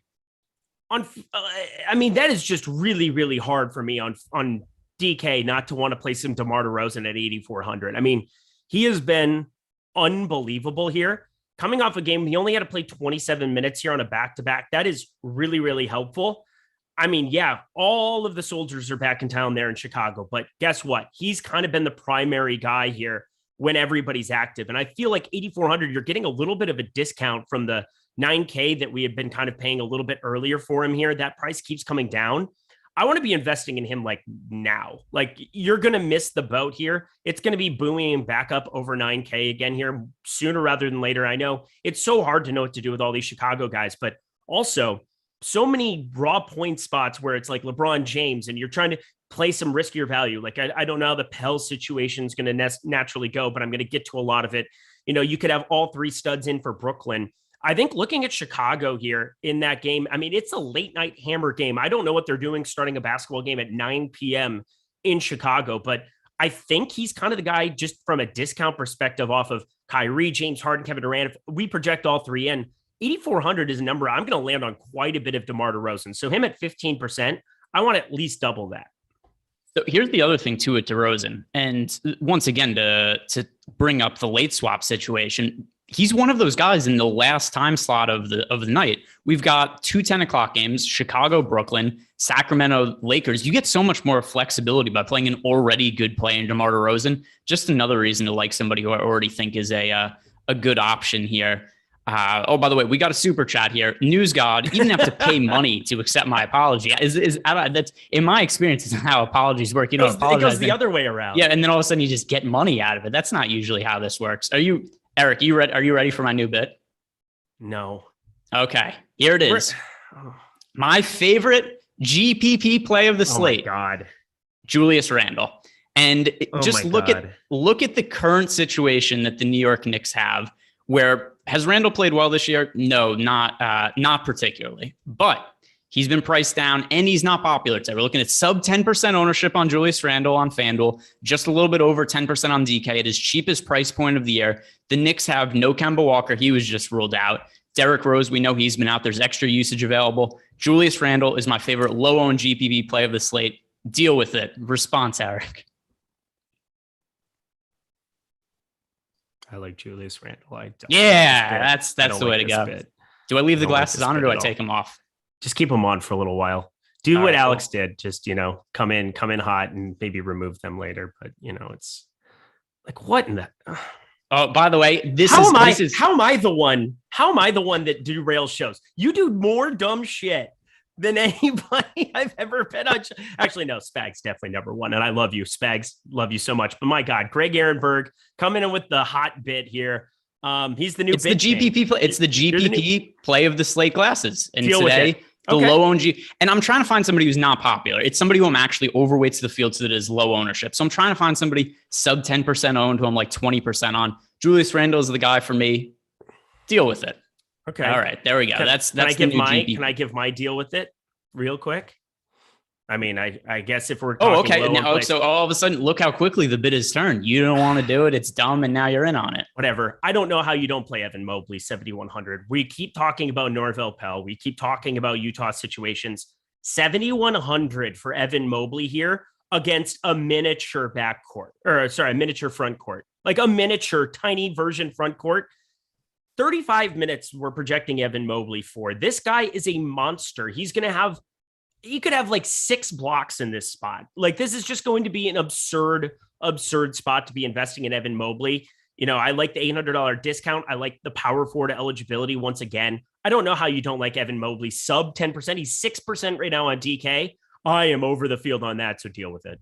I mean, that is just really, really hard for me on DK not to want to play some DeMar DeRozan at 8,400. I mean, he has been unbelievable here. Coming off a game, he only had to play 27 minutes here on a back-to-back. That is really, really helpful. I mean, yeah, all of the soldiers are back in town there in Chicago, but guess what? He's kind of been the primary guy here when everybody's active. And I feel like 8,400, you're getting a little bit of a discount from the 9K that we had been kind of paying a little bit earlier for him here. That price keeps coming down. I want to be investing in him like now. Like, you're going to miss the boat here. It's going to be booming back up over 9K again here sooner rather than later. I know it's so hard to know what to do with all these Chicago guys, but also so many raw point spots where it's like LeBron James and you're trying to play some riskier value. Like, I don't know how the Pell situation is going to naturally go, but I'm going to get to a lot of it. You could have all 3 studs in for Brooklyn. I think looking at Chicago here in that game, I mean, it's a late night hammer game. I don't know what they're doing starting a basketball game at 9 p.m. in Chicago, but I think he's kind of the guy just from a discount perspective off of Kyrie, James Harden, Kevin Durant. If we project all 3 in, 8,400 is a number I'm going to land on quite a bit of DeMar DeRozan. So him at 15%, I want at least double that. So here's the other thing too with DeRozan. And once again, to bring up the late swap situation, he's one of those guys in the last time slot of the night. We've got 2 10 o'clock games, Chicago, Brooklyn, Sacramento, Lakers. You get so much more flexibility by playing an already good play in DeMar DeRozan. Just another reason to like somebody who I already think is a good option here. By the way, we got a super chat here. News God, you didn't have to pay money to accept my apology. That's in my experience, is how apologies work. You don't apologize. It goes the other way around. Yeah, and then all of a sudden you just get money out of it. That's not usually how this works. Eric? Are you ready for my new bit? No. Okay, here it is. My favorite GPP play of the slate. Oh my God, Julius Randle. And just look at the current situation that the New York Knicks have. Where has Randle played well this year? No, not particularly. But He's been priced down and he's not popular today. We're looking at sub 10% ownership on Julius Randle on FanDuel, just a little bit over 10% on DK at his cheapest price point of the year. The Knicks have no Kemba Walker. He was just ruled out. Derrick Rose, we know he's been out. There's extra usage available. Julius Randle is my favorite low-owned GPP play of the slate. Deal with it. Response, Eric. I like Julius Randle. That's the way to go. Do I leave the glasses on or do I take them off? Just keep them on for a little while. Do what Alex did. Just, come in hot and maybe remove them later. But, it's like, what in the... Oh, by the way, how am I the one that derails shows? You do more dumb shit than anybody I've ever been on. Actually, no, Spags definitely number one. And I love you, Spags. Love you so much. But my God, Greg Ehrenberg coming in with the hot bit here. He's the new It's the GPP play. It's the GPP play of the slate glasses. And Deal today, the low owned and I'm trying to find somebody who's not popular. It's somebody who I'm actually overweights the field so that is low ownership. So I'm trying to find somebody sub 10% owned who I'm like 20% on. Julius Randle is the guy for me. Deal with it. Okay. All right. There we go. Can I give my deal with it real quick? I mean, I guess if we're talking okay. So all of a sudden, look how quickly the bid is turned. You don't want to do it. It's dumb. And now you're in on it. Whatever. I don't know how you don't play Evan Mobley 7,100. We keep talking about Norvell Pell. We keep talking about Utah situations. 7,100 for Evan Mobley here against a miniature a miniature front court, like a miniature tiny version front court. 35 minutes we're projecting Evan Mobley for. This guy is a monster. He could have like 6 blocks in this spot. Like, this is just going to be an absurd spot to be investing in Evan Mobley. I like the $800 discount. I like the power forward eligibility. Once again, I don't know how you don't like Evan Mobley sub 10%. He's 6% right now on DK. I am over the field on that. So deal with it.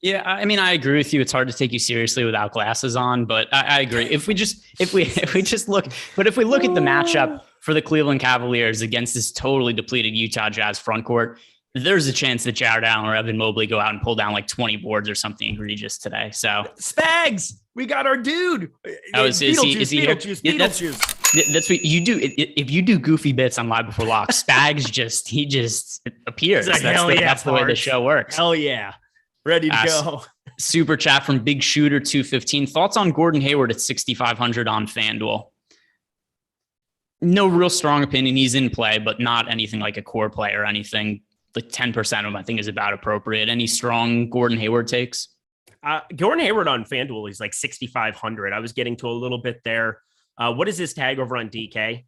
Yeah, I mean, I agree with you. It's hard to take you seriously without glasses on, but I agree. If we look at the matchup for the Cleveland Cavaliers against this totally depleted Utah Jazz front court, there's a chance that Jared Allen or Evan Mobley go out and pull down like 20 boards or something egregious today. So Spags, we got our dude. Is he Beetlejuice. That's what you do. If you do goofy bits on Live Before Lock, Spags just appears. Like, that's the way the show works. Hell yeah. Ready to go. Super chat from Big Shooter 215. Thoughts on Gordon Hayward at 6,500 on FanDuel? No real strong opinion. He's in play, but not anything like a core play or anything. Like 10% of him, I think, is about appropriate. Any strong Gordon Hayward takes? Gordon Hayward on FanDuel, he's like 6,500. I was getting to a little bit there. What is his tag over on DK?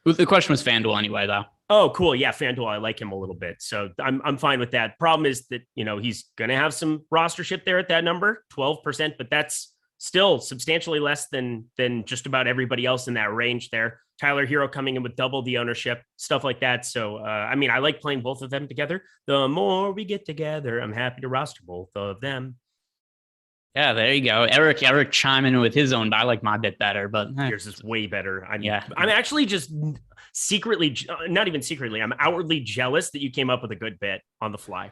The question was FanDuel anyway, though. Oh, cool. Yeah, FanDuel, I like him a little bit. So I'm fine with that. Problem is that, he's going to have some rostership there at that number, 12%, but that's still substantially less than just about everybody else in that range there. Tyler Hero coming in with double the ownership, stuff like that. So, I like playing both of them together. The more we get together, I'm happy to roster both of them. Yeah, there you go. Eric chiming in with his own, but I like my bit better, but yours is way better. I'm actually just secretly, not even secretly, I'm outwardly jealous that you came up with a good bit on the fly.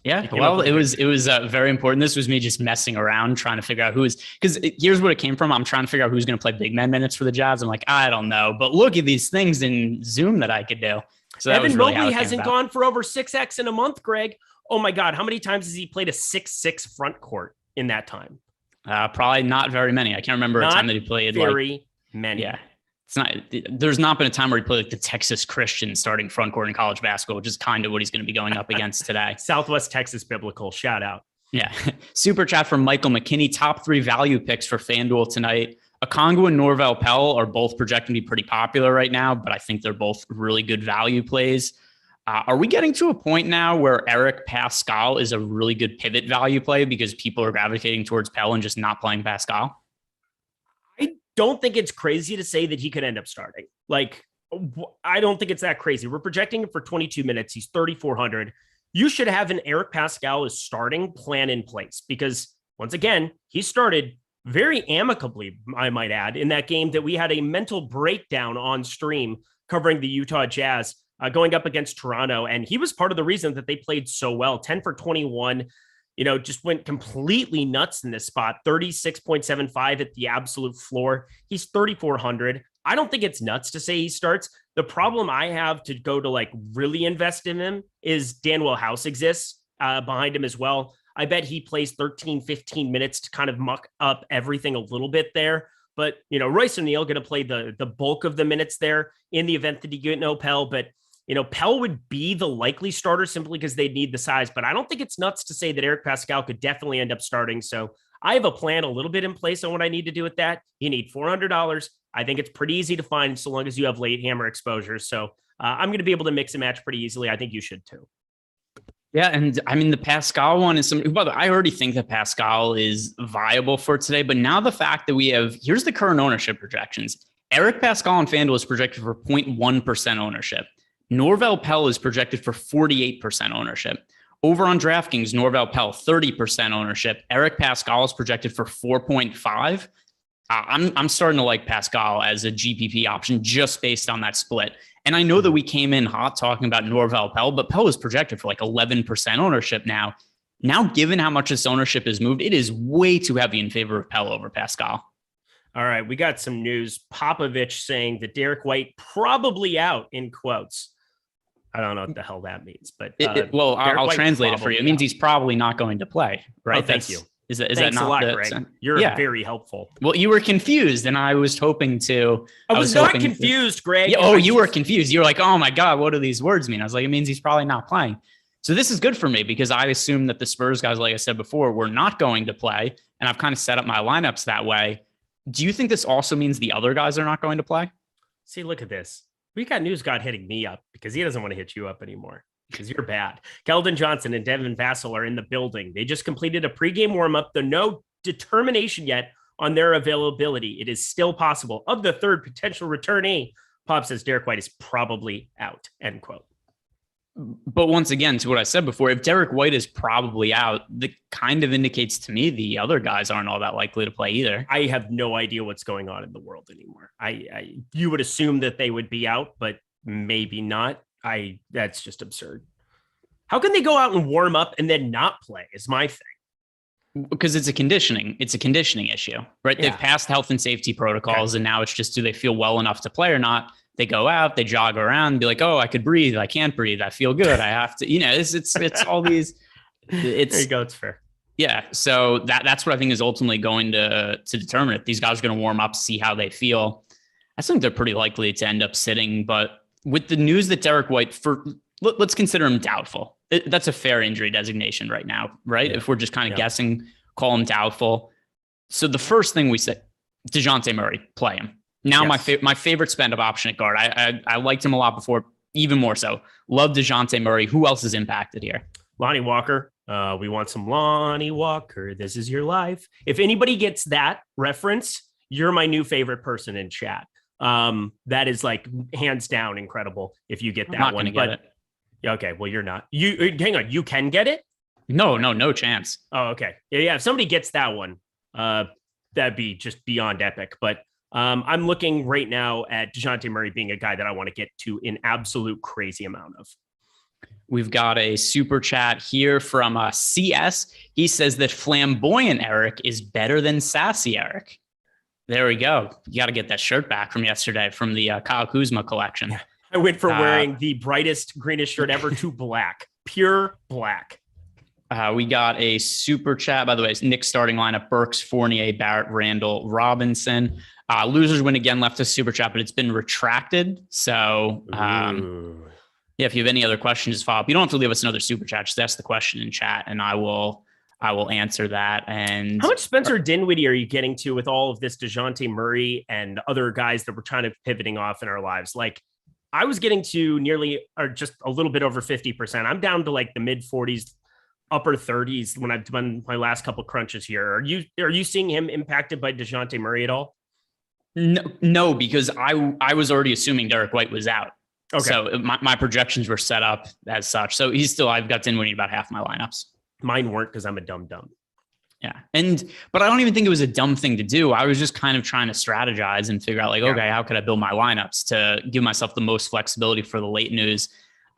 Yeah, well, it was very important. This was me just messing around, trying to figure out because here's what it came from. I'm trying to figure out who's going to play big man minutes for the Jazz. I'm like, I don't know, but look at these things in Zoom that I could do. So Evan Mobley hasn't gone for over 6X in a month, Greg. Oh my God. How many times has he played a 6-6 front court in that time? Probably not very many. I can't remember a time that he played very many. Yeah. There's not been a time where he played like the Texas Christian starting front court in college basketball, which is kind of what he's going to be going up against today. Southwest Texas Biblical, shout out. Yeah. Super chat from Michael McKinney. Top 3 value picks for FanDuel tonight. Okongwu and Norvell Pell are both projected to be pretty popular right now, but I think they're both really good value plays. Are we getting to a point now where Eric Pascal is a really good pivot value play because people are gravitating towards Pell and just not playing Pascal? Don't think it's crazy to say that he could end up starting. Like, I don't think it's that crazy. We're projecting him for 22 minutes. He's 3,400. You should have an Eric Pascal as starting plan in place because, once again, he started very amicably, I might add, in that game that we had a mental breakdown on stream covering the Utah Jazz going up against Toronto. And he was part of the reason that they played so well. 10 for 21. Just went completely nuts in this spot. 36.75 at the absolute floor. He's 3,400. I don't think it's nuts to say he starts. The problem I have to go to like really invest in him is Danuel House exists behind him as well. I bet he plays 13, 15 minutes to kind of muck up everything a little bit there. But, Royce O'Neal going to play the bulk of the minutes there in the event that he get no Pell. But, Pell would be the likely starter simply because they'd need the size. But I don't think it's nuts to say that Eric Pascal could definitely end up starting. So I have a plan a little bit in place on what I need to do with that. You need $400. I think it's pretty easy to find so long as you have late hammer exposure. So I'm going to be able to mix and match pretty easily. I think you should too. Yeah, and I mean, the Pascal one is something, by the way, I already think that Pascal is viable for today, but now the fact that here's the current ownership projections. Eric Pascal on FanDuel is projected for 0.1% ownership. Norvel Pell is projected for 48% ownership. Over on DraftKings, Norvel Pell, 30% ownership. Eric Pascal is projected for 4.5. I'm starting to like Pascal as a GPP option just based on that split. And I know that we came in hot talking about Norvel Pell, but Pell is projected for like 11% ownership now. Now, given how much this ownership has moved, it is way too heavy in favor of Pell over Pascal. All right, we got some news. Popovich saying that Derek White probably out in quotes. I don't know what the hell that means, but I'll translate it for you. It means he's probably not going to play, right? Oh, thank you. Is that Thanks not a lot, the Greg? sense? You're very helpful. Well, you were confused, and I was hoping to. I was not confused, Greg. Yeah, you were confused. You were like, "Oh my God, what do these words mean?" I was like, "It means he's probably not playing." So this is good for me because I assumed that the Spurs guys, like I said before, were not going to play, and I've kind of set up my lineups that way. Do you think this also means the other guys are not going to play? See, look at this. We got News God hitting me up because he doesn't want to hit you up anymore. Because you're bad. Keldon Johnson and Devin Vassell are in the building. They just completed a pregame warm-up. There's no determination yet on their availability. It is still possible. Of the third potential returnee, Pop says Derek White is probably out, end quote. But once again, to what I said before, if Derek White is probably out, that kind of indicates to me the other guys aren't all that likely to play either. I have no idea what's going on in the world anymore. You would assume that they would be out, but maybe not. That's just absurd. How can they go out and warm up and then not play is my thing. Because it's a conditioning issue, right? Yeah. They've passed health and safety protocols, and now it's just, do they feel well enough to play or not? They go out, they jog around and be like, oh, I could breathe. I can't breathe. I feel good. I have to, it's all these, there you go. It's fair. Yeah. So that's what I think is ultimately going to determine it. These guys are going to warm up, see how they feel. I think they're pretty likely to end up sitting, but with the news that Derek White, let's consider him doubtful. That's a fair injury designation right now, right? Yeah. If we're just kind of guessing, call him doubtful. So the first thing we say, Dejante Murray, play him. Now my favorite spend of option at guard. I liked him a lot before, even more so. Love Dejante Murray. Who else is impacted here? Lonnie Walker. We want some Lonnie Walker. This is your life. If anybody gets that reference, you're my new favorite person in chat. That is like hands down incredible if you get that I'm not one. But get it. Okay, well, you're not. You hang on, you can get it? No chance. Oh, okay. Yeah, if somebody gets that one, that'd be just beyond epic. But I'm looking right now at Dejante Murray being a guy that I want to get to an absolute crazy amount of. We've got a super chat here from CS. He says that flamboyant Eric is better than sassy Eric. There we go. You got to get that shirt back from yesterday from the Kyle Kuzma collection. I went for wearing the brightest, greenest shirt ever to black, pure black. We got a super chat. By the way, it's Nick's starting lineup: Burks, Fournier, Barrett, Randall, Robinson. Losers win again left a super chat, but it's been retracted. So if you have any other questions, just follow up. You don't have to leave us another super chat. Just ask the question in chat and I will answer that. And how much Spencer Dinwiddie are you getting to with all of this Dejante Murray and other guys that we're trying to pivoting off in our lives? Like I was getting to nearly or just a little bit over 50%. I'm down to like the mid 40s, upper 30s when I've done my last couple crunches here. Are you seeing him impacted by Dejante Murray at all? No, because I was already assuming Derek White was out. Okay. So my projections were set up as such. So I've got Dinwiddie about half my lineups. Mine weren't because I'm a dumb. Yeah. But I don't even think it was a dumb thing to do. I was just kind of trying to strategize and figure out okay, how could I build my lineups to give myself the most flexibility for the late news?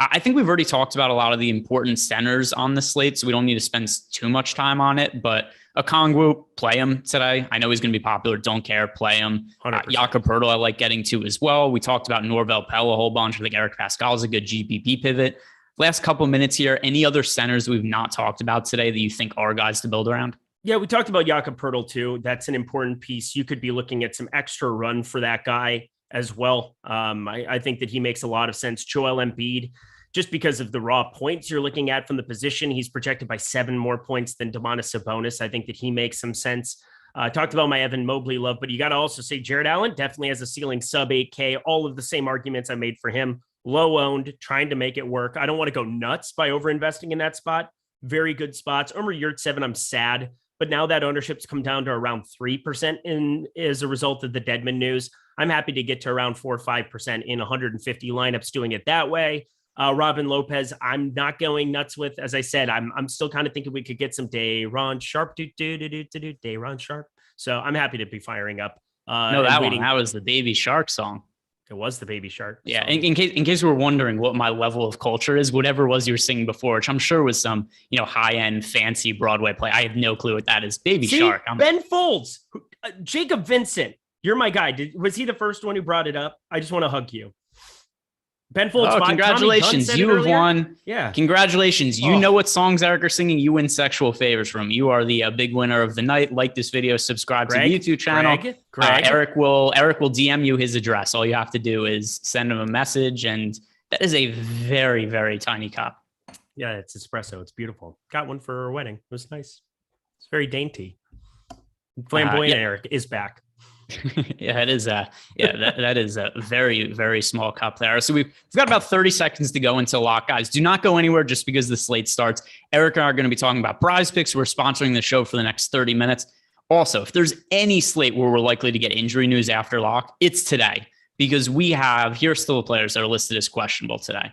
I think we've already talked about a lot of the important centers on the slate, so we don't need to spend too much time on it. But Okongwu, play him today. I know he's going to be popular. Don't care. Play him. Jakob Poeltl, I like getting to as well. We talked about Norvel Pelle a whole bunch. I think Eric Pascal is a good GPP pivot. Last couple minutes here, any other centers we've not talked about today that you think are guys to build around? Yeah, we talked about Jakob Poeltl too. That's an important piece. You could be looking at some extra run for that guy as well. I think that he makes a lot of sense. Joel Embiid, just because of the raw points you're looking at from the position, he's projected by 7 more points than Domantas Sabonis. I think that he makes some sense. Talked about my Evan Mobley love, but you got to also say Jared Allen definitely has a ceiling sub 8K. All of the same arguments I made for him. Low owned, trying to make it work. I don't want to go nuts by over investing in that spot. Very good spots. Omer Yurtseven, I'm sad, but now that ownership's come down to around 3% as a result of the Deadman news. I'm happy to get to around 4 or 5% in 150 lineups doing it that way. Robin Lopez, I'm not going nuts with. As I said, I'm still kind of thinking we could get some Day'Ron Sharp, Day'Ron Sharp. So I'm happy to be firing up. No, that one. That was the Baby Shark song. It was the Baby Shark. Yeah. In case you were wondering what my level of culture is, whatever it was you were singing before, which I'm sure was some, high end fancy Broadway play. I have no clue what that is. Baby Shark. Ben Folds, Jacob Vincent. You're my guy. Was he the first one who brought it up? I just want to hug you. Ben Folds. Congratulations. You have won. Yeah. Congratulations. You know what songs Eric are singing. You win sexual favors from. You are the big winner of the night. Like this video, subscribe to the YouTube channel. Greg. Eric will DM you his address. All you have to do is send him a message. And that is a very, very tiny cup. Yeah, it's espresso. It's beautiful. Got one for our wedding. It was nice. It's very dainty. Flamboyant Eric is back. Yeah, it is. That is a very, very small cup there. So we've got about 30 seconds to go until lock, guys. Do not go anywhere just because the slate starts. Eric and I are going to be talking about prize picks. We're sponsoring the show for the next 30 minutes. Also, if there's any slate where we're likely to get injury news after lock, it's today, because here are still the players that are listed as questionable today.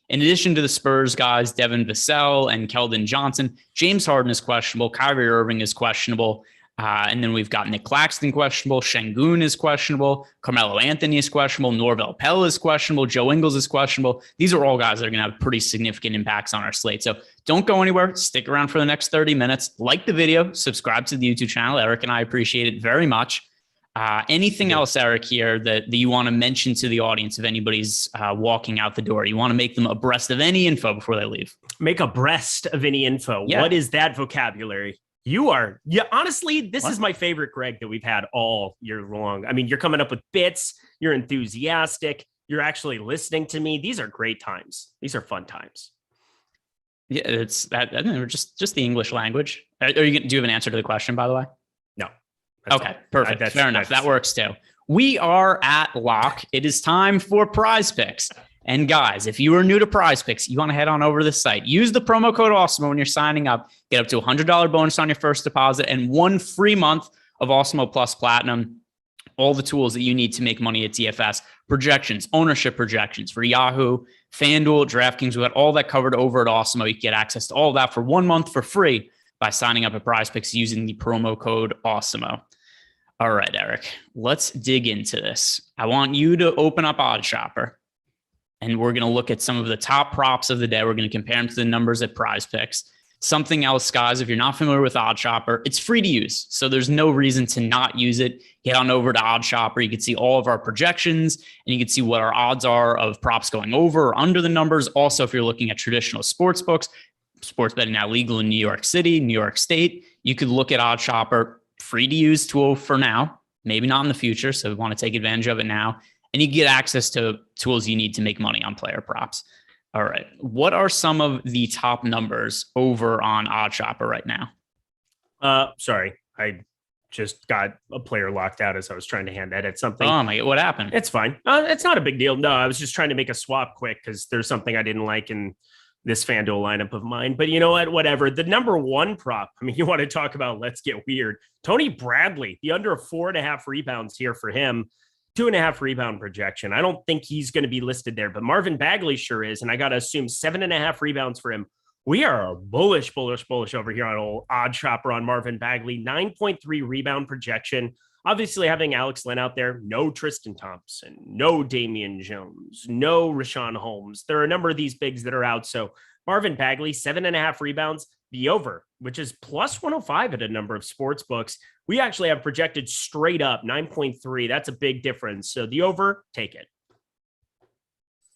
In addition to the Spurs guys, Devin Vassell and Keldon Johnson, James Harden is questionable. Kyrie Irving is questionable. And then we've got Nick Claxton questionable. Şengün is questionable. Carmelo Anthony is questionable. Norvel Pelle is questionable. Joe Ingles is questionable. These are all guys that are going to have pretty significant impacts on our slate. So don't go anywhere. Stick around for the next 30 minutes. Like the video. Subscribe to the YouTube channel. Eric and I appreciate it very much. Anything else, Eric, here that you want to mention to the audience if anybody's walking out the door? You want to make them abreast of any info before they leave? Make abreast of any info. Yeah. What is that vocabulary? Honestly, this is my favorite Greg that we've had all year long. I mean, you're coming up with bits. You're enthusiastic. You're actually listening to me. These are great times. These are fun times. Yeah, it's that. I don't know, just the English language. Do you have an answer to the question, by the way? No. Okay, perfect. Fair enough. That works too. We are at lock. It is time for prize picks. And guys, if you are new to prize picks, you want to head on over to the site. Use the promo code Awesemo when you're signing up. Get up to $100 bonus on your first deposit and 1 free month of Awesemo Plus Platinum. All the tools that you need to make money at DFS. Projections, ownership projections for Yahoo, FanDuel, DraftKings. We got all that covered over at Awesemo. You can get access to all that for 1 month for free by signing up at prize picks using the promo code Awesemo. All right, Eric, let's dig into this. I want you to open up Odd Shopper. And we're going to look at some of the top props of the day. We're going to compare them to the numbers at prize picks. Something else, guys, if you're not familiar with Odd Shopper, it's free to use. So there's no reason to not use it. Get on over to Odd Shopper. You can see all of our projections and you can see what our odds are of props going over or under the numbers. Also, if you're looking at traditional sports books, sports betting now legal in New York City, New York State, you could look at Odd Shopper, free to use tool for now, maybe not in the future. So we want to take advantage of it now. And you get access to tools you need to make money on player props. All right. What are some of the top numbers over on Odd Shopper right now? Sorry. I just got a player locked out as I was trying to hand edit something. Oh my God, what happened? It's fine. It's not a big deal. No, I was just trying to make a swap quick because there's something I didn't like in this FanDuel lineup of mine. But you know what? Whatever. The number one prop, I mean, you want to talk about let's get weird. Tony Bradley, the under 4.5 rebounds here for him. 2.5 rebound projection. I don't think he's going to be listed there, but Marvin Bagley sure is. And I got to assume 7.5 rebounds for him. We are bullish over here on old Odd Shopper on Marvin Bagley. 9.3 rebound projection. obviously having Alex Len out there, no Tristan Thompson, no Damian Jones, no Rashawn Holmes. There are a number of these bigs that are out. So Marvin Bagley, 7.5 rebounds, the over, which is plus 105 at a number of sports books. We actually have projected straight up 9.3. That's a big difference. So the over, take it.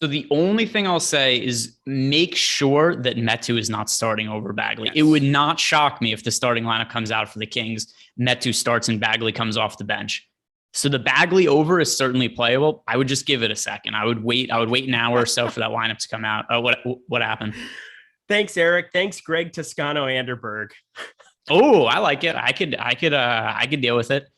So the only thing I'll say is make sure that Metu is not starting over Bagley. Yes. It would not shock me if the starting lineup comes out for the Kings, Metu starts and Bagley comes off the bench. So the Bagley over is certainly playable. I would just give it a second. I would wait an hour or so for that lineup to come out. What happened? Thanks, Eric. Thanks, Greg Toscano Ehrenberg. Oh, I like it. I could deal with it.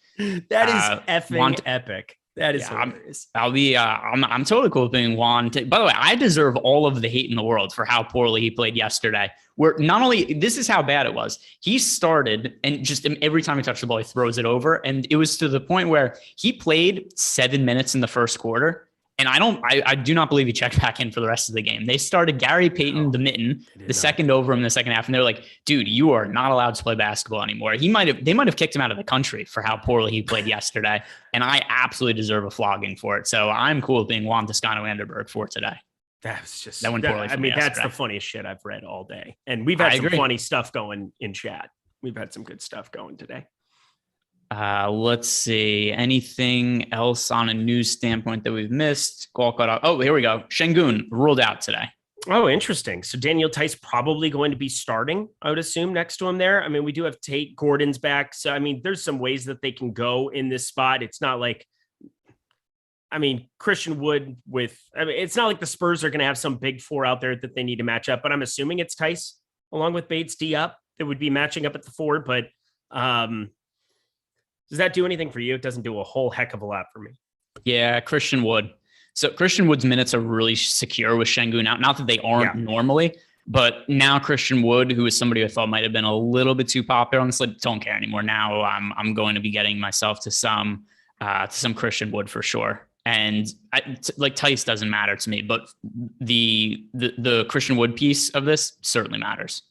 That is effing epic. That is hilarious. I'm totally cool with being Juan. By the way, I deserve all of the hate in the world for how poorly he played yesterday. Where not only this is how bad it was. He started and just every time he touched the ball, he throws it over. And it was to the point where he played 7 minutes in the first quarter. And I do not believe he checked back in for the rest of the game. They started Gary Payton, the mitten, the second over him in the second half. And they're like, dude, you are not allowed to play basketball anymore. They might have kicked him out of the country for how poorly he played yesterday. And I absolutely deserve a flogging for it. So I'm cool with being Juan Toscano Ehrenberg for today. That went poorly. I mean, that's the funniest shit I've read all day. And we've had some funny stuff going in chat. We've had some good stuff going today. Let's see. Anything else on a news standpoint that we've missed? Oh, here we go. Şengün ruled out today. Oh, interesting. So Daniel Tice probably going to be starting, I would assume, next to him there. I mean, we do have Tate Gordon's back. So, I mean, there's some ways that they can go in this spot. It's not like, Christian Wood it's not like the Spurs are going to have some big four out there that they need to match up, but I'm assuming it's Tice along with Bates D-Up that would be matching up at the four. But, does that do anything for you? It doesn't do a whole heck of a lot for me. Yeah, Christian Wood. So Christian Wood's minutes are really secure with Şengün out. Not that they aren't normally, but now Christian Wood, who is somebody I thought might have been a little bit too popular on the slate, don't care anymore. Now I'm going to be getting myself to some Christian Wood for sure. And Tice doesn't matter to me, but the Christian Wood piece of this certainly matters.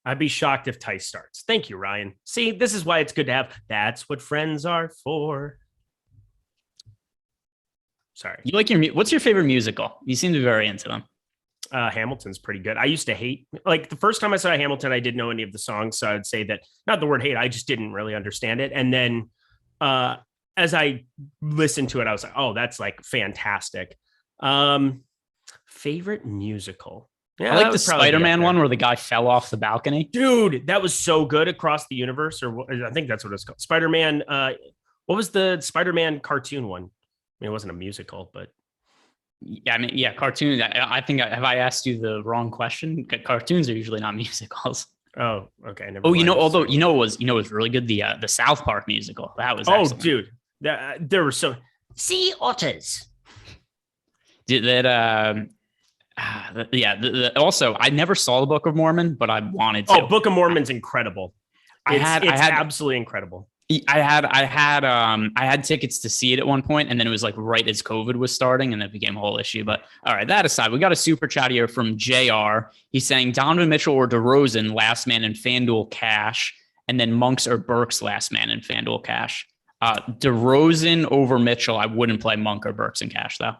I'd be shocked if Tice starts. Thank you, Ryan. See, this is why it's good to have. That's what friends are for. Sorry. You like what's your favorite musical? You seem to be very into them. Hamilton's pretty good. I used to hate, the first time I saw Hamilton, I didn't know any of the songs. So I'd say that, not the word hate, I just didn't really understand it. And then as I listened to it, I was like, oh, that's fantastic. Favorite musical. Yeah, I like the Spider-Man one where the guy fell off the balcony. Dude, that was so good. Across the Universe, or I think that's what it's called. Spider-Man. What was the Spider-Man cartoon one? I mean, it wasn't a musical, but cartoons. I think have I asked you the wrong question? Cartoons are usually not musicals. Oh, okay. Never mind. It was really good. The South Park musical that was. Oh, dude, there were so sea otters. Also, I never saw the Book of Mormon, but I wanted to. Oh, Book of Mormon's incredible. It's absolutely incredible. I had tickets to see it at one point, and then it was right as COVID was starting, and it became a whole issue. But all right, that aside, we got a super chat here from JR. He's saying Donovan Mitchell or DeRozan, last man in FanDuel cash, and then Monks or Burks, last man in FanDuel cash. DeRozan over Mitchell. I wouldn't play Monk or Burks in cash though.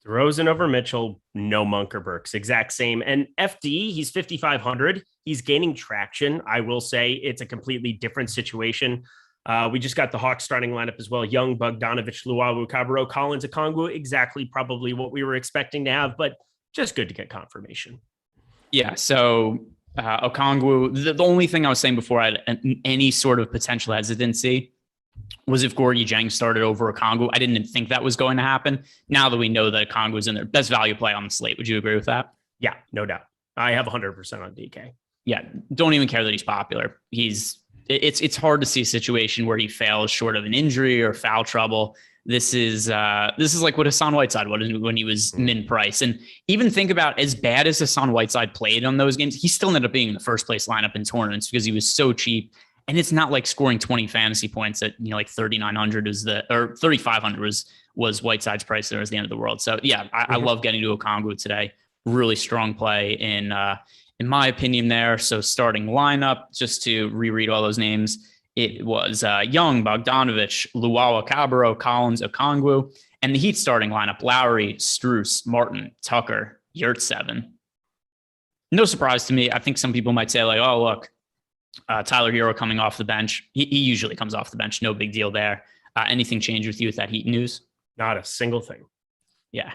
DeRozan over Mitchell, no Monk or Burks, exact same. And FD, he's 5,500. He's gaining traction. I will say it's a completely different situation. We just got the Hawks starting lineup as well. Young, Bogdanovic, Luwawu, Cabarrot, Collins, Okongwu, exactly probably what we were expecting to have, but just good to get confirmation. Yeah, so Okongwu, the only thing I was saying before I had any sort of potential hesitancy was if Gorgie Jang started over Okongwu. I didn't think that was going to happen. Now that we know that Okongwu is in there, best value play on the slate. Would you agree with that? Yeah, no doubt. I have 100% on DK. Yeah, don't even care that he's popular. It's hard to see a situation where he fails short of an injury or foul trouble. This is like what Hassan Whiteside was when he was min price. And even think about as bad as Hassan Whiteside played on those games, he still ended up being in the first place lineup in tournaments because he was so cheap. And it's not like scoring 20 fantasy points at 3,900 or 3,500 was Whiteside's price there as the end of the world. So yeah, I love getting to Okongwu today. Really strong play in my opinion there. So starting lineup, just to reread all those names, It was Young, Bogdanovich, Luwawa, Cabarro, Collins, Okongwu, and the Heat starting lineup: Lowry, Strus, Martin, Tucker, Yurtseven. No surprise to me. I think some people might say like, oh, look, Tyler Hero coming off the bench. He usually comes off the bench. No big deal there. Anything change with you with that Heat news? Not a single thing. Yeah.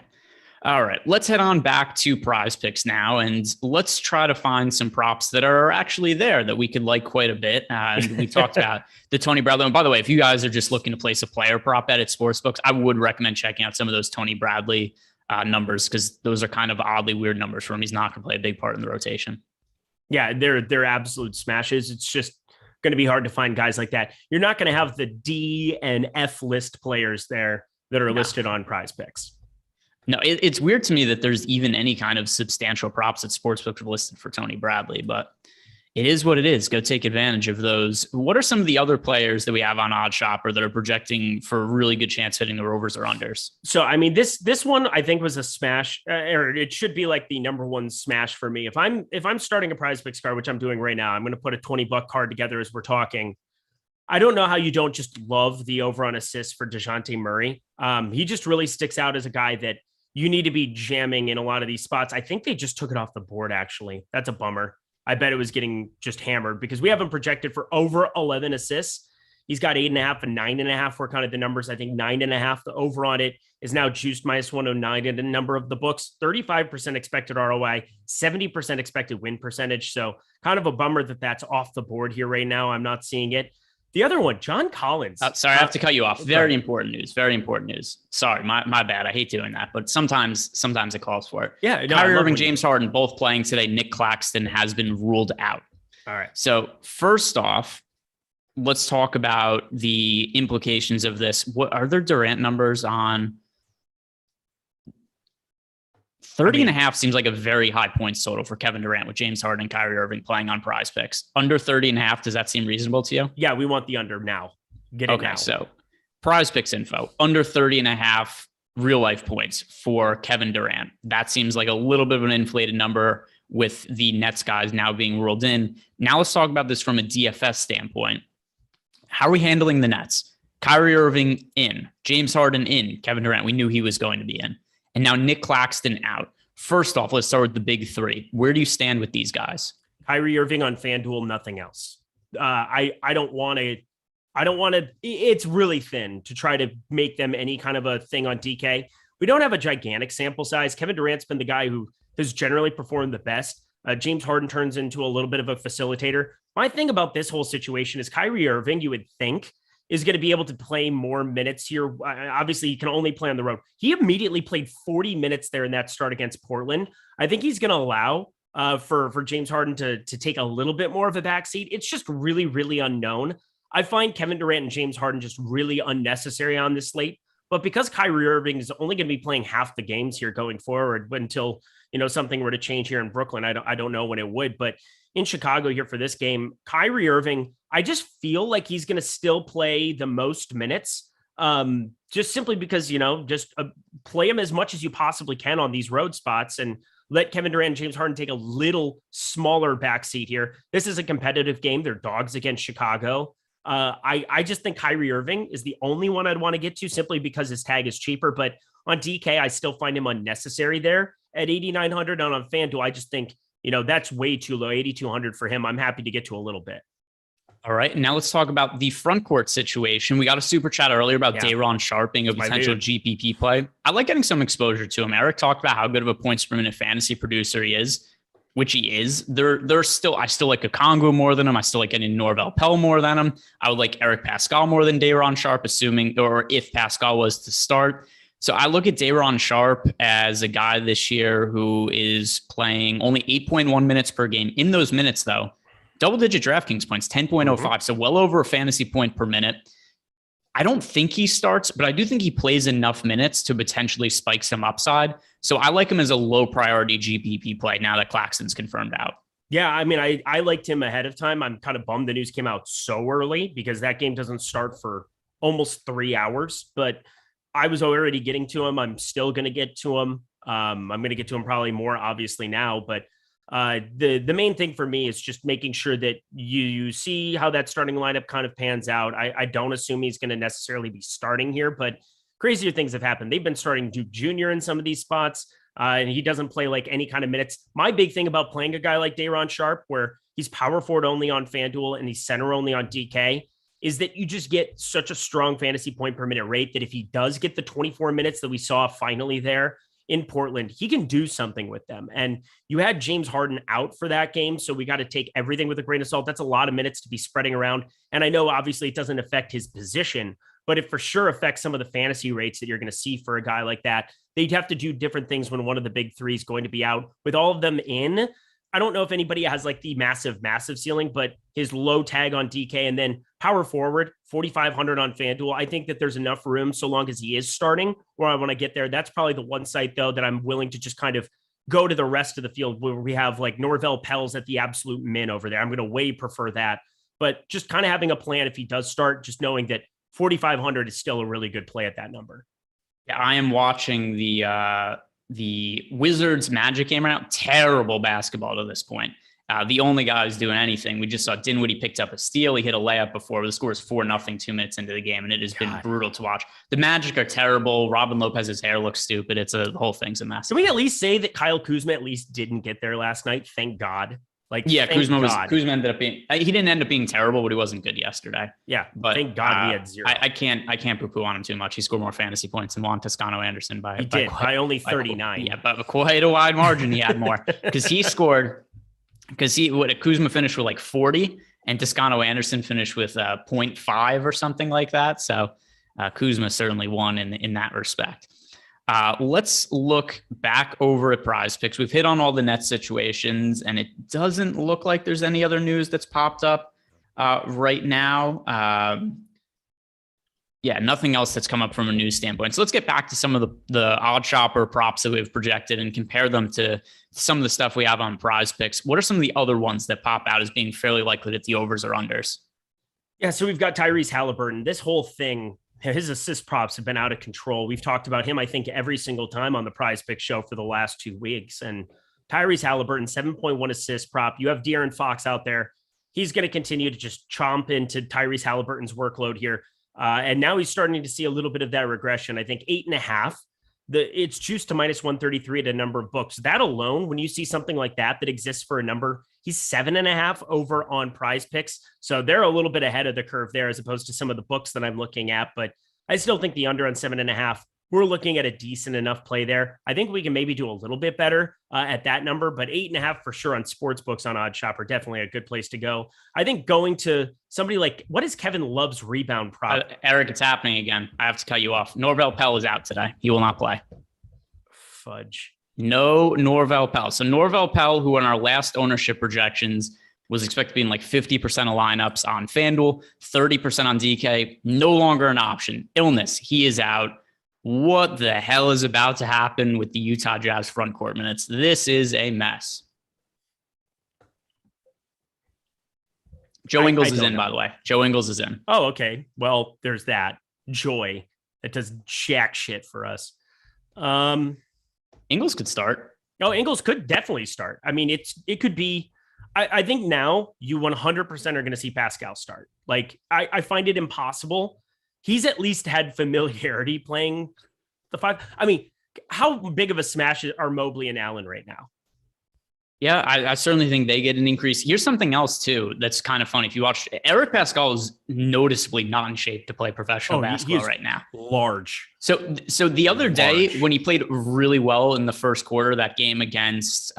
All right. Let's head on back to Prize Picks now, and let's try to find some props that are actually there that we could like quite a bit. We talked about the Tony Bradley. And by the way, if you guys are just looking to place a player prop bet at sportsbooks, I would recommend checking out some of those Tony Bradley numbers, because those are kind of oddly weird numbers for him. He's not going to play a big part in the rotation. Yeah, they're absolute smashes. It's just going to be hard to find guys like that. You're not going to have the D and F list players there that are listed on Prize Picks. No, it's weird to me that there's even any kind of substantial props that sportsbooks have listed for Tony Bradley, but it is what it is. Go take advantage of those. What are some of the other players that we have on Odd Shopper that are projecting for a really good chance hitting the overs or unders? So, I mean, this one I think was a smash, or it should be like the number one smash for me. If I'm starting a Prize Picks card, which I'm doing right now, I'm going to put a $20 card together as we're talking. I don't know how you don't just love the over on assists for Dejante Murray. He just really sticks out as a guy that you need to be jamming in a lot of these spots. I think they just took it off the board, actually. That's a bummer. I bet it was getting just hammered because we have him projected for over 11 assists. He's got 8.5 and 9.5 were kind of the numbers. I think 9.5, the over on it is now juiced minus 109 in a number of the books. 35% expected ROI, 70% expected win percentage. So kind of a bummer that that's off the board here right now. I'm not seeing it. The other one, John Collins. Sorry, I have to cut you off. Very important news. Very important news. Sorry, my bad. I hate doing that, but sometimes it calls for it. Yeah. No, Kyrie Irving, James Harden, both playing today. Nick Claxton has been ruled out. All right. So first off, let's talk about the implications of this. What are there Durant numbers on? 30.5 seems like a very high points total for Kevin Durant with James Harden and Kyrie Irving playing on Prize Picks. Under 30.5, does that seem reasonable to you? Yeah, we want the under now. Get it now. So Prize Picks info, under 30.5 real life points for Kevin Durant. That seems like a little bit of an inflated number with the Nets guys now being ruled in. Now let's talk about this from a DFS standpoint. How are we handling the Nets? Kyrie Irving in, James Harden in, Kevin Durant, we knew he was going to be in. And now Nick Claxton out. First off, let's start with the big three. Where do you stand with these guys? Kyrie Irving on FanDuel, nothing else. I don't want to, it's really thin to try to make them any kind of a thing on DK. We don't have a gigantic sample size. Kevin Durant's been the guy who has generally performed the best. James Harden turns into a little bit of a facilitator. My thing about this whole situation is Kyrie Irving, you would think, is going to be able to play more minutes here. Obviously, he can only play on the road. He immediately played 40 minutes there in that start against Portland. I think he's going to allow for James Harden to take a little bit more of a backseat. It's just really, really unknown. I find Kevin Durant and James Harden just really unnecessary on this slate. But because Kyrie Irving is only going to be playing half the games here going forward until something were to change here in Brooklyn, I don't know when it would. But in Chicago here for this game, Kyrie Irving, I just feel like he's going to still play the most minutes, just simply because, just play him as much as you possibly can on these road spots and let Kevin Durant and James Harden take a little smaller backseat here. This is a competitive game. They're dogs against Chicago. I just think Kyrie Irving is the only one I'd want to get to simply because his tag is cheaper. But on DK, I still find him unnecessary there at 8,900. And on FanDuel, I just think, that's way too low, 8,200 for him. I'm happy to get to a little bit. All right. Now let's talk about the front court situation. We got a super chat earlier about Day'Ron Sharpe being a potential GPP play. I like getting some exposure to him. Eric talked about how good of a points per minute fantasy producer he is, which he is. I still like Okongwu more than him. I still like getting Norvel Pell more than him. I would like Eric Pascal more than Day'Ron Sharpe, if Pascal was to start. So I look at Day'Ron Sharpe as a guy this year who is playing only 8.1 minutes per game. In those minutes, though, double-digit DraftKings points, 10.05, so well over a fantasy point per minute. I don't think he starts, but I do think he plays enough minutes to potentially spike some upside. So I like him as a low-priority GPP play now that Claxton's confirmed out. Yeah, I mean, I liked him ahead of time. I'm kind of bummed the news came out so early because that game doesn't start for almost 3 hours, but I was already getting to him. I'm still going to get to him. I'm going to get to him probably more obviously now, but The main thing for me is just making sure that you see how that starting lineup kind of pans out. I don't assume he's going to necessarily be starting here, but crazier things have happened. They've been starting Duke Jr. in some of these spots, and he doesn't play like any kind of minutes. My big thing about playing a guy like Day'Ron Sharpe, where he's power forward only on FanDuel and he's center only on DK, is that you just get such a strong fantasy point per minute rate that if he does get the 24 minutes that we saw finally there in Portland, he can do something with them. And you had James Harden out for that game, so we got to take everything with a grain of salt. That's a lot of minutes to be spreading around. And I know obviously it doesn't affect his position, but it for sure affects some of the fantasy rates that you're going to see for a guy like that. They'd have to do different things when one of the big three is going to be out. With all of them in, I don't know if anybody has like the massive ceiling, but his low tag on DK and then power forward, 4,500 on FanDuel. I think that there's enough room so long as he is starting where I want to get there. That's probably the one site though, that I'm willing to just kind of go to the rest of the field where we have like Norvell Pels at the absolute min over there. I'm going to way prefer that, but just kind of having a plan if he does start, just knowing that 4,500 is still a really good play at that number. Yeah, I am watching the Wizards Magic game right now. Terrible basketball to this point. The only guy who's doing anything, we just saw Dinwiddie picked up a steal. He hit a layup before. The score is 4-0 2 minutes into the game, and it has been brutal to watch. The Magic are terrible. Robin Lopez's hair looks stupid. The whole thing's a mess. Can we at least say that Kyle Kuzma at least didn't get there last night? Thank God. Kuzma ended up being, he didn't end up being terrible, but he wasn't good yesterday. Yeah, but thank God he had zero. I can't poo-poo on him too much. He scored more fantasy points than Juan Toscano Anderson by only 39. By quite a wide margin. He had more because he scored. Because Kuzma finished with like 40 and Toscano Anderson finished with 0.5 or something like that. So Kuzma certainly won in that respect. Let's look back over at Prize Picks. We've hit on all the net situations, and it doesn't look like there's any other news that's popped up right now. Nothing else that's come up from a news standpoint. So let's get back to some of the odd shopper props that we've projected and compare them to some of the stuff we have on Prize Picks. What are some of the other ones that pop out as being fairly likely that the overs or unders? Yeah, so we've got Tyrese Halliburton. This whole thing, his assist props have been out of control. We've talked about him, I think, every single time on the Prize Picks show for the last 2 weeks. And Tyrese Halliburton, 7.1 assist prop. You have De'Aaron Fox out there. He's going to continue to just chomp into Tyrese Halliburton's workload here. And now he's starting to see a little bit of that regression. I think 8.5. It's juiced to -133 at a number of books. That alone, when you see something like that exists for a number, he's 7.5 over on Prize Picks. So they're a little bit ahead of the curve there as opposed to some of the books that I'm looking at. But I still think the under on 7.5, we're looking at a decent enough play there. I think we can maybe do a little bit better at that number, but 8.5 for sure on sports books on Odd Shopper, definitely a good place to go. I think going to somebody like, what is Kevin Love's rebound prop? Eric, it's happening again. I have to cut you off. Norvell Pell is out today. He will not play. Fudge. No Norvell Pell. So Norvell Pell, who in our last ownership projections was expected to be in like 50% of lineups on FanDuel, 30% on DK, no longer an option. Illness. He is out. What the hell is about to happen with the Utah Jazz front court minutes? This is a mess. Joe Ingles is in, by the way. Joe Ingles is in. Oh, okay. Well, there's that. Joy. That does jack shit for us. Ingles could start. No, Ingles could definitely start. I mean, it could be. I think now you 100% are going to see Pascal start. Like, I find it impossible. He's at least had familiarity playing the 5. I mean, how big of a smash are Mobley and Allen right now? Yeah, I certainly think they get an increase. Here's something else, too, that's kind of funny. If you watch, Eric Pascal is noticeably not in shape to play professional basketball right now. Large. So the other day when he played really well in the first quarter, that game against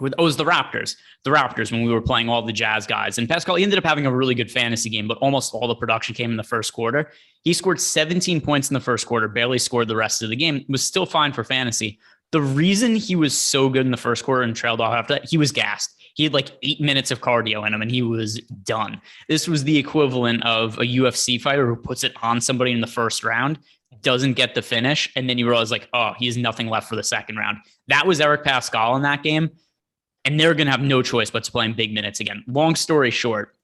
it was the Raptors. The Raptors, when we were playing all the Jazz guys. And Pascal, he ended up having a really good fantasy game, but almost all the production came in the first quarter. He scored 17 points in the first quarter, barely scored the rest of the game. It was still fine for fantasy. The reason he was so good in the first quarter and trailed off after that, he was gassed. He had like 8 minutes of cardio in him and he was done. This was the equivalent of a UFC fighter who puts it on somebody in the first round, doesn't get the finish, and then you realize like, oh, he has nothing left for the second round. That was Eric Pascal in that game. And they're going to have no choice but to play in big minutes again. Long story short,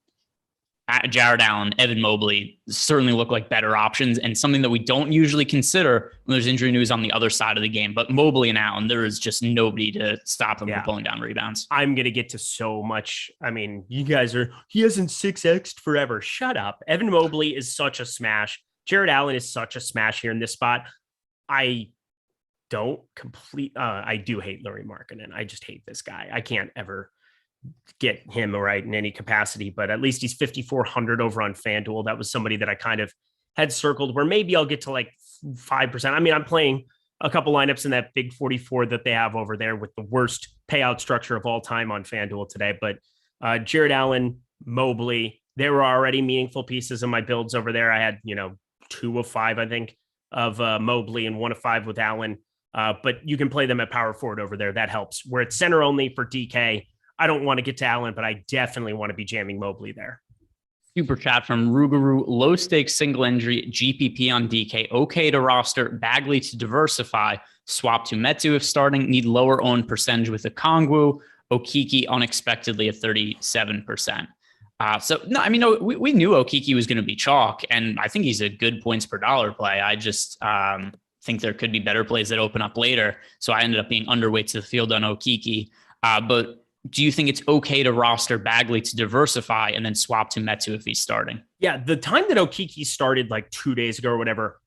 Jared Allen, Evan Mobley certainly look like better options, and something that we don't usually consider when there's injury news on the other side of the game. But Mobley and Allen, there is just nobody to stop them from pulling down rebounds. I'm going to get to so much. I mean, you guys he hasn't 6x'd forever. Shut up. Evan Mobley is such a smash. Jared Allen is such a smash here in this spot. I do hate Lauri Markkanen. I just hate this guy. I can't ever get him right in any capacity, but at least he's 5,400 over on FanDuel. That was somebody that I kind of had circled where maybe I'll get to like 5%. I mean, I'm playing a couple lineups in that big 44 that they have over there with the worst payout structure of all time on FanDuel today. But Jared Allen, Mobley, there were already meaningful pieces in my builds over there. I had, 2 of 5, I think, of Mobley and 1 of 5 with Allen. But you can play them at power forward over there. That helps. Where it's center only for DK, I don't want to get to Allen, but I definitely want to be jamming Mobley there. Super chat from Rugaru. Low stakes single injury GPP on DK. Okay to roster. Bagley to diversify. Swap to Metu if starting. Need lower owned percentage with Okongwu. Okiki unexpectedly at 37%. We knew Okiki was going to be chalk, and I think he's a good points per dollar play. I just think there could be better plays that open up later. So I ended up being underweight to the field on Okiki. But do you think it's okay to roster Bagley to diversify and then swap to Metu if he's starting? Yeah, the time that Okiki started like 2 days ago or whatever,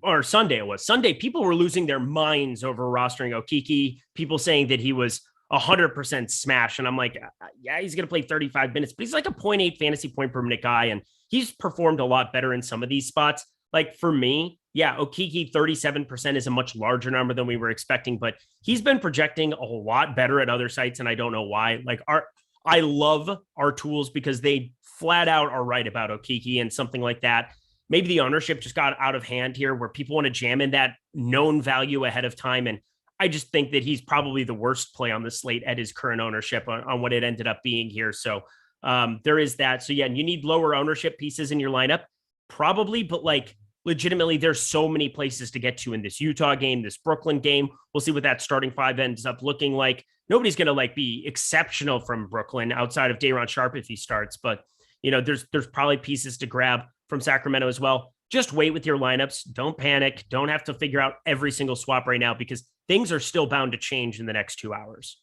or Sunday it was. Sunday, people were losing their minds over rostering Okiki, people saying that he was 100% smash. And I'm like, yeah, he's going to play 35 minutes, but he's like a 0.8 fantasy point per minute guy. And he's performed a lot better in some of these spots. Like for me, yeah, Okiki 37% is a much larger number than we were expecting, but he's been projecting a lot better at other sites. And I don't know why. Like I love our tools because they flat out are right about Okiki and something like that. Maybe the ownership just got out of hand here where people want to jam in that known value ahead of time. And I just think that he's probably the worst play on the slate at his current ownership on what it ended up being here. So there is that. So yeah, you need lower ownership pieces in your lineup probably, but like, legitimately, there's so many places to get to in this Utah game, this Brooklyn game. We'll see what that starting 5 ends up looking like. Nobody's going to be exceptional from Brooklyn outside of Day'Ron Sharpe if he starts, but there's probably pieces to grab from Sacramento as well. Just wait with your lineups. Don't panic. Don't have to figure out every single swap right now because things are still bound to change in the next 2 hours.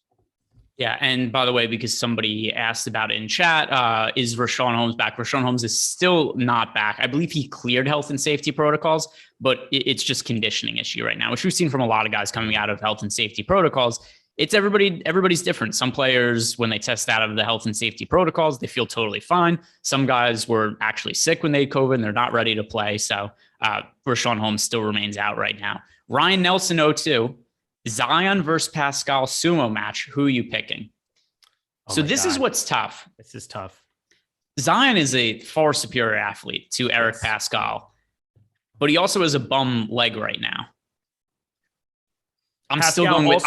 Yeah, and by the way, because somebody asked about it in chat, is Richaun Holmes back? Richaun Holmes is still not back. I believe he cleared health and safety protocols, but it's just conditioning issue right now, which we've seen from a lot of guys coming out of health and safety protocols. It's everybody's different. Some players, when they test out of the health and safety protocols, they feel totally fine. Some guys were actually sick when they had COVID and they're not ready to play. So Richaun Holmes still remains out right now. Ryan Nelson 02. Zion versus Pascal sumo match. Who are you picking? So this is what's tough. This is tough. Zion is a far superior athlete to Eric Pascal, but he also has a bum leg right now. I'm still going with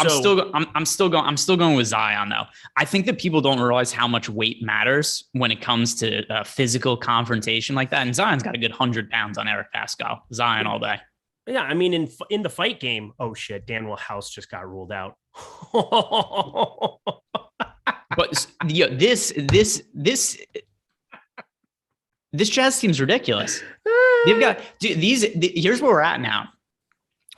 Zion though. I think that people don't realize how much weight matters when it comes to physical confrontation like that. And Zion's got a good 100 pounds on Eric Pascal. Zion all day. Yeah, I mean, in the fight game, oh shit, Daniel House just got ruled out. But this Jazz team's ridiculous. They've got here's where we're at now.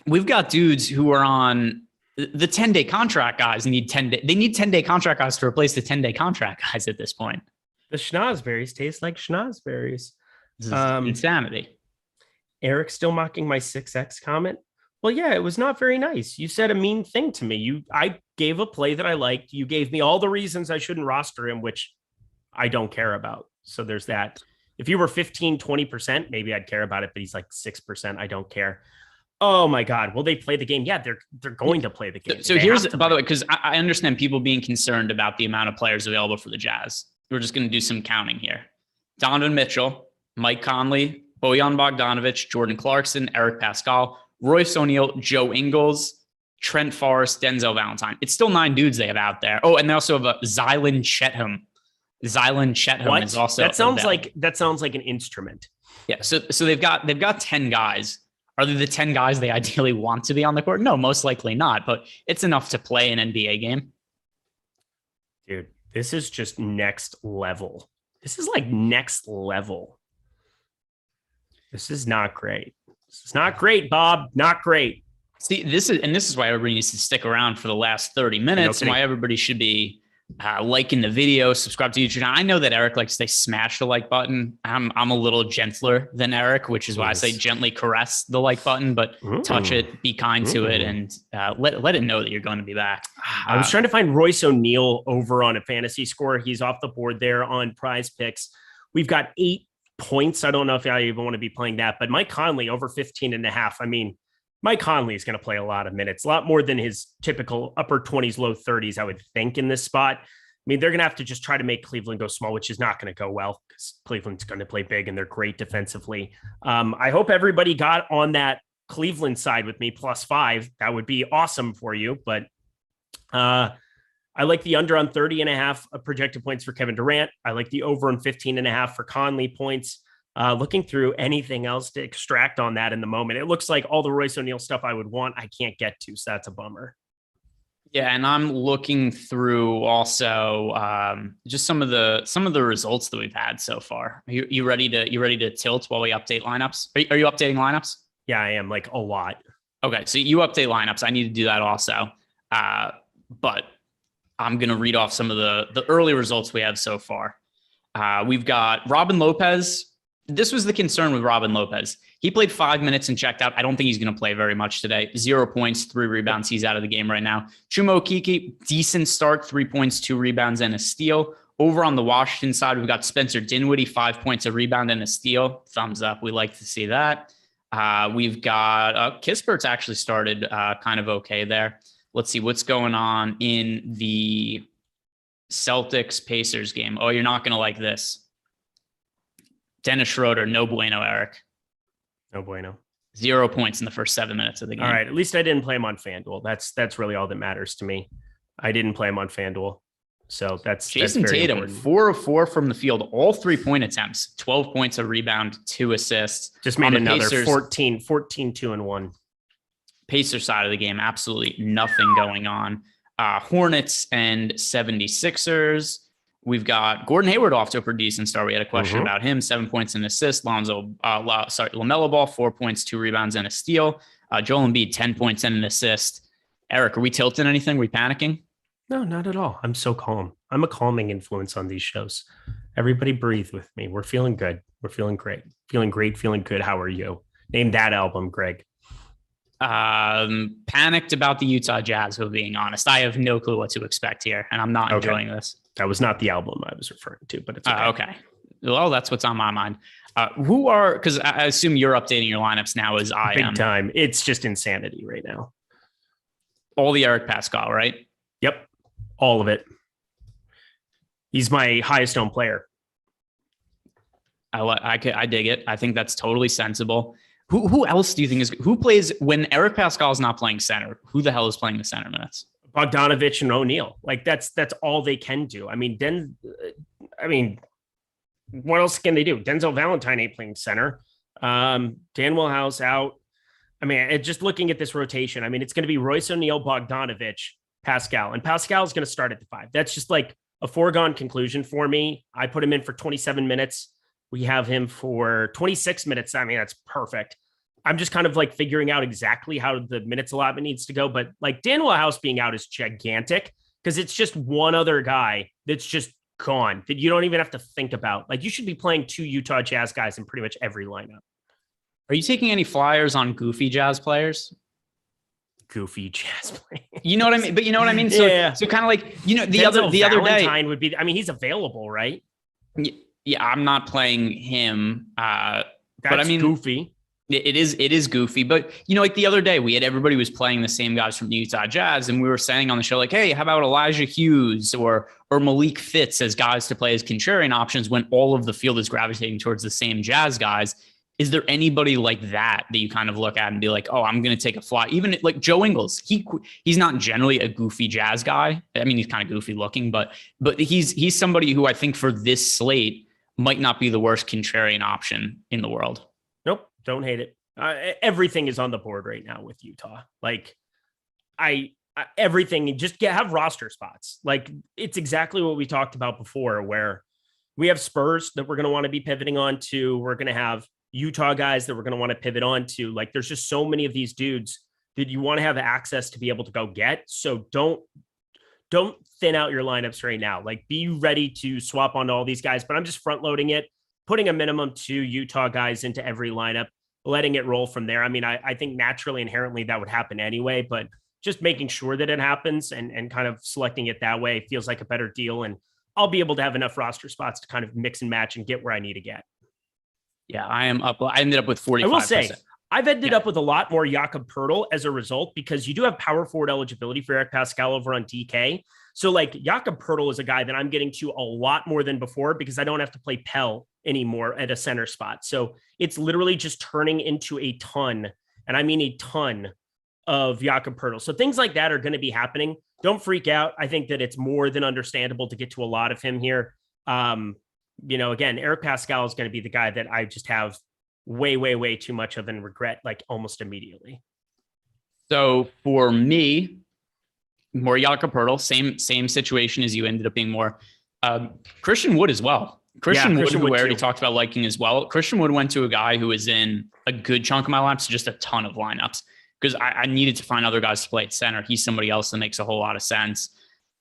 We've got dudes who are on the 10-day contract guys. They need 10-day contract guys to replace the 10-day contract guys at this point. The schnozberries taste like schnozberries. This is insanity. Eric still mocking my 6X comment. Well, yeah, it was not very nice. You said a mean thing to me. I gave a play that I liked. You gave me all the reasons I shouldn't roster him, which I don't care about. So there's that. If you were 15, 20%, maybe I'd care about it, but he's like 6%. I don't care. Oh my God. Will they play the game? Yeah, they're going to play the game. So here's, by the way, because I understand people being concerned about the amount of players available for the Jazz. We're just going to do some counting here. Donovan Mitchell, Mike Conley, Bojan Bogdanovic, Jordan Clarkson, Eric Pascal, Royce O'Neal, Joe Ingles, Trent Forrest, Denzel Valentine. It's still 9 dudes they have out there. Oh, and they also have a Zylan Chetham. What? Is also that sounds like an instrument. Yeah, so they've got 10 guys. Are they the 10 guys they ideally want to be on the court? No, most likely not, but it's enough to play an NBA game. Dude, this is just next level. This is like next level. This is not great. This is not great, Bob. Not great. See, this is why everybody needs to stick around for the last 30 minutes and why everybody should be liking the video, subscribe to YouTube. I know that Eric likes to smash the like button. I'm a little gentler than Eric, which is why I say gently caress the like button, but touch it, be kind to it, and let it know that you're going to be back. I was trying to find Royce O'Neal over on a fantasy score. He's off the board there on Prize Picks. We've got 8 points. I don't know if I even want to be playing that, but Mike Conley over 15.5. I mean, Mike Conley is going to play a lot of minutes, a lot more than his typical upper 20s, low 30s, I would think, in this spot. I mean, they're going to have to just try to make Cleveland go small, which is not going to go well because Cleveland's going to play big and they're great defensively. I hope everybody got on that Cleveland side with me, +5. That would be awesome for you. But I like the under on 30.5 projected points for Kevin Durant. I like the over on 15.5 for Conley points. Looking through anything else to extract on that in the moment, it looks like all the Royce O'Neal stuff I would want, I can't get to. So that's a bummer. Yeah, and I'm looking through also just some of the results that we've had so far. You ready to tilt while we update lineups? Are you updating lineups? Yeah, I am, like a lot. Okay, so you update lineups. I need to do that also. But I'm gonna read off some of the early results we have so far. We've got Robin Lopez. This was the concern with Robin Lopez. He played 5 minutes and checked out. I don't think he's going to play very much today. 0 points, 3 rebounds. He's out of the game right now. Chuma Okiki, decent start, 3 points, 2 rebounds, and a steal. Over on the Washington side, we've got Spencer Dinwiddie, 5 points, a rebound, and a steal. Thumbs up. We like to see that. We've got Kispert's actually started kind of okay there. Let's see what's going on in the Celtics-Pacers game. Oh, you're not going to like this. Dennis Schroeder, no bueno, Eric. No bueno. 0 points in the first 7 minutes of the game. All right. At least I didn't play him on FanDuel. That's really all that matters to me. I didn't play him on FanDuel. So that's Jason Tatum, important. 4 of 4 from the field, all 3-point attempts, 12 points, a rebound, 2 assists. Just made another Pacers, 14, 2-1. Pacers side of the game, absolutely nothing going on. Hornets and 76ers. We've got Gordon Hayward off to a pretty decent start. We had a question about him, 7 points and assist. LaMelo Ball, 4 points, 2 rebounds, and a steal. Joel Embiid, 10 points and an assist. Eric, are we tilting anything? Are we panicking? No, not at all. I'm so calm. I'm a calming influence on these shows. Everybody breathe with me. We're feeling good. We're feeling great. Feeling great, feeling good. How are you? Name that album, Greg. Panicked about the Utah Jazz, if being honest. I have no clue what to expect here, and I'm not enjoying this. That was not the album I was referring to, but it's okay. Okay. Well, that's what's on my mind. Because I assume you're updating your lineups now as I am. Big time. It's just insanity right now. All the Eric Pascal, right? Yep. All of it. He's my highest owned player. I dig it. I think that's totally sensible. Who else do you think who plays when Eric Pascal is not playing center? Who the hell is playing the center minutes? Bogdanovich and O'Neal. Like that's all they can do. I mean, what else can they do? Denzel Valentine ain't playing center. Dan Wilhouse out. I mean, just looking at this rotation, I mean, it's going to be Royce O'Neal, Bogdanovich, Pascal, and Pascal is going to start at the 5. That's just like a foregone conclusion for me. I put him in for 27 minutes. We have him for 26 minutes. I mean, that's perfect. I'm just kind of like figuring out exactly how the minutes allotment needs to go. But like Daniel House being out is gigantic because it's just one other guy that's just gone that you don't even have to think about. Like you should be playing 2 Utah Jazz guys in pretty much every lineup. Are you taking any flyers on goofy Jazz players? Goofy Jazz players. You know what I mean? But you know what I mean? So, yeah. So kind of like, the Denzel other Valentine day would be, I mean, he's available, right? Yeah, I'm not playing him. That's but I mean, goofy. It is goofy, but like the other day everybody was playing the same guys from the Utah Jazz, and we were saying on the show like, hey, how about Elijah Hughes or Malik Fitz as guys to play as contrarian options when all of the field is gravitating towards the same Jazz guys? Is there anybody like that you kind of look at and be like, oh, I'm going to take a fly? Even like Joe Ingles, he's not generally a goofy Jazz guy. I mean, he's kind of goofy looking, but he's somebody who I think for this slate might not be the worst contrarian option in the world. Nope. Don't hate it. Everything is on the board right now with Utah. Like everything, just have roster spots. Like it's exactly what we talked about before, where We have Spurs that we're going to want to be pivoting on to. We're going to have Utah guys that we're going to want to pivot on to. Like, there's just so many of these dudes that you want to have access to be able to go get. So don't thin out your lineups right now. Like, be ready to swap onto all these guys, but I'm just front loading it, putting a minimum 2 Utah guys into every lineup, letting it roll from there. I mean, I think naturally, inherently that would happen anyway, but just making sure that it happens and kind of selecting it that way feels like a better deal. And I'll be able to have enough roster spots to kind of mix and match and get where I need to get. Yeah, I am up. I ended up with 45%. I will say, I've ended up with a lot more Jakob Poeltl as a result, because you do have power forward eligibility for Eric Pascal over on DK. So like Jakob Poeltl is a guy that I'm getting to a lot more than before, because I don't have to play Pell anymore at a center spot. So it's literally just turning into a ton, and I mean a ton, of Jakob Poeltl. So things like that are going to be happening. Don't freak out. I think that it's more than understandable to get to a lot of him here. Again, Eric Pascal is going to be the guy that I just have way too much of and regret like almost immediately. So for me, more Jakob Poeltl, same situation as you, ended up being more Christian Wood as well. Christian Wood, who we already talked about liking as well. Christian Wood went to a guy who was in a good chunk of my lineups, just a ton of lineups, because I needed to find other guys to play at center. He's somebody else that makes a whole lot of sense.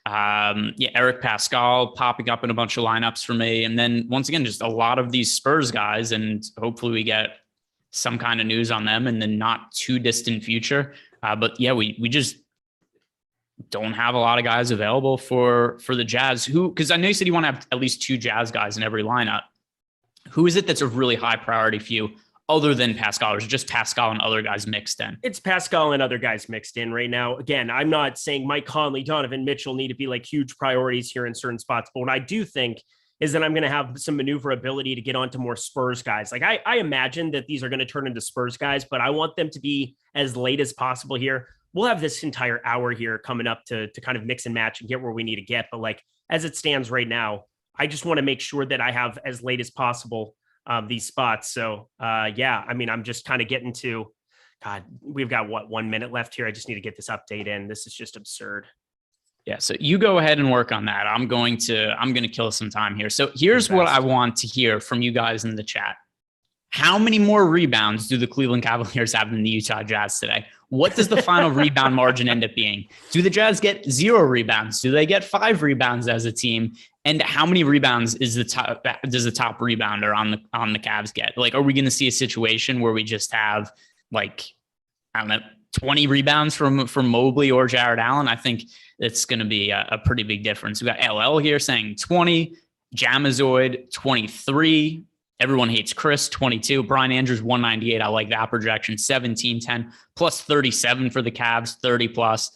Eric Pascal popping up in a bunch of lineups for me. And then once again, just a lot of these Spurs guys, and hopefully we get some kind of news on them in the not too distant future. But yeah, we just don't have a lot of guys available for the Jazz, because I know you said you want to have at least 2 Jazz guys in every lineup. Who is it that's a really high priority for you other than Pascal, or is it just Pascal and other guys mixed in? It's Pascal and other guys mixed in right now. Again, I'm not saying Mike Conley, Donovan Mitchell need to be like huge priorities here in certain spots, but what I do think is that I'm going to have some maneuverability to get onto more Spurs guys. Like I imagine that these are going to turn into Spurs guys, but I want them to be as late as possible here. We'll have this entire hour here coming up to kind of mix and match and get where we need to get. But like, as it stands right now, I just want to make sure that I have as late as possible these spots. So I'm just kind of getting to, God, we've got 1 minute left here. I just need to get this update in. This is just absurd. Yeah. So you go ahead and work on that. I'm going to kill some time here. So here's what I want to hear from you guys in the chat. How many more rebounds do the Cleveland Cavaliers have than the Utah Jazz today? What does the final rebound margin end up being? Do the Jazz get 0 rebounds? Do they get 5 rebounds as a team? And how many rebounds does the top rebounder on the Cavs get? Like, are we going to see a situation where we just have 20 rebounds from Mobley or Jared Allen? I think it's going to be a pretty big difference. We got LL here saying 20, Jamazoid 23. Everyone hates Chris, 22. Brian Andrews, 198. I like that projection. 17-10 plus 37 for the Cavs, 30 plus.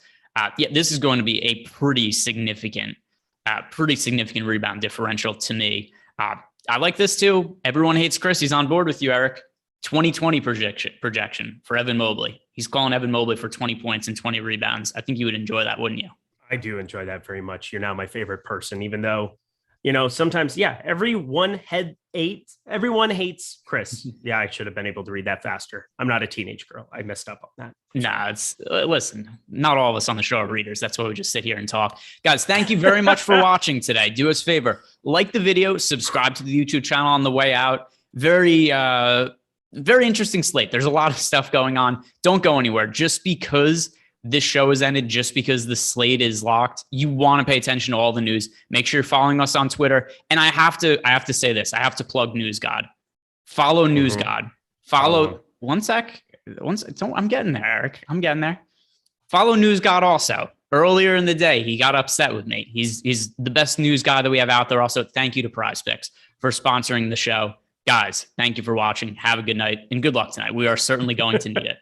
This is going to be a pretty significant rebound differential to me. I like this too. Everyone hates Chris. He's on board with you, Eric. 2020 projection for Evan Mobley. He's calling Evan Mobley for 20 points and 20 rebounds. I think you would enjoy that, wouldn't you? I do enjoy that very much. You're now my favorite person, even though, sometimes, everyone hates Chris. Yeah, I should have been able to read that faster. I'm not a teenage girl. I messed up on that. Nah, listen, not all of us on the show are readers. That's why we just sit here and talk. Guys, thank you very much for watching today. Do us a favor, like the video, subscribe to the YouTube channel on the way out. Very interesting slate. There's a lot of stuff going on. Don't go anywhere. Just because this show has ended, just because the slate is locked, you want to pay attention to all the news. Make sure you're following us on Twitter. And I have to say this. I have to plug News God. Follow News God. Follow. One sec. I'm getting there, Eric. I'm getting there. Follow News God also. Earlier in the day, he got upset with me. He's the best news guy that we have out there. Also, thank you to Prize Picks for sponsoring the show. Guys, thank you for watching. Have a good night and good luck tonight. We are certainly going to need it.